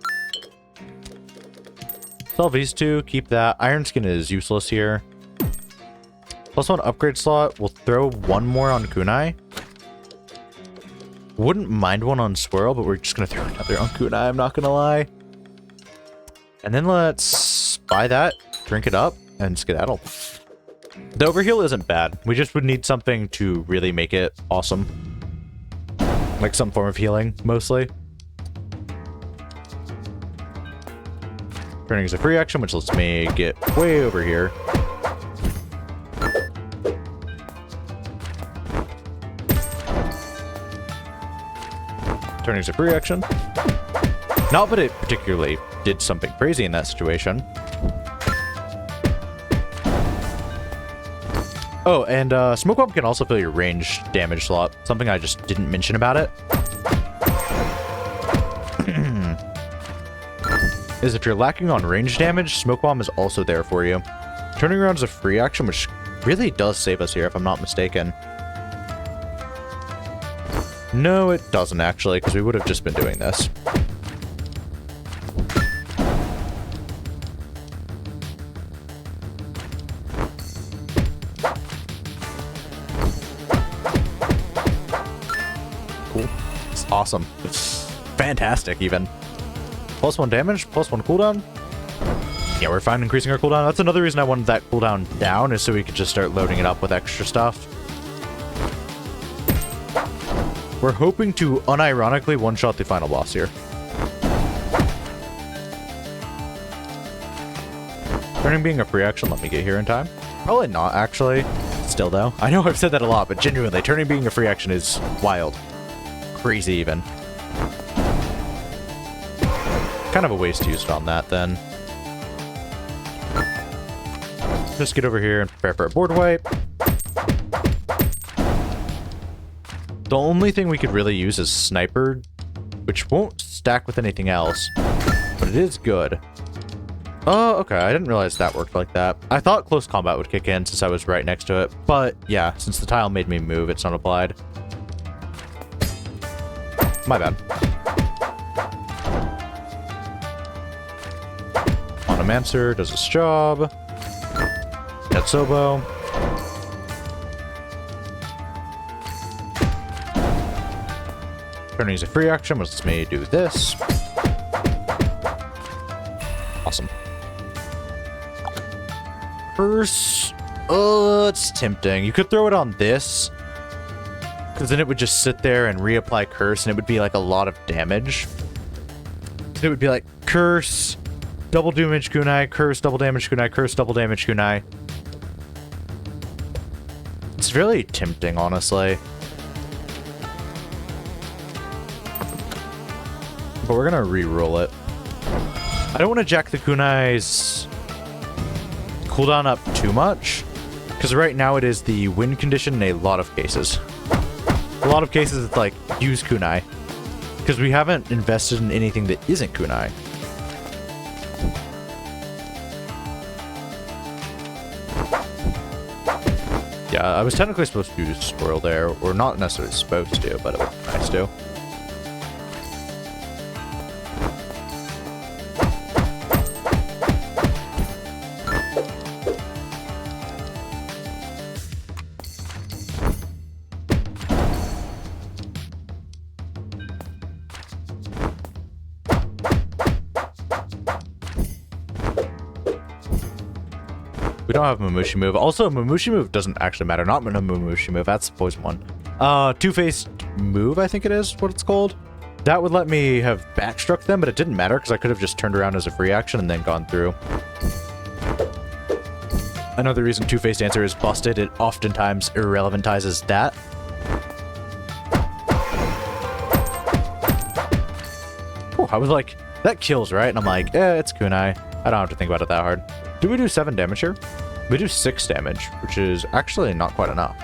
Sell these two, keep that. Iron Skin is useless here. +1 upgrade slot. We'll throw 1 more on Kunai. Wouldn't mind 1 on Swirl, but we're just going to throw another on Kunai, I'm not going to lie. And then let's buy that, drink it up, and skedaddle. The overheal isn't bad. We just would need something to really make it awesome. Like some form of healing, mostly. Turning is a free action, which lets me get way over here. Turning is a free action. Not that it particularly did something crazy in that situation. Oh, and Smoke Bomb can also fill your range damage slot. Something I just didn't mention about it. Is if you're lacking on range damage, Smoke Bomb is also there for you. Turning around is a free action, which really does save us here, if I'm not mistaken. No, it doesn't actually, because we would have just been doing this. Cool. It's awesome. It's fantastic, even. +1 damage, +1 cooldown. Yeah, we're fine increasing our cooldown. That's another reason I wanted that cooldown down, is so we could just start loading it up with extra stuff. We're hoping to unironically one-shot the final boss here. Turning being a free action, let me get here in time. Probably not, actually. Still, though. I know I've said that a lot, but genuinely, turning being a free action is wild. Crazy, even. Kind of a waste to use it on that, then. Just get over here and prepare for a board wipe. The only thing we could really use is Sniper, which won't stack with anything else, but it is good. Oh, okay, I didn't realize that worked like that. I thought Close Combat would kick in since I was right next to it, but yeah, since the tile made me move, it's not applied. My bad. Monomancer does its job. Tetsubo. Turning is a free action, which lets me do this. Awesome. Curse. Oh, it's tempting. You could throw it on this, because then it would just sit there and reapply Curse, and it would be like a lot of damage. So it would be like Curse, double damage kunai, Curse, double damage kunai, Curse, double damage kunai. It's really tempting, honestly. But we're gonna re-roll it. I don't want to jack the kunai's cooldown up too much, because right now it is the win condition in a lot of cases. A lot of cases it's like, use kunai, because we haven't invested in anything that isn't kunai. Yeah, I was technically supposed to use Swirl there, or not necessarily supposed to, but it would be nice to. We don't have Mamushi move. Also, Mamushi move doesn't actually matter. Not Mamushi move. That's the poison one. Two-faced move, I think it is what it's called. That would let me have backstruck them, but it didn't matter because I could have just turned around as a free action and then gone through. Another reason Two-Faced Answer is busted, it oftentimes irrelevantizes that. Whew, I was like, that kills, right? And I'm like, it's kunai. I don't have to think about it that hard. Do we do 7 damage here? We do 6 damage, which is actually not quite enough.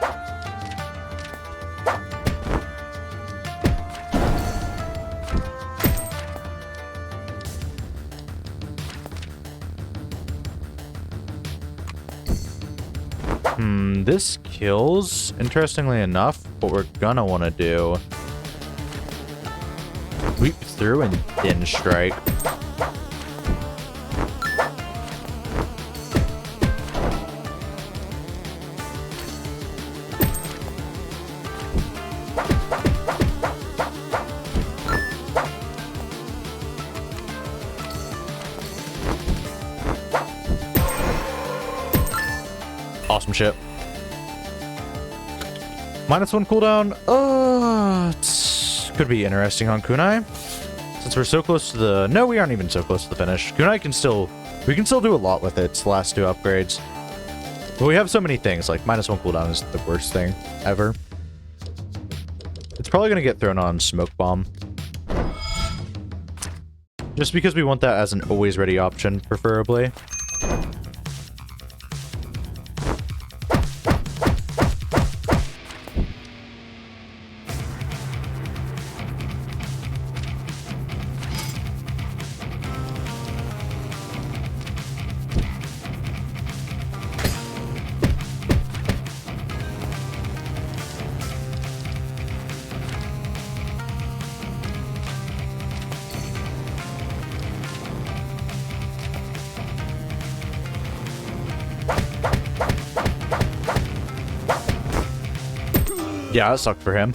This kills, interestingly enough. What we're gonna want to do... Sweep through and then strike. Awesome shit. -1 cooldown. Could be interesting on kunai. Since we're so close to the... No, we aren't even so close to the finish. Kunai can still... We can still do a lot with its last 2 upgrades. But we have so many things, like -1 cooldown is the worst thing ever. It's probably going to get thrown on Smoke Bomb. Just because we want that as an always ready option, preferably. Yeah, that sucked for him.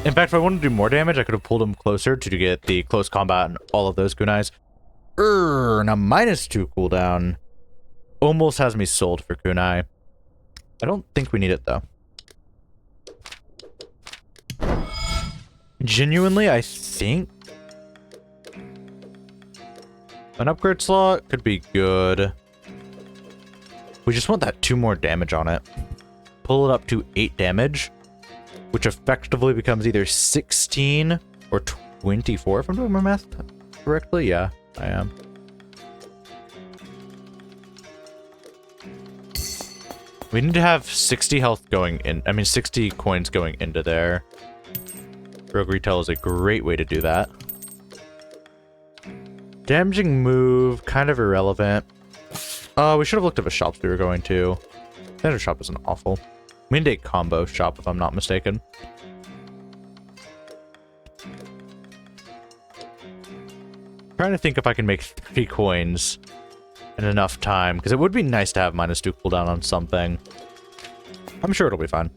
In fact, if I wanted to do more damage, I could have pulled him closer to get the close combat and all of those kunais. Now -2 cooldown. Almost has me sold for kunai. I don't think we need it, though. Genuinely, I think an upgrade slot could be good. We just want that 2 more damage on it. Pull it up to 8 damage, which effectively becomes either 16 or 24, if I'm doing my math correctly. Yeah, I am. We need to have 60 health going in, 60 coins going into there. Rogue Retail is a great way to do that. Damaging move, kind of irrelevant. We should have looked at the shops we were going to. Standard shop isn't awful. We need a combo shop, if I'm not mistaken. Trying to think if I can make 3 coins in enough time, because it would be nice to have -2 cooldown on something. I'm sure it'll be fine.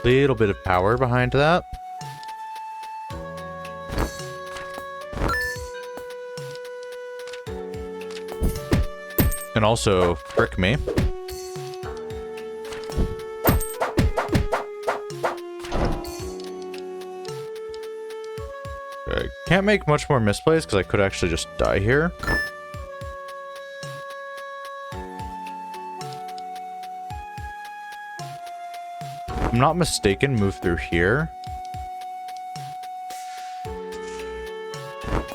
Little bit of power behind that. And also frick me. I can't make much more misplays because I could actually just die here. If I'm not mistaken, move through here.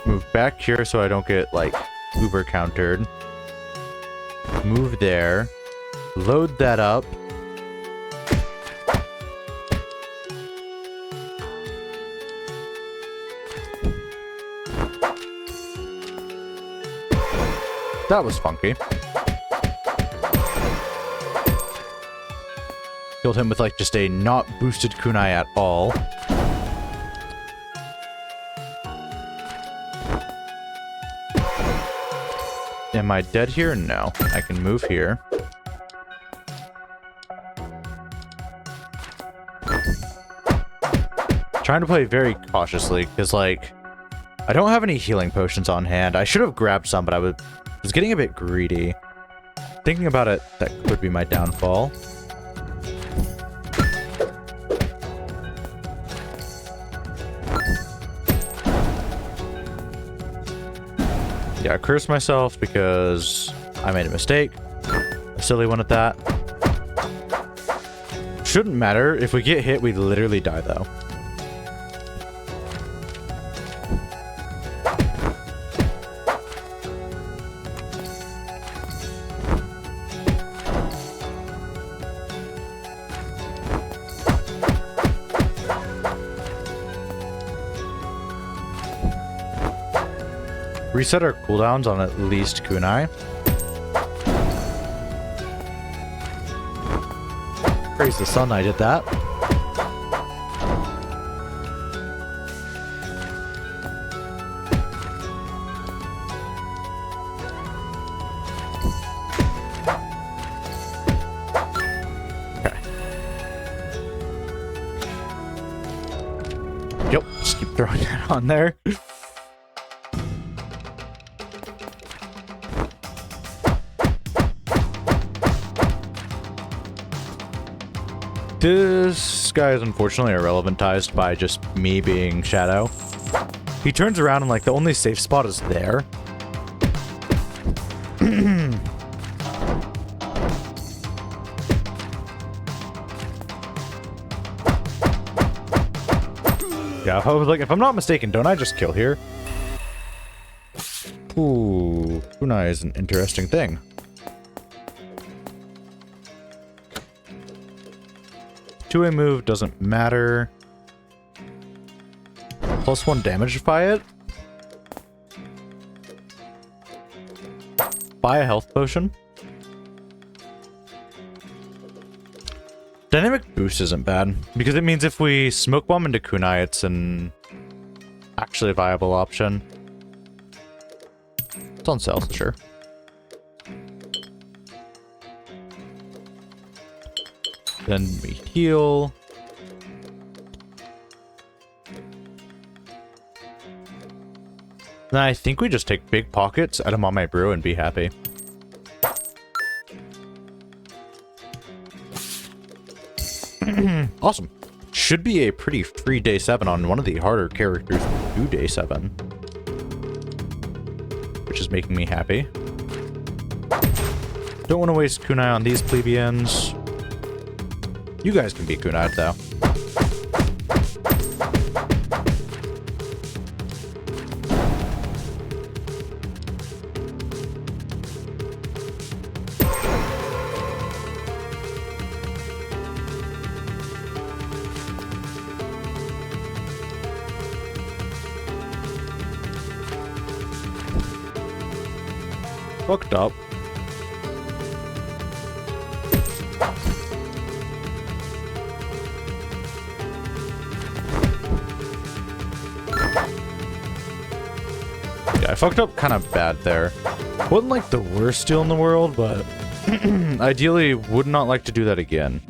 Move back here so I don't get, like, uber countered. Move there. Load that up. That was funky. Killed him with, like, just a not boosted kunai at all. Am I dead here? No. I can move here. Trying to play very cautiously, because, like, I don't have any healing potions on hand. I should have grabbed some, but I was getting a bit greedy. Thinking about it, that could be my downfall. Yeah, I cursed myself because I made a mistake. A silly one at that. Shouldn't matter. If we get hit, we literally die, though. Reset our cooldowns on at least kunai. Praise the sun, I did that. Okay. Yep, just keep throwing that on there. This guy is unfortunately irrelevantized by just me being Shadow. He turns around and, like, the only safe spot is there. Yeah, I was like, if I'm not mistaken, don't I just kill here? Ooh, kunai is an interesting thing. Two-way move doesn't matter. +1 damagify it. buy a health potion. Dynamic boost isn't bad, because it means if we smoke bomb into kunai, it's an actually a viable option. It's on sale, so sure. Then we heal. Then I think we just take big pockets, edamame brew, and be happy. Awesome. Should be a pretty free day 7 on one of the harder characters to do day 7. Which is making me happy. Don't want to waste kunai on these plebeians. You guys can be kunai though. Fucked up. Yeah, I fucked up kind of bad there. Wasn't like the worst deal in the world, but ideally would not like to do that again.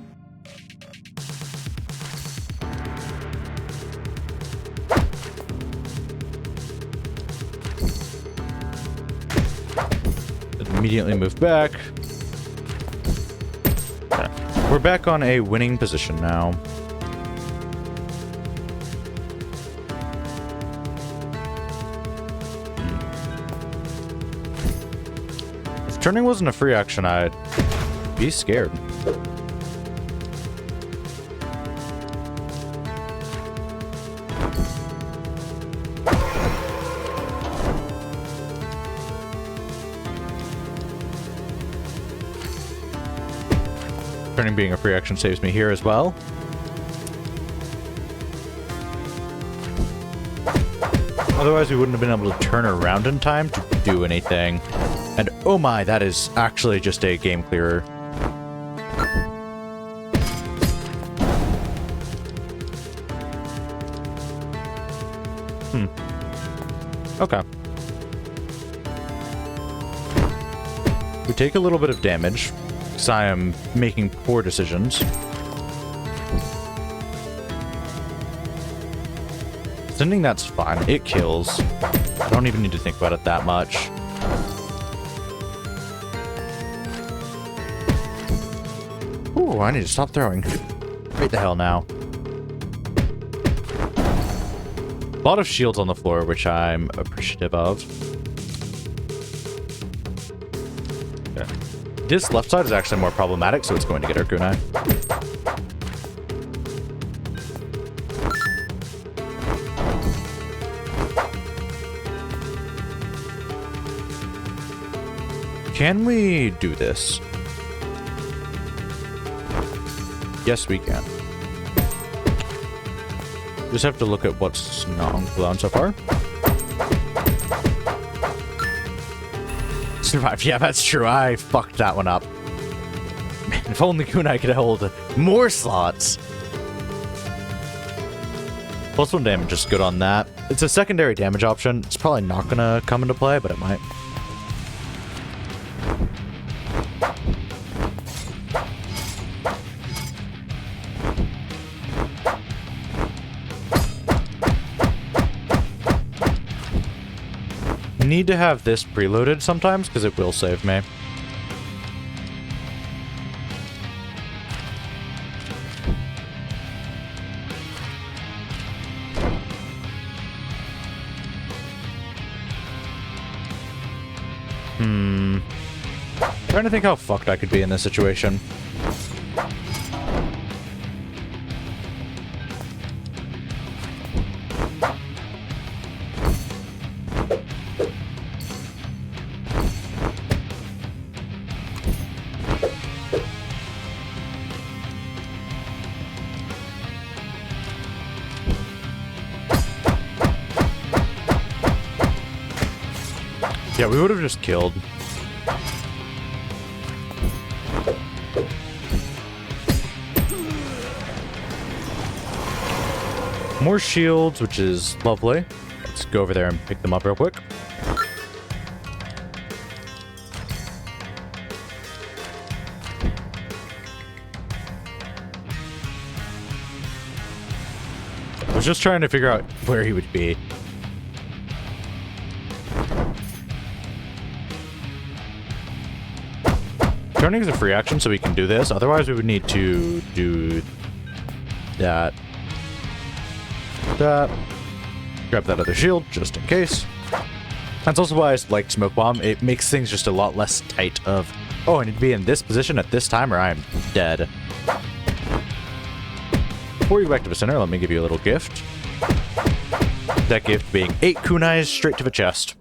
Immediately move back. Okay. We're back on a winning position now. If turning wasn't a free action, I'd be scared. Turning being a free action saves me here as well. Otherwise, we wouldn't have been able to turn around in time to do anything. And oh my, that is actually just a game clearer. Okay. We take a little bit of damage. Because I am making poor decisions. Sending that's fine. It kills. I don't even need to think about it that much. Ooh, I need to stop throwing. Right the hell now. A lot of shields on the floor, which I'm appreciative of. Okay. This left side is actually more problematic, so it's going to get our kunai. Can we do this? Yes, we can. Just have to look at what's not blown so far. Survive. Yeah, that's true. I fucked that one up. Man, if only kunai could hold more slots. +1 damage is good on that. It's a secondary damage option. It's probably not gonna come into play, but it might. Need to have this preloaded sometimes because it will save me. Trying to think how fucked I could be in this situation. Yeah, we would have just killed. More shields, which is lovely. Let's go over there and pick them up real quick. I was just trying to figure out where he would be. Turning is a free action, so we can do this. Otherwise, we would need to do that. Grab that other shield, just in case. That's also why I like Smoke Bomb. It makes things just a lot less tight of, oh, I need to be in this position at this time or I'm dead. Before you go back to the center, let me give you a little gift. That gift being 8 kunais straight to the chest.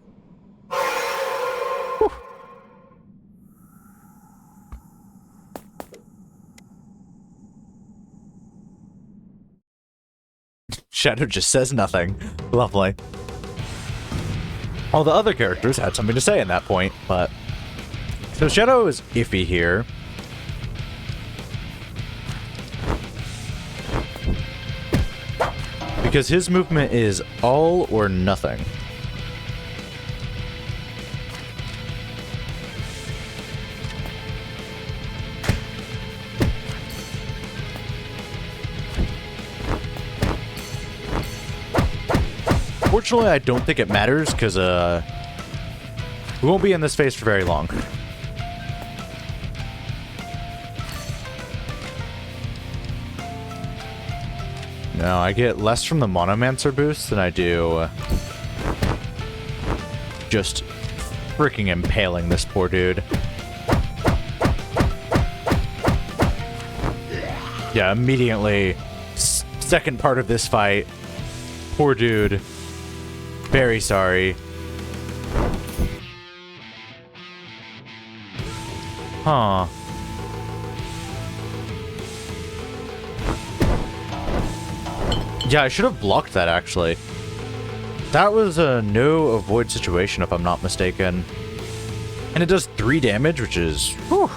Whew. Shadow just says nothing. Lovely. All the other characters had something to say in that point, but... So Shadow is iffy here. Because his movement is all or nothing. Fortunately, I don't think it matters, because we won't be in this phase for very long. No, I get less from the Monomancer boost than I do just freaking impaling this poor dude. Yeah, immediately, second part of this fight, poor dude, very sorry. Huh. Yeah, I should have blocked that, actually. That was a no avoid situation, if I'm not mistaken. And it does 3 damage, which is... Whew.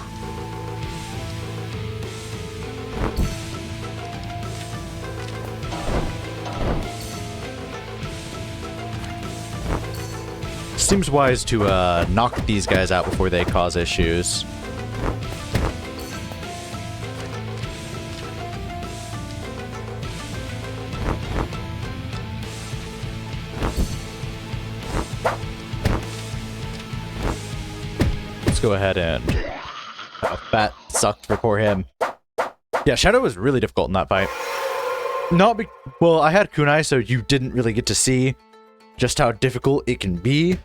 Seems wise to knock these guys out before they cause issues. Let's go ahead and... Oh, that sucked for poor him. Yeah, Shadow was really difficult in that fight. Well, I had kunai, so you didn't really get to see just how difficult it can be.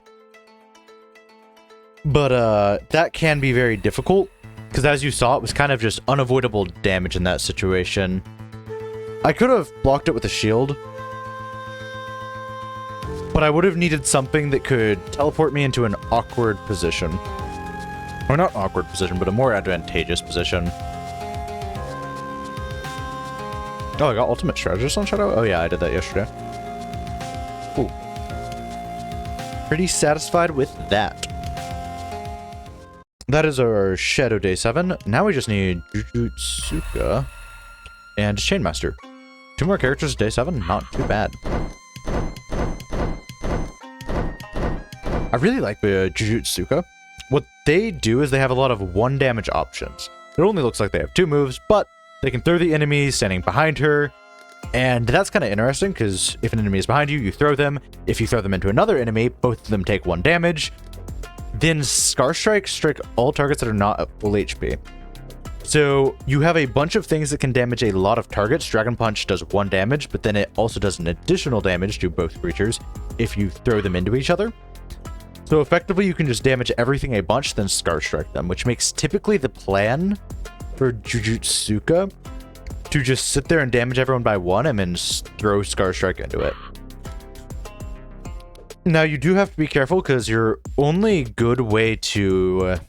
But, that can be very difficult, because as you saw, it was kind of just unavoidable damage in that situation. I could have blocked it with a shield, but I would have needed something that could teleport me into an awkward position. Or not awkward position, but a more advantageous position. Oh, I got ultimate strategist on Shadow? Oh yeah, I did that yesterday. Cool. Pretty satisfied with that. That is our Shadow Day 7. Now we just need Jujutsuka and Chainmaster. 2 more characters Day 7, not too bad. I really like the Jujutsuka. What they do is they have a lot of 1 damage options. It only looks like they have 2 moves, but they can throw the enemy standing behind her. And that's kind of interesting, because if an enemy is behind you, you throw them. If you throw them into another enemy, both of them take 1 damage. Then Scar Strike all targets that are not at full HP. So you have a bunch of things that can damage a lot of targets. Dragon Punch does 1 damage, but then it also does an additional damage to both creatures if you throw them into each other. So effectively you can just damage everything a bunch, then Scar Strike them, which makes typically the plan for Jujutsuka to just sit there and damage everyone by 1 and then throw Scar Strike into it. Now, you do have to be careful, because your only good way to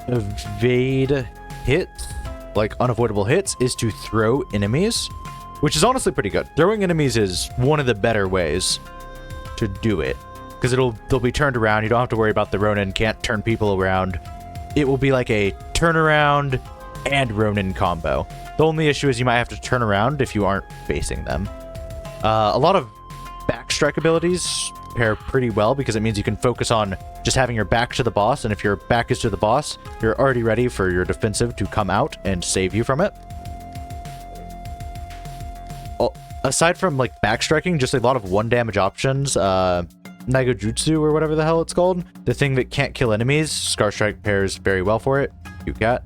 evade hits, like unavoidable hits, is to throw enemies, which is honestly pretty good. Throwing enemies is one of the better ways to do it, because they'll be turned around. You don't have to worry about the Ronin can't turn people around. It will be like a turnaround, and Ronin combo. The only issue is you might have to turn around if you aren't facing them. A lot of backstrike abilities pair pretty well because it means you can focus on just having your back to the boss, and if your back is to the boss, you're already ready for your defensive to come out and save you from it. Aside from like backstriking, just a lot of 1 damage options. Nagojutsu or whatever the hell it's called. The thing that can't kill enemies. Scar Strike pairs very well for it. You got.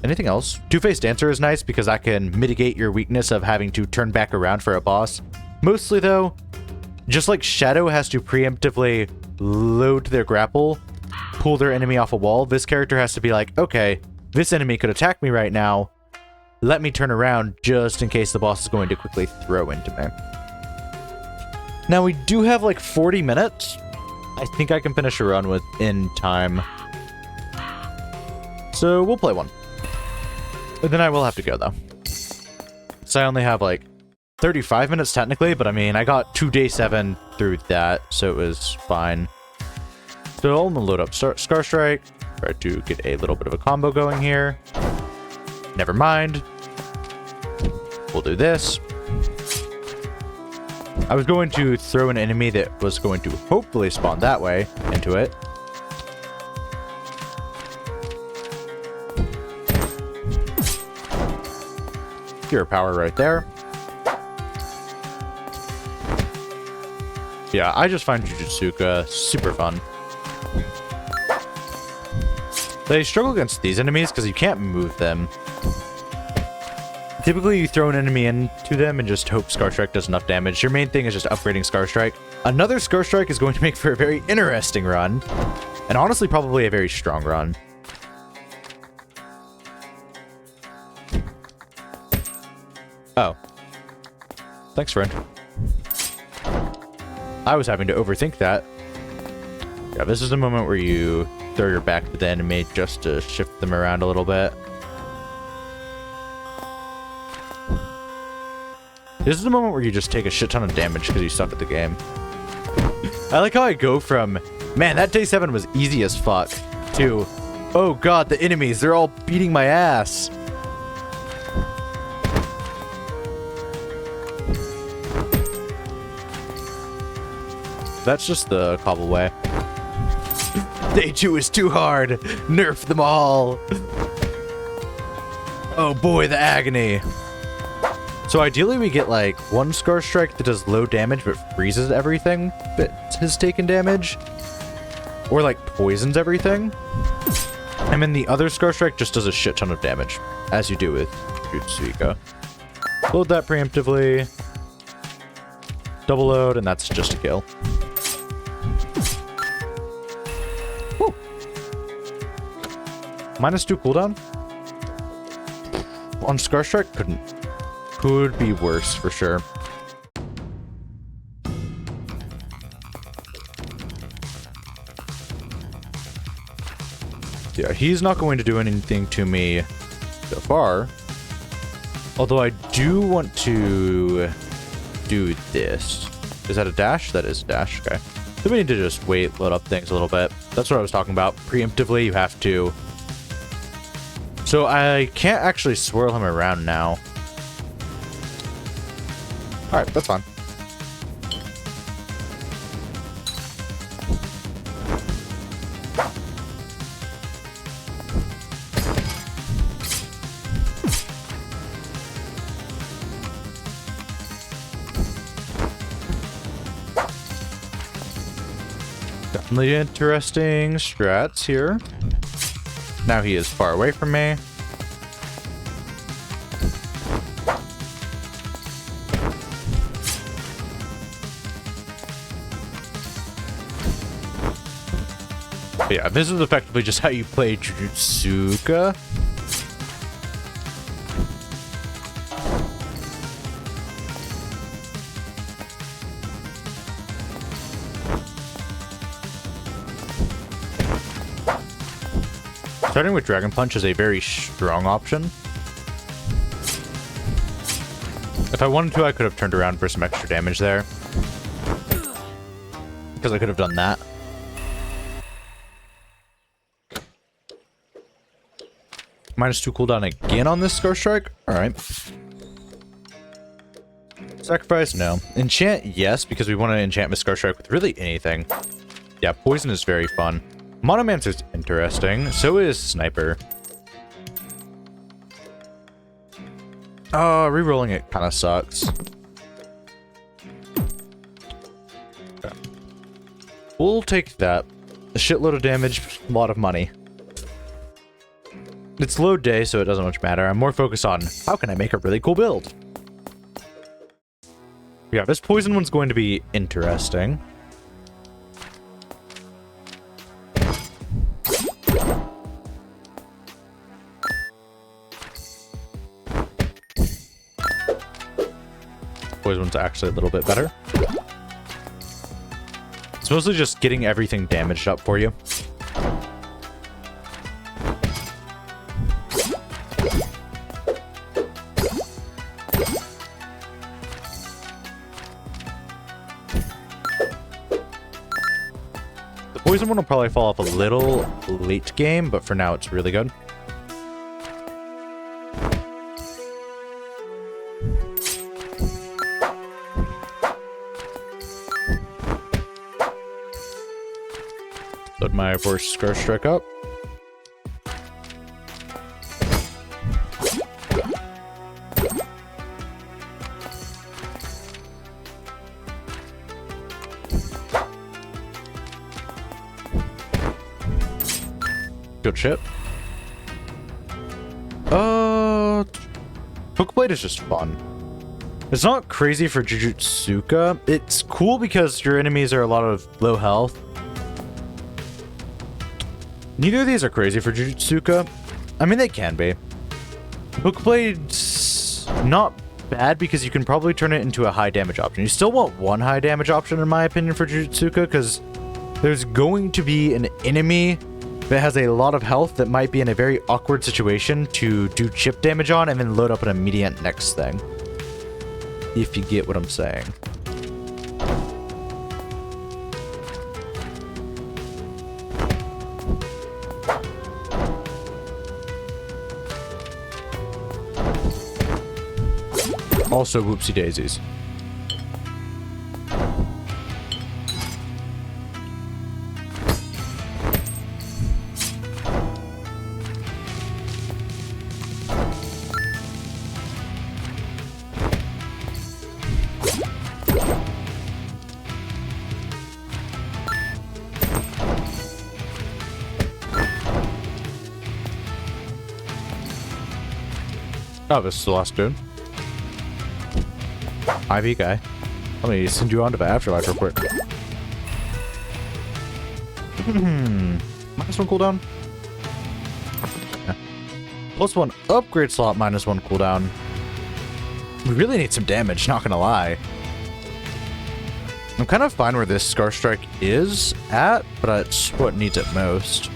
Anything else? Two-Faced Dancer is nice because that can mitigate your weakness of having to turn back around for a boss. Mostly though, just like Shadow has to preemptively load their grapple, pull their enemy off a wall, this character has to be like, okay, this enemy could attack me right now. Let me turn around just in case the boss is going to quickly throw into me. Now we do have like 40 minutes. I think I can finish a run within time. So we'll play one. But then I will have to go though. So I only have like 35 minutes technically, but I mean, I got 2 day 7 through that, so it was fine. So I'm gonna load up Scar Strike, try to get a little bit of a combo going here. Never mind. We'll do this. I was going to throw an enemy that was going to hopefully spawn that way into it. Pure power right there. Yeah, I just find Jujutsuka super fun. They struggle against these enemies because you can't move them. Typically, you throw an enemy into them and just hope Scar Strike does enough damage. Your main thing is just upgrading Scar Strike. Another Scar Strike is going to make for a very interesting run. And honestly, probably a very strong run. Oh. Thanks, friend. I was having to overthink that. Yeah, this is the moment where you throw your back to the enemy just to shift them around a little bit. This is the moment where you just take a shit ton of damage because you suck at the game. I like how I go from, man, that day 7 was easy as fuck, to, oh god, the enemies, they're all beating my ass. That's just the cobble way. Day 2 is too hard. Nerf them all. Oh boy, the agony. So ideally we get like 1 Scar Strike that does low damage but freezes everything that has taken damage. Or like poisons everything. And then the other Scar Strike just does a shit ton of damage, as you do with Jutsuika. Load that preemptively. Double load, and that's just a kill. Woo. -2 cooldown? On Scar Strike? Could be worse for sure. Yeah, he's not going to do anything to me so far. Although I do want to do this. Is that a dash? That is a dash. Okay. So we need to just wait, load up things a little bit. That's what I was talking about. Preemptively, you have to. So I can't actually swirl him around now. Alright, that's fine. Definitely interesting strats here. Now he is far away from me. But yeah, this is effectively just how you play Jujutsuka. Starting with Dragon Punch is a very strong option. If I wanted to, I could have turned around for some extra damage there. Because I could have done that. -2 cooldown again on this Scar Strike? Alright. Sacrifice? No. Enchant? Yes, because we want to enchant Scar Strike with really anything. Yeah, poison is very fun. Monomancer's interesting. So is Sniper. Rerolling it kind of sucks. Okay. We'll take that. A shitload of damage, a lot of money. It's low day, so it doesn't much matter. I'm more focused on how can I make a really cool build. Yeah, this poison one's going to be interesting. Poison one's actually a little bit better. It's mostly just getting everything damaged up for you. The poison one will probably fall off a little late game, but for now it's really good. Load my first Scar Strike up. Good shit. Hookblade is just fun. It's not crazy for Jujutsuka. It's cool because your enemies are a lot of low health. Neither of these are crazy for Jujutsuka. I mean, they can be. Hookblade's not bad because you can probably turn it into a high damage option. You still want one high damage option, in my opinion, for Jujutsuka, because there's going to be an enemy that has a lot of health that might be in a very awkward situation to do chip damage on and then load up an immediate next thing. If you get what I'm saying. Also, whoopsie daisies. Oh, this is the last dude. IV guy. Let me send you on to the afterlife real quick. -1 cooldown. Yeah. +1 upgrade slot, -1 cooldown. We really need some damage, not gonna lie. I'm kind of fine where this Scar Strike is at, but it's what needs it most.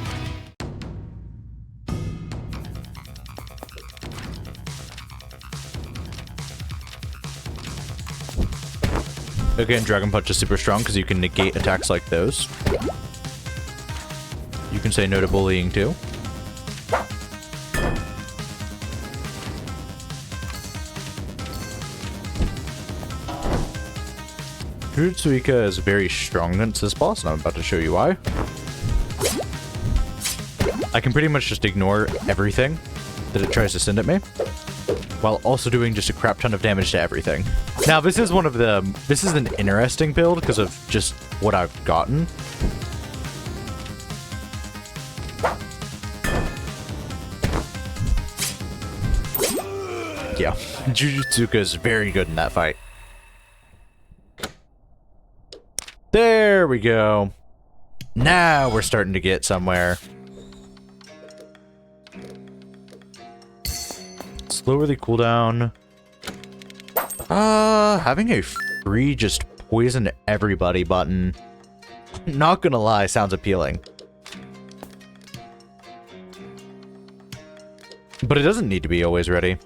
Again, Dragon Punch is super strong because you can negate attacks like those. You can say no to bullying too. Jujutsuka is very strong against this boss, and I'm about to show you why. I can pretty much just ignore everything that it tries to send at me, while also doing just a crap ton of damage to everything. Now, this is an interesting build because of just what I've gotten. Yeah, Jujutsuka is very good in that fight. There we go. Now we're starting to get somewhere. Lower the cooldown. Having a free just poison everybody button, not gonna lie, sounds appealing. But it doesn't need to be always ready.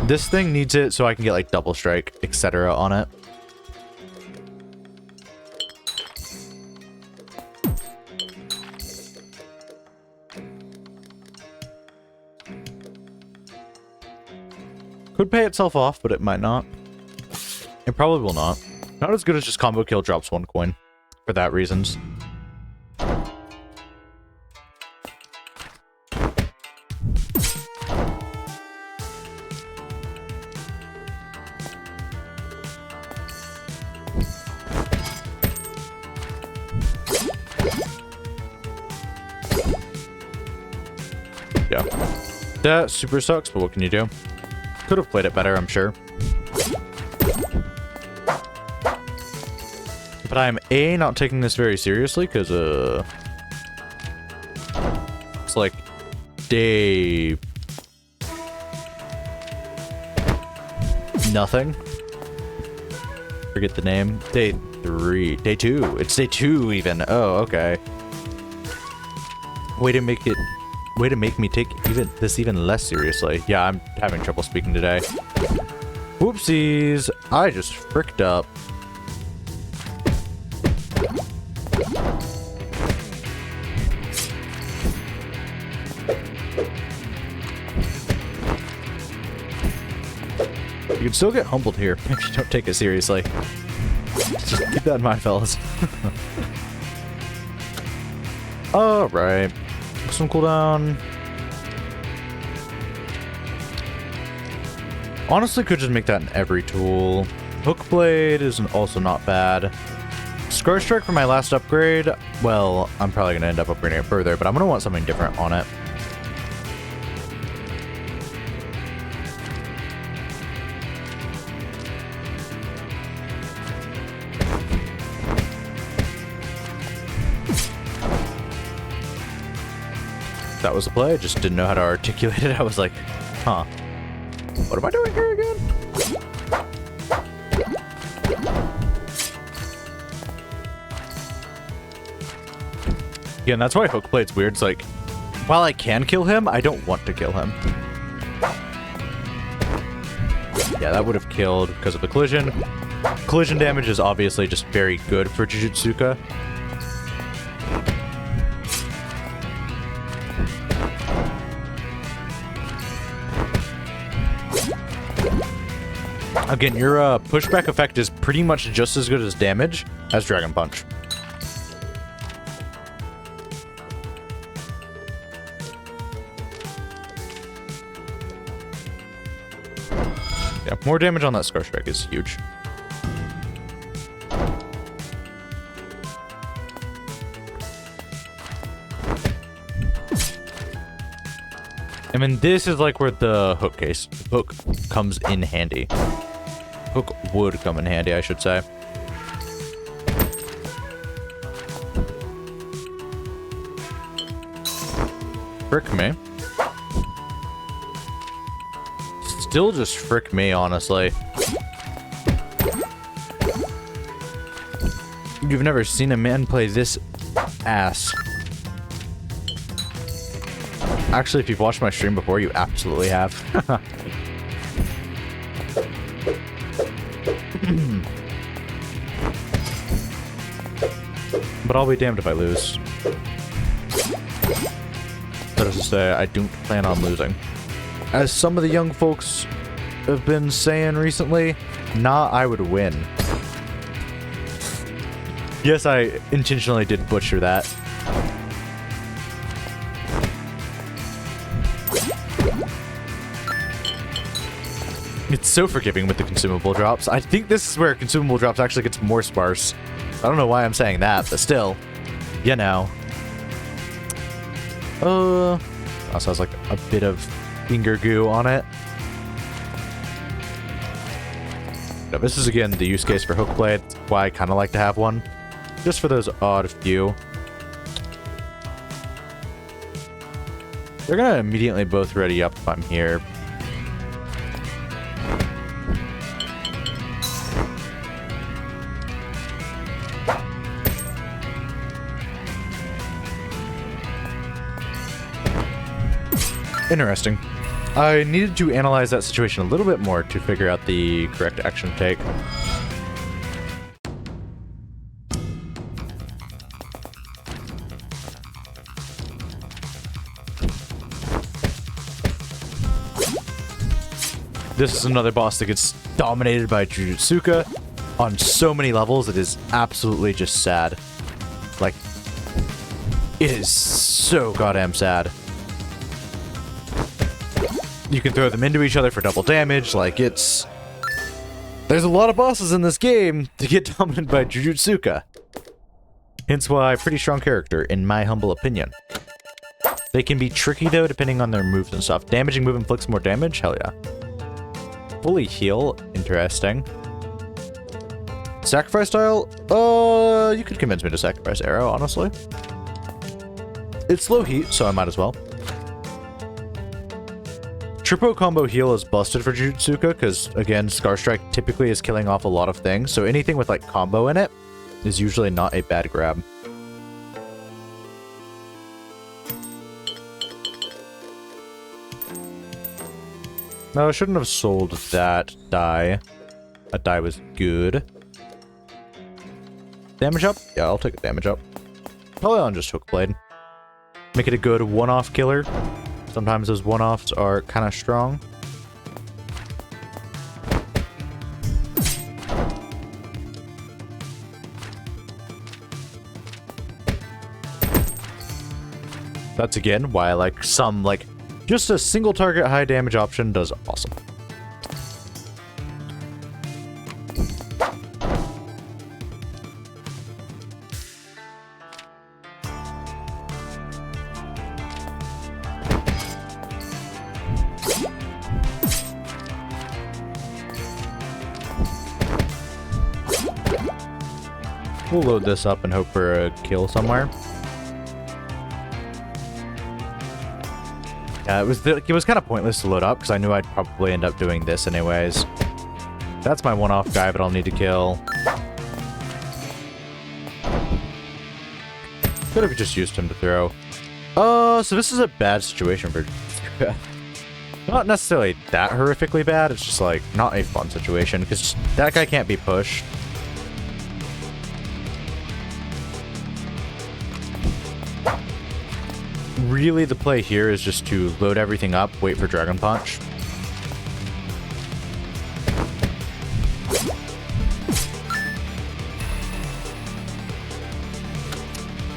This thing needs it so I can get like double strike, etc. on it. Could pay itself off, but it might not. It probably will not. Not as good as just combo kill drops 1 coin. For that reasons. Yeah. That super sucks, but what can you do? Could have played it better, I'm sure. But I'm A, not taking this very seriously, because, it's like day... nothing. Forget the name. Day 3. Day 2. It's day 2, even. Oh, okay. Way to make me take this even less seriously. Yeah, I'm having trouble speaking today. Whoopsies! I just fricked up. You can still get humbled here if you don't take it seriously. Just keep that in mind, fellas. Alright. Some cooldown. Honestly, could just make that in every tool. Hook Blade is also not bad. Scar Strike for my last upgrade. Well, I'm probably going to end up upgrading it further, but I'm going to want something different on it. That was the play. I just didn't know how to articulate it. I was like, huh. What am I doing here again? Again, that's why Hook Blade's weird. It's like, while I can kill him, I don't want to kill him. Yeah, that would have killed because of the collision. Collision damage is obviously just very good for Jujutsuka. Again, your pushback effect is pretty much just as good as damage as Dragon Punch. Yeah, more damage on that Scar Strike is huge. I mean, this is like where the hook comes in handy. Hook would come in handy, I should say. Frick me. Still just frick me, honestly. You've never seen a man play this ass. Actually, if you've watched my stream before, you absolutely have. But I'll be damned if I lose. That is to say, I don't plan on losing. As some of the young folks have been saying recently, nah, I would win. Yes, I intentionally did butcher that. It's so forgiving with the consumable drops. I think this is where consumable drops actually gets more sparse. I don't know why I'm saying that, but still, you know. Also has like a bit of finger goo on it. Now, this is again the use case for Hook Blade. That's why I kind of like to have one, just for those odd few. They're gonna immediately both ready up if I'm here. Interesting. I needed to analyze that situation a little bit more to figure out the correct action to take. This is another boss that gets dominated by Jujutsuka on so many levels. It is absolutely just sad. Like, it is so goddamn sad. You can throw them into each other for double damage. Like, it's... There's a lot of bosses in this game to get dominated by Jujutsuka. Hence why pretty strong character, in my humble opinion. They can be tricky, though, depending on their moves and stuff. Damaging move inflicts more damage? Hell yeah. Fully heal? Interesting. Sacrifice style? You could convince me to sacrifice arrow, honestly. It's low heat, so I might as well. Triple combo heal is busted for Jujutsuka, because, again, Scar Strike typically is killing off a lot of things, so anything with, like, combo in it is usually not a bad grab. No, I shouldn't have sold that die. That die was good. Damage up? Yeah, I'll take a damage up. Probably on just Hook Blade. Make it a good one-off killer. Sometimes those one-offs are kind of strong. That's again why I like some, like, just a single target high damage option does awesome. We'll load this up and hope for a kill somewhere. Yeah, it was kind of pointless to load up because I knew I'd probably end up doing this anyways. That's my one-off guy, but I'll need to kill. Could have just used him to throw. So this is a bad situation for... Not necessarily that horrifically bad, it's just like not a fun situation because that guy can't be pushed. Really, the play here is just to load everything up, wait for Dragon Punch.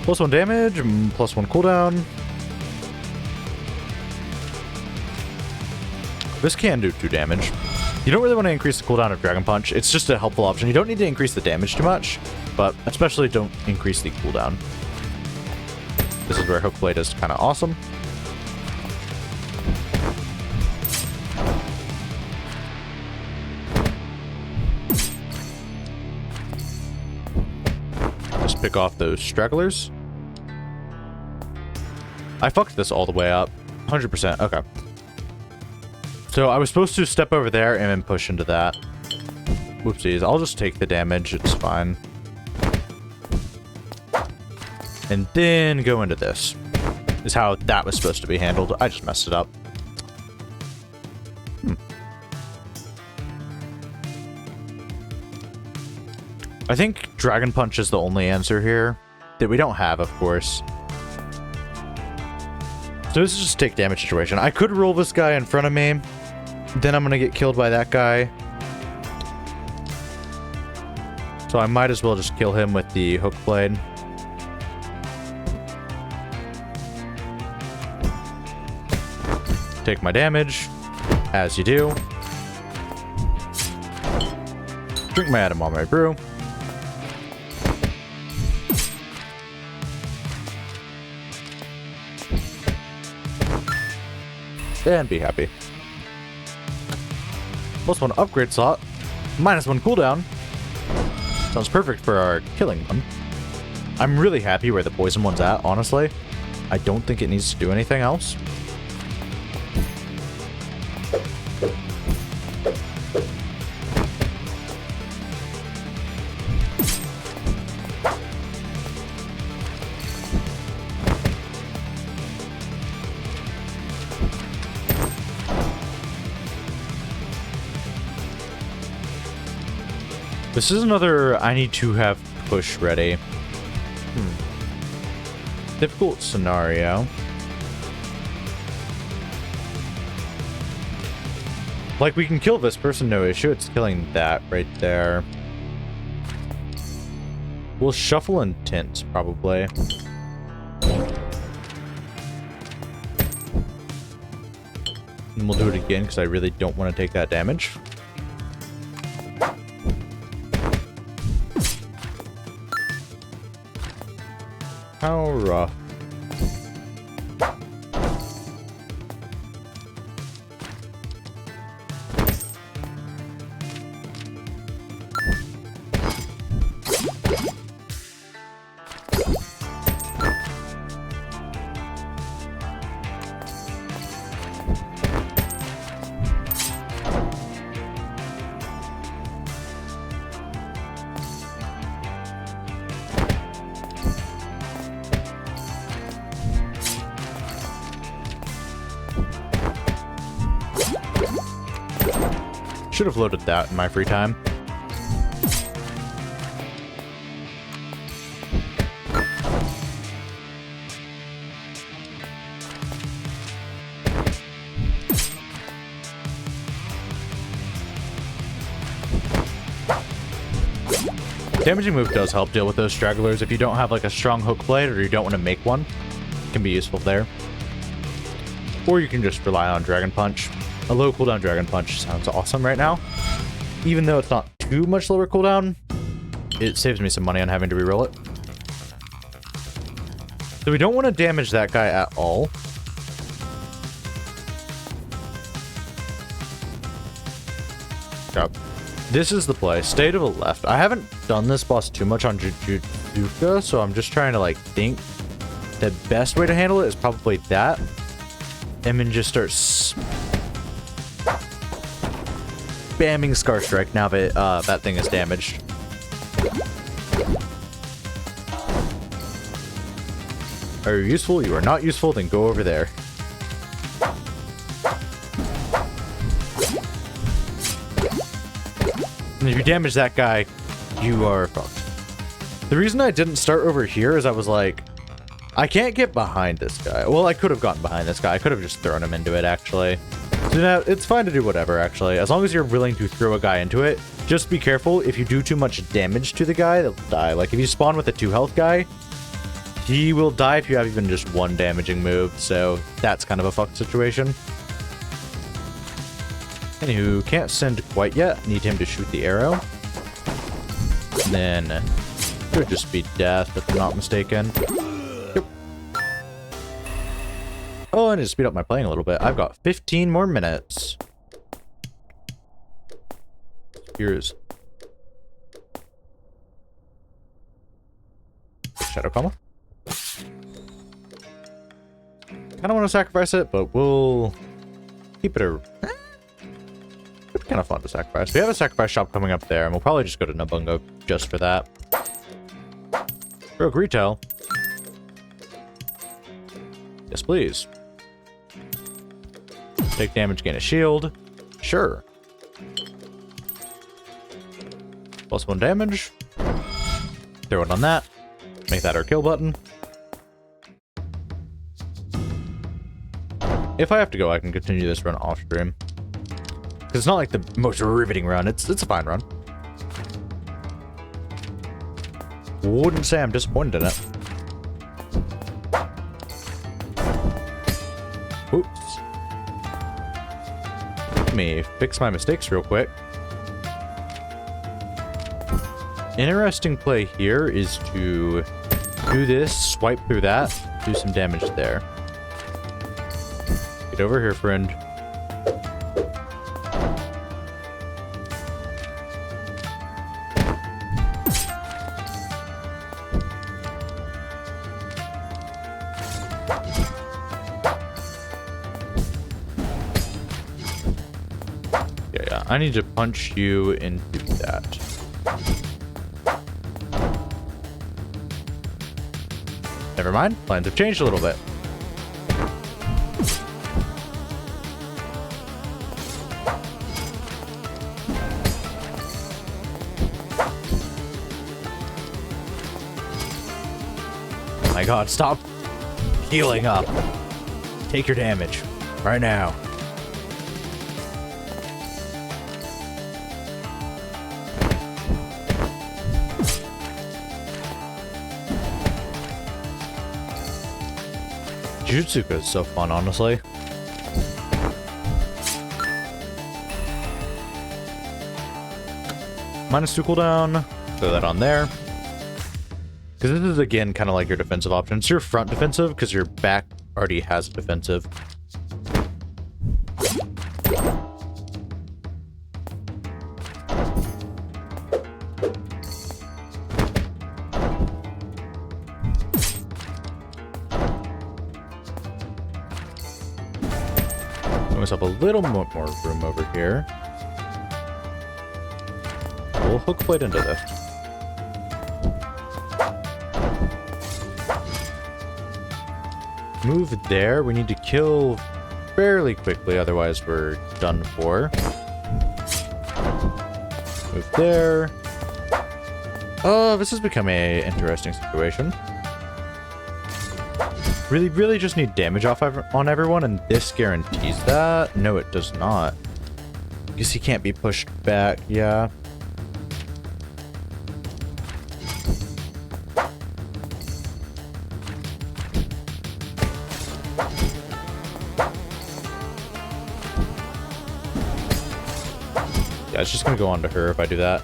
+1 damage, +1 cooldown. This can do 2 damage. You don't really want to increase the cooldown of Dragon Punch. It's just a helpful option. You don't need to increase the damage too much, but especially don't increase the cooldown. This is where Hook Blade is kind of awesome. Just pick off those stragglers. I fucked this all the way up. 100%. Okay. So I was supposed to step over there and then push into that. Whoopsies. I'll just take the damage. It's fine. And then go into this. Is how that was supposed to be handled. I just messed it up. I think Dragon Punch is the only answer here. That we don't have, of course. So this is just a take damage situation. I could roll this guy in front of me. Then I'm going to get killed by that guy. So I might as well just kill him with the Hook Blade. Take my damage, as you do. Drink my edamame brew. And be happy. +1 upgrade slot, -1 cooldown. Sounds perfect for our killing one. I'm really happy where the poison one's at, honestly. I don't think it needs to do anything else. This is another I need to have push ready. Difficult scenario. Like, we can kill this person, no issue. It's killing that right there. We'll shuffle and tint, probably. And we'll do it again, because I really don't want to take that damage. How rough. Should have loaded that in my free time. Damaging move does help deal with those stragglers. If you don't have like a strong hook blade or you don't want to make one, it can be useful there. Or you can just rely on Dragon Punch. A low cooldown Dragon Punch sounds awesome right now. Even though it's not too much lower cooldown, it saves me some money on having to reroll it. So we don't want to damage that guy at all. Yep. This is the play. Stay to the left. I haven't done this boss too much on Jujuka, so I'm just trying to like think the best way to handle it is probably that. And then just start spamming Scar Strike now that that thing is damaged. Are you useful? You are not useful, then go over there. And if you damage that guy, you are fucked. The reason I didn't start over here is I was like, I can't get behind this guy. Well, I could have gotten behind this guy. I could have just thrown him into it, actually. So now, it's fine to do whatever, actually. As long as you're willing to throw a guy into it, just be careful. If you do too much damage to the guy, they'll die. Like, if you spawn with a 2 health guy, he will die if you have even just 1 damaging move. So, that's kind of a fucked situation. Anywho, can't send quite yet. Need him to shoot the arrow. And then, could just be death, if I'm not mistaken. Yep. Oh, I need to speed up my playing a little bit. I've got 15 more minutes. Here's Shadow Comma. Kinda want to sacrifice it, but we'll keep it a... It's kind of fun to sacrifice. We have a sacrifice shop coming up there, and we'll probably just go to Nabungo just for that. Rogue Retail. Yes, please. Take damage, gain a shield. Sure. +1 damage. Throw it on that. Make that our kill button. If I have to go, I can continue this run off stream. Because it's not like the most riveting run. It's a fine run. Wouldn't say I'm disappointed in it. Oops. Let me fix my mistakes real quick. Interesting play here is to do this, swipe through that, do some damage there. Get over here, friend. Yeah, I need to punch you into that. Never mind, plans have changed a little bit. Oh my god, stop healing up. Take your damage right now. Jutsuka is so fun, honestly. -2 cooldown. Throw that on there. Because this is, again, kind of like your defensive option. It's your front defensive, because your back already has a defensive. Myself a little more room over here. We'll hook blade into this. Move there. We need to kill fairly quickly, otherwise we're done for. Move there. Oh, this has become a interesting situation. Really just need damage off on everyone, and this guarantees that? No, it does not. Guess he can't be pushed back, yeah. Yeah, it's just gonna go on to her if I do that.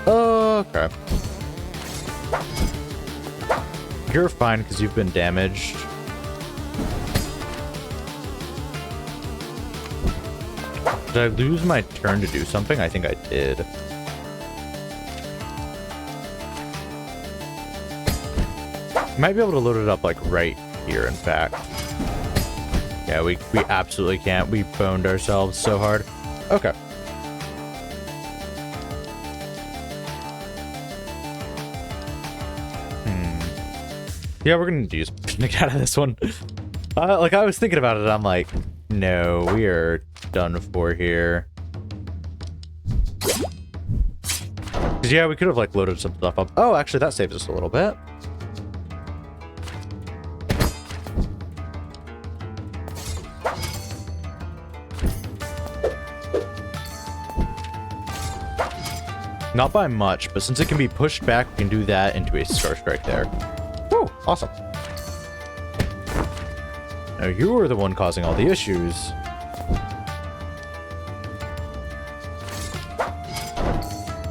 Oh, crap. You're fine because you've been damaged. Did I lose my turn to do something? I think I did. Might be able to load it up like right here, in fact. Yeah, we absolutely can't. We boned ourselves so hard. Okay. Yeah, we're gonna need to use Picnic out of this one. Like, I was thinking about it, I'm like, no, we are done for here. Because, yeah, we could have, like, loaded some stuff up. Oh, actually, that saves us a little bit. Not by much, but since it can be pushed back, we can do that into a Star Strike there. Woo, awesome. Now you were the one causing all the issues.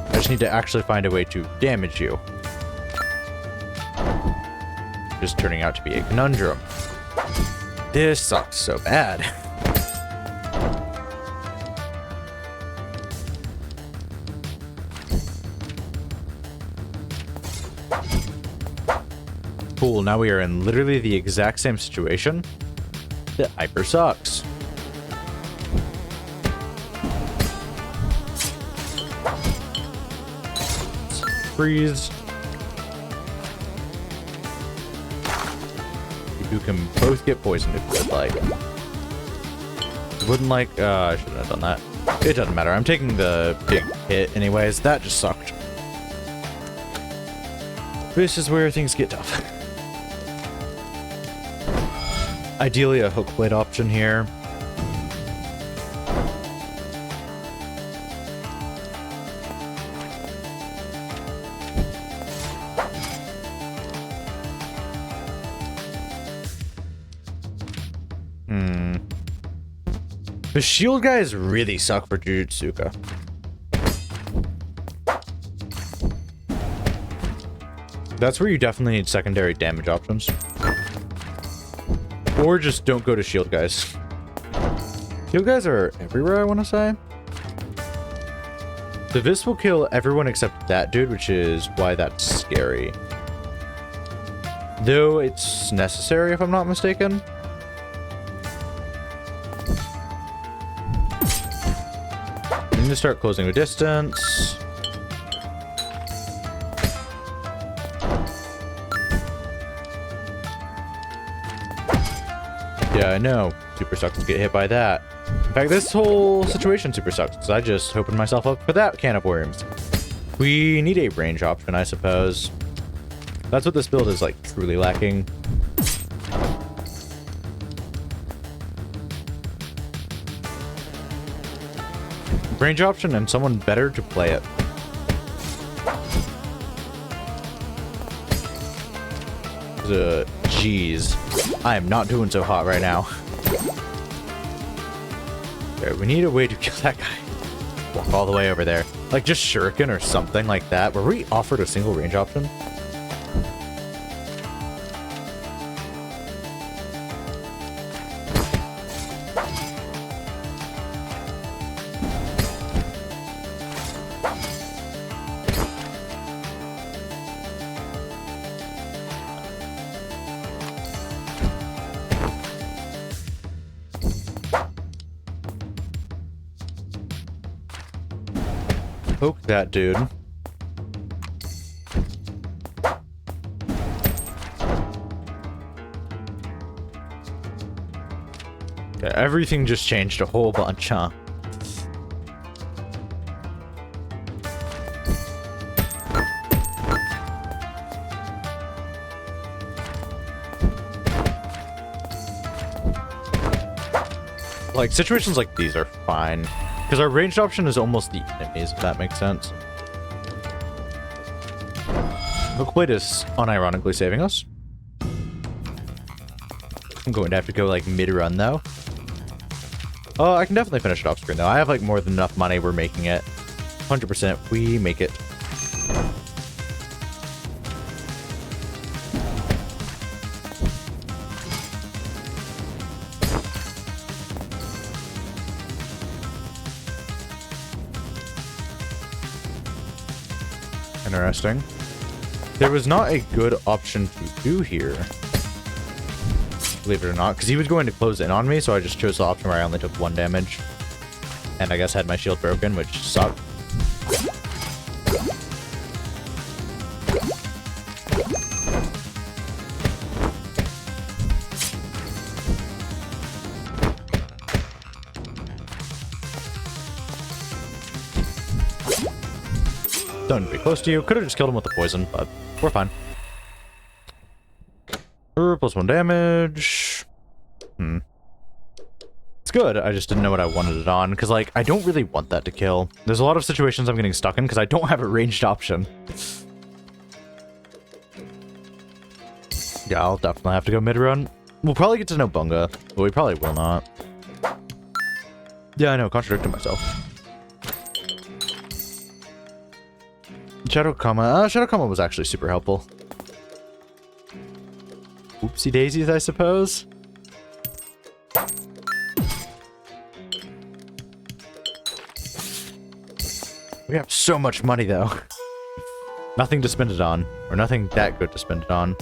I just need to actually find a way to damage you. Just turning out to be a conundrum. This sucks so bad. Cool, now we are in literally the exact same situation. That hyper sucks. Freeze. You can both get poisoned if you would like. Wouldn't like, I shouldn't have done that. It doesn't matter, I'm taking the big hit anyways. That just sucked. This is where things get tough. Ideally, a hook blade option here. The shield guys really suck for Jujutsuka. That's where you definitely need secondary damage options. Or just don't go to shield guys. Shield guys are everywhere, I want to say. The Vis will kill everyone except that dude, which is why that's scary. Though it's necessary, if I'm not mistaken. I need to start closing the distance. Yeah, I know. Super sucks to get hit by that. In fact, this whole situation super sucks, because I just opened myself up for that can of worms. We need a range option, I suppose. That's what this build is, like, truly lacking. Range option and someone better to play it. Jeez. I am not doing so hot right now. Okay, we need a way to kill that guy. Walk all the way over there. Like, just shuriken or something like that. Were we offered a single range option? Poke that dude. Okay, everything just changed a whole bunch, huh? Like, situations like these are fine. Because our ranged option is almost the enemies, if that makes sense. Hookblade is unironically saving us. I'm going to have to go, like, mid-run, though. Oh, I can definitely finish it off screen, though. I have, like, more than enough money. We're making it. 100%. We make it. Interesting. There was not a good option to do here, believe it or not, because he was going to close in on me, so I just chose the option where I only took 1 damage. And I guess had my shield broken, which sucked. Don't be close to you. Could have just killed him with the poison, but we're fine. +1 damage. It's good. I just didn't know what I wanted it on, because, like, I don't really want that to kill. There's a lot of situations I'm getting stuck in because I don't have a ranged option. Yeah, I'll definitely have to go mid-run. We'll probably get to know Bunga, but we probably will not. Yeah, I know. Contradicting myself. Shadow Comma was actually super helpful. Oopsie daisies, I suppose. We have so much money, though. Nothing to spend it on. Or nothing that good to spend it on.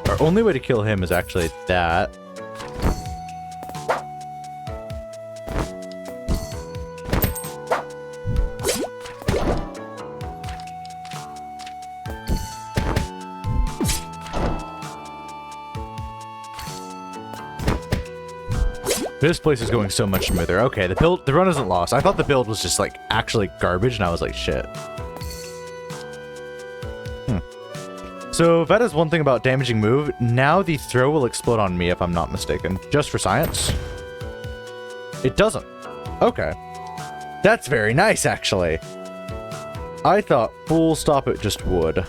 Our only way to kill him is actually that. This place is going so much smoother. Okay, the run isn't lost. I thought the build was just, like, actually garbage, and I was like, shit. So, that is one thing about damaging move. Now the throw will explode on me, if I'm not mistaken. Just for science. It doesn't. Okay. That's very nice, actually. I thought full stop it just would.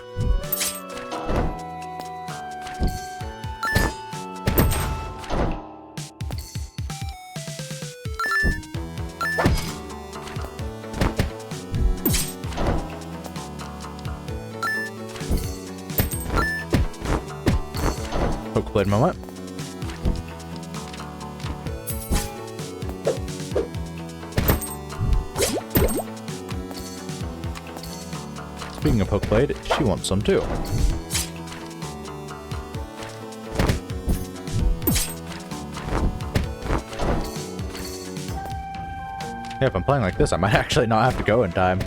Blade moment. Speaking of Poke Blade, she wants some too. Yeah, if I'm playing like this, I might actually not have to go in time.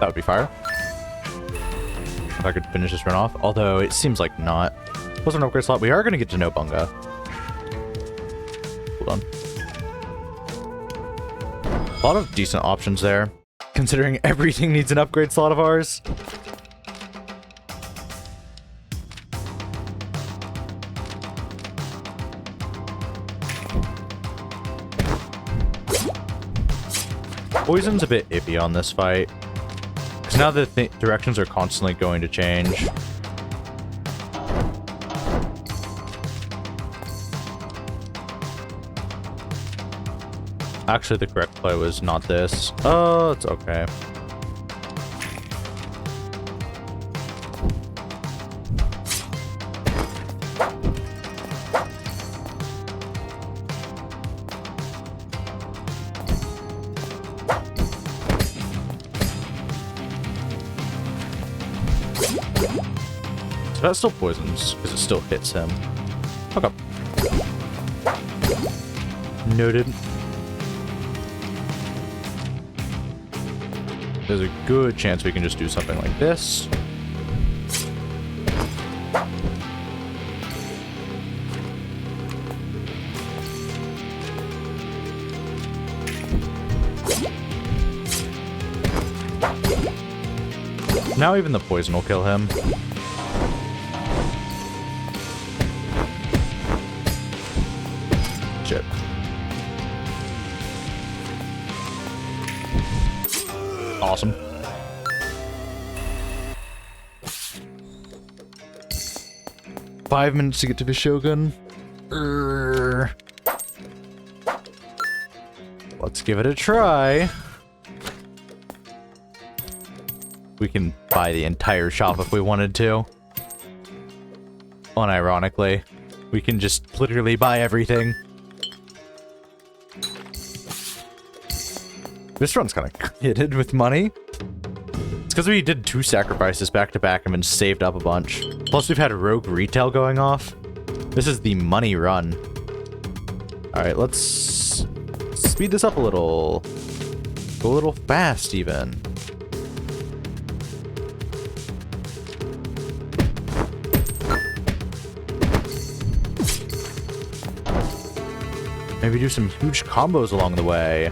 That would be fire. If I could finish this run off, although it seems like not. Was an upgrade slot. We are going to get to know Bunga. Hold on. A lot of decent options there, considering everything needs an upgrade slot of ours. Poison's a bit iffy on this fight. Because now the directions are constantly going to change. Actually, the correct play was not this. Oh, it's okay. So that still poisons, because it still hits him. Okay. Noted. There's a good chance we can just do something like this. Now even the poison will kill him. Shit. Awesome. Five minutes to get to the Shogun. Let's give it a try. We can buy the entire shop if we wanted to. Unironically, we can just literally buy everything. This run's kind of kitted with money. It's because we did 2 sacrifices back to back and then saved up a bunch. Plus we've had rogue retail going off. This is the money run. Alright, let's speed this up a little. Go a little fast even. Maybe do some huge combos along the way.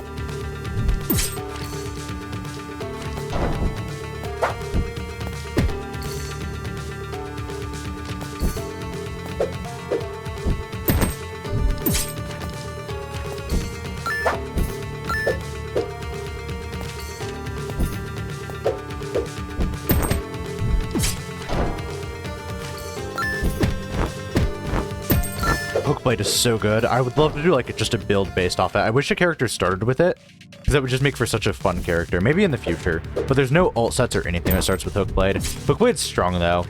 Hookblade is so good. I would love to do like just a build based off it. I wish a character started with it, because that would just make for such a fun character. Maybe in the future, but there's no alt sets or anything that starts with Hookblade. Hookblade's strong though,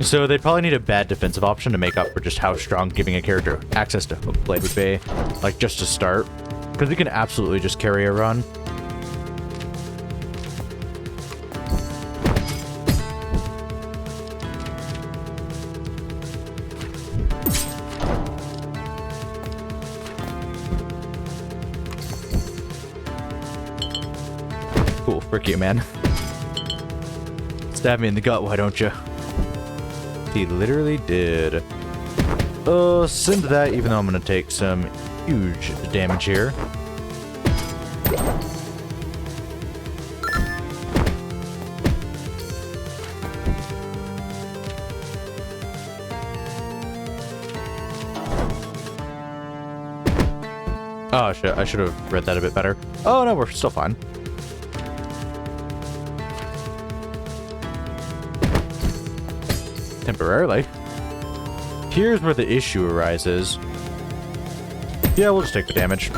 so they'd probably need a bad defensive option to make up for just how strong giving a character access to Hookblade would be, like just to start, because we can absolutely just carry a run. Cool, frick you, man. Stab me in the gut, why don't you? He literally did. Send that, even though I'm gonna take some huge damage here. Oh shit, I should have read that a bit better. Oh no, we're still fine. Temporarily. Here's where the issue arises. Yeah, we'll just take the damage.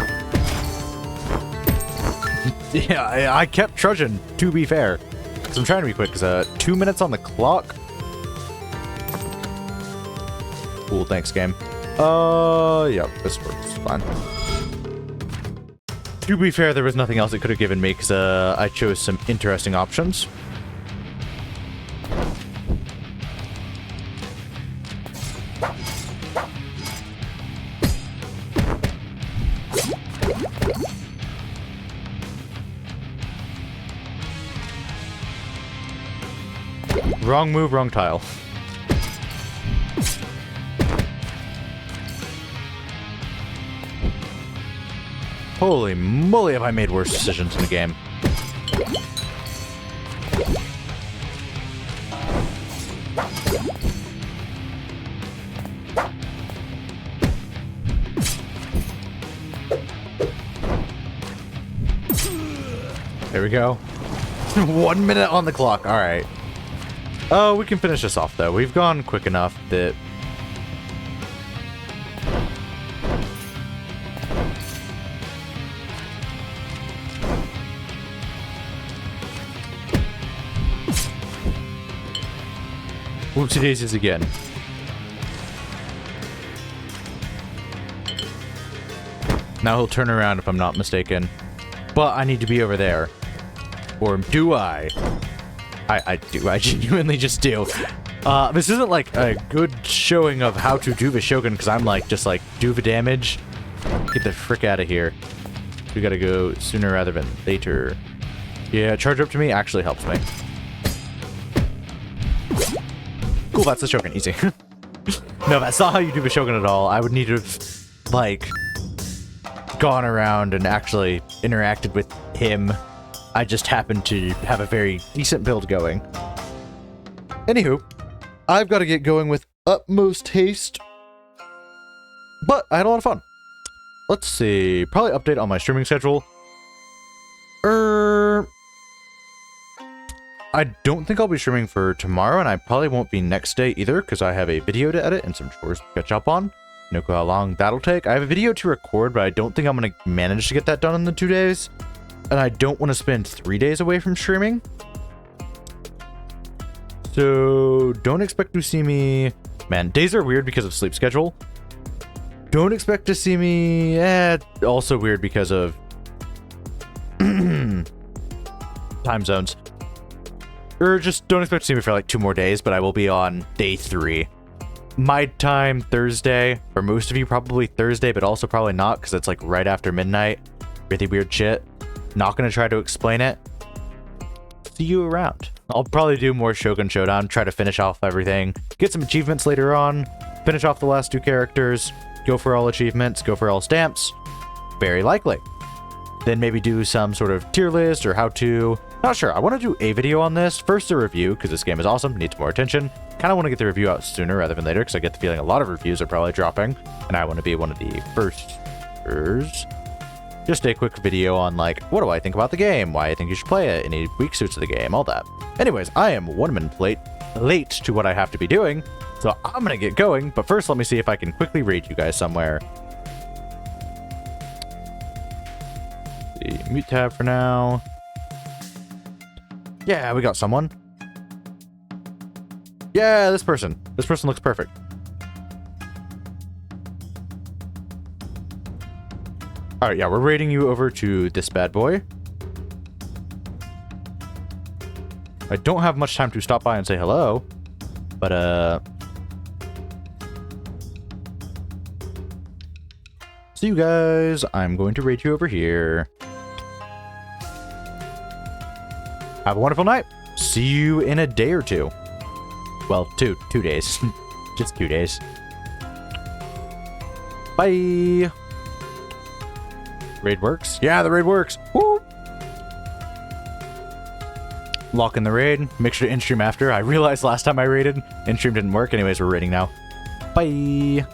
Yeah, I kept trudging, to be fair. Because I'm trying to be quick, because 2 minutes on the clock. Cool, thanks, game. Yeah, this works fine. To be fair, there was nothing else it could have given me, because I chose some interesting options. Wrong move, wrong tile. Holy moly, have I made worse decisions in the game. There we go. 1 minute on the clock. All right. Oh, we can finish this off, though. We've gone quick enough that... Whoopsie daisies again. Now he'll turn around if I'm not mistaken. But I need to be over there. Or do I? I do. I genuinely just do. This isn't like a good showing of how to do the Shogun because I'm like, just like, do the damage. Get the frick out of here. We gotta go sooner rather than later. Yeah, charge up to me actually helps me. Cool, that's the Shogun. Easy. No, that's not how you do the Shogun at all. I would need to have, like, gone around and actually interacted with him. I just happened to have a very decent build going. Anywho, I've got to get going with utmost haste. But I had a lot of fun. Let's see. Probably update on my streaming schedule. I don't think I'll be streaming for tomorrow, and I probably won't be next day either, because I have a video to edit and some chores to catch up on. No clue how long that'll take. I have a video to record, but I don't think I'm going to manage to get that done in the 2 days. And I don't want to spend 3 days away from streaming. So don't expect to see me... Man, days are weird because of sleep schedule. Don't expect to see me... also weird because of... time zones. Or just don't expect to see me for like 2 more days, but I will be on day 3. My time Thursday, for most of you probably Thursday, but also probably not because it's like right after midnight. Really weird shit. Not going to try to explain it. See you around. I'll probably do more Shogun Showdown, try to finish off everything, get some achievements later on, finish off the last 2 characters, go for all achievements, go for all stamps. Very likely. Then maybe do some sort of tier list or how to... Not sure. I want to do a video on this. First, a review, because this game is awesome, needs more attention. Kind of want to get the review out sooner rather than later, because I get the feeling a lot of reviews are probably dropping, and I want to be one of the firsters. Just a quick video on, like, what do I think about the game, why I think you should play it, any weak suits of the game, all that. Anyways, I am 1 minute late to what I have to be doing, so I'm going to get going, but first let me see if I can quickly raid you guys somewhere. The mute tab for now. Yeah, we got someone. Yeah, this person. This person looks perfect. Alright, yeah, we're raiding you over to this bad boy. I don't have much time to stop by and say hello, but, see you guys. I'm going to raid you over here. Have a wonderful night. See you in a day or 2. Well, 2 days. Just 2 days. Bye. Raid works? Yeah, the raid works. Woo! Lock in the raid. Make sure to in-stream after. I realized last time I raided, in-stream didn't work. Anyways, we're raiding now. Bye.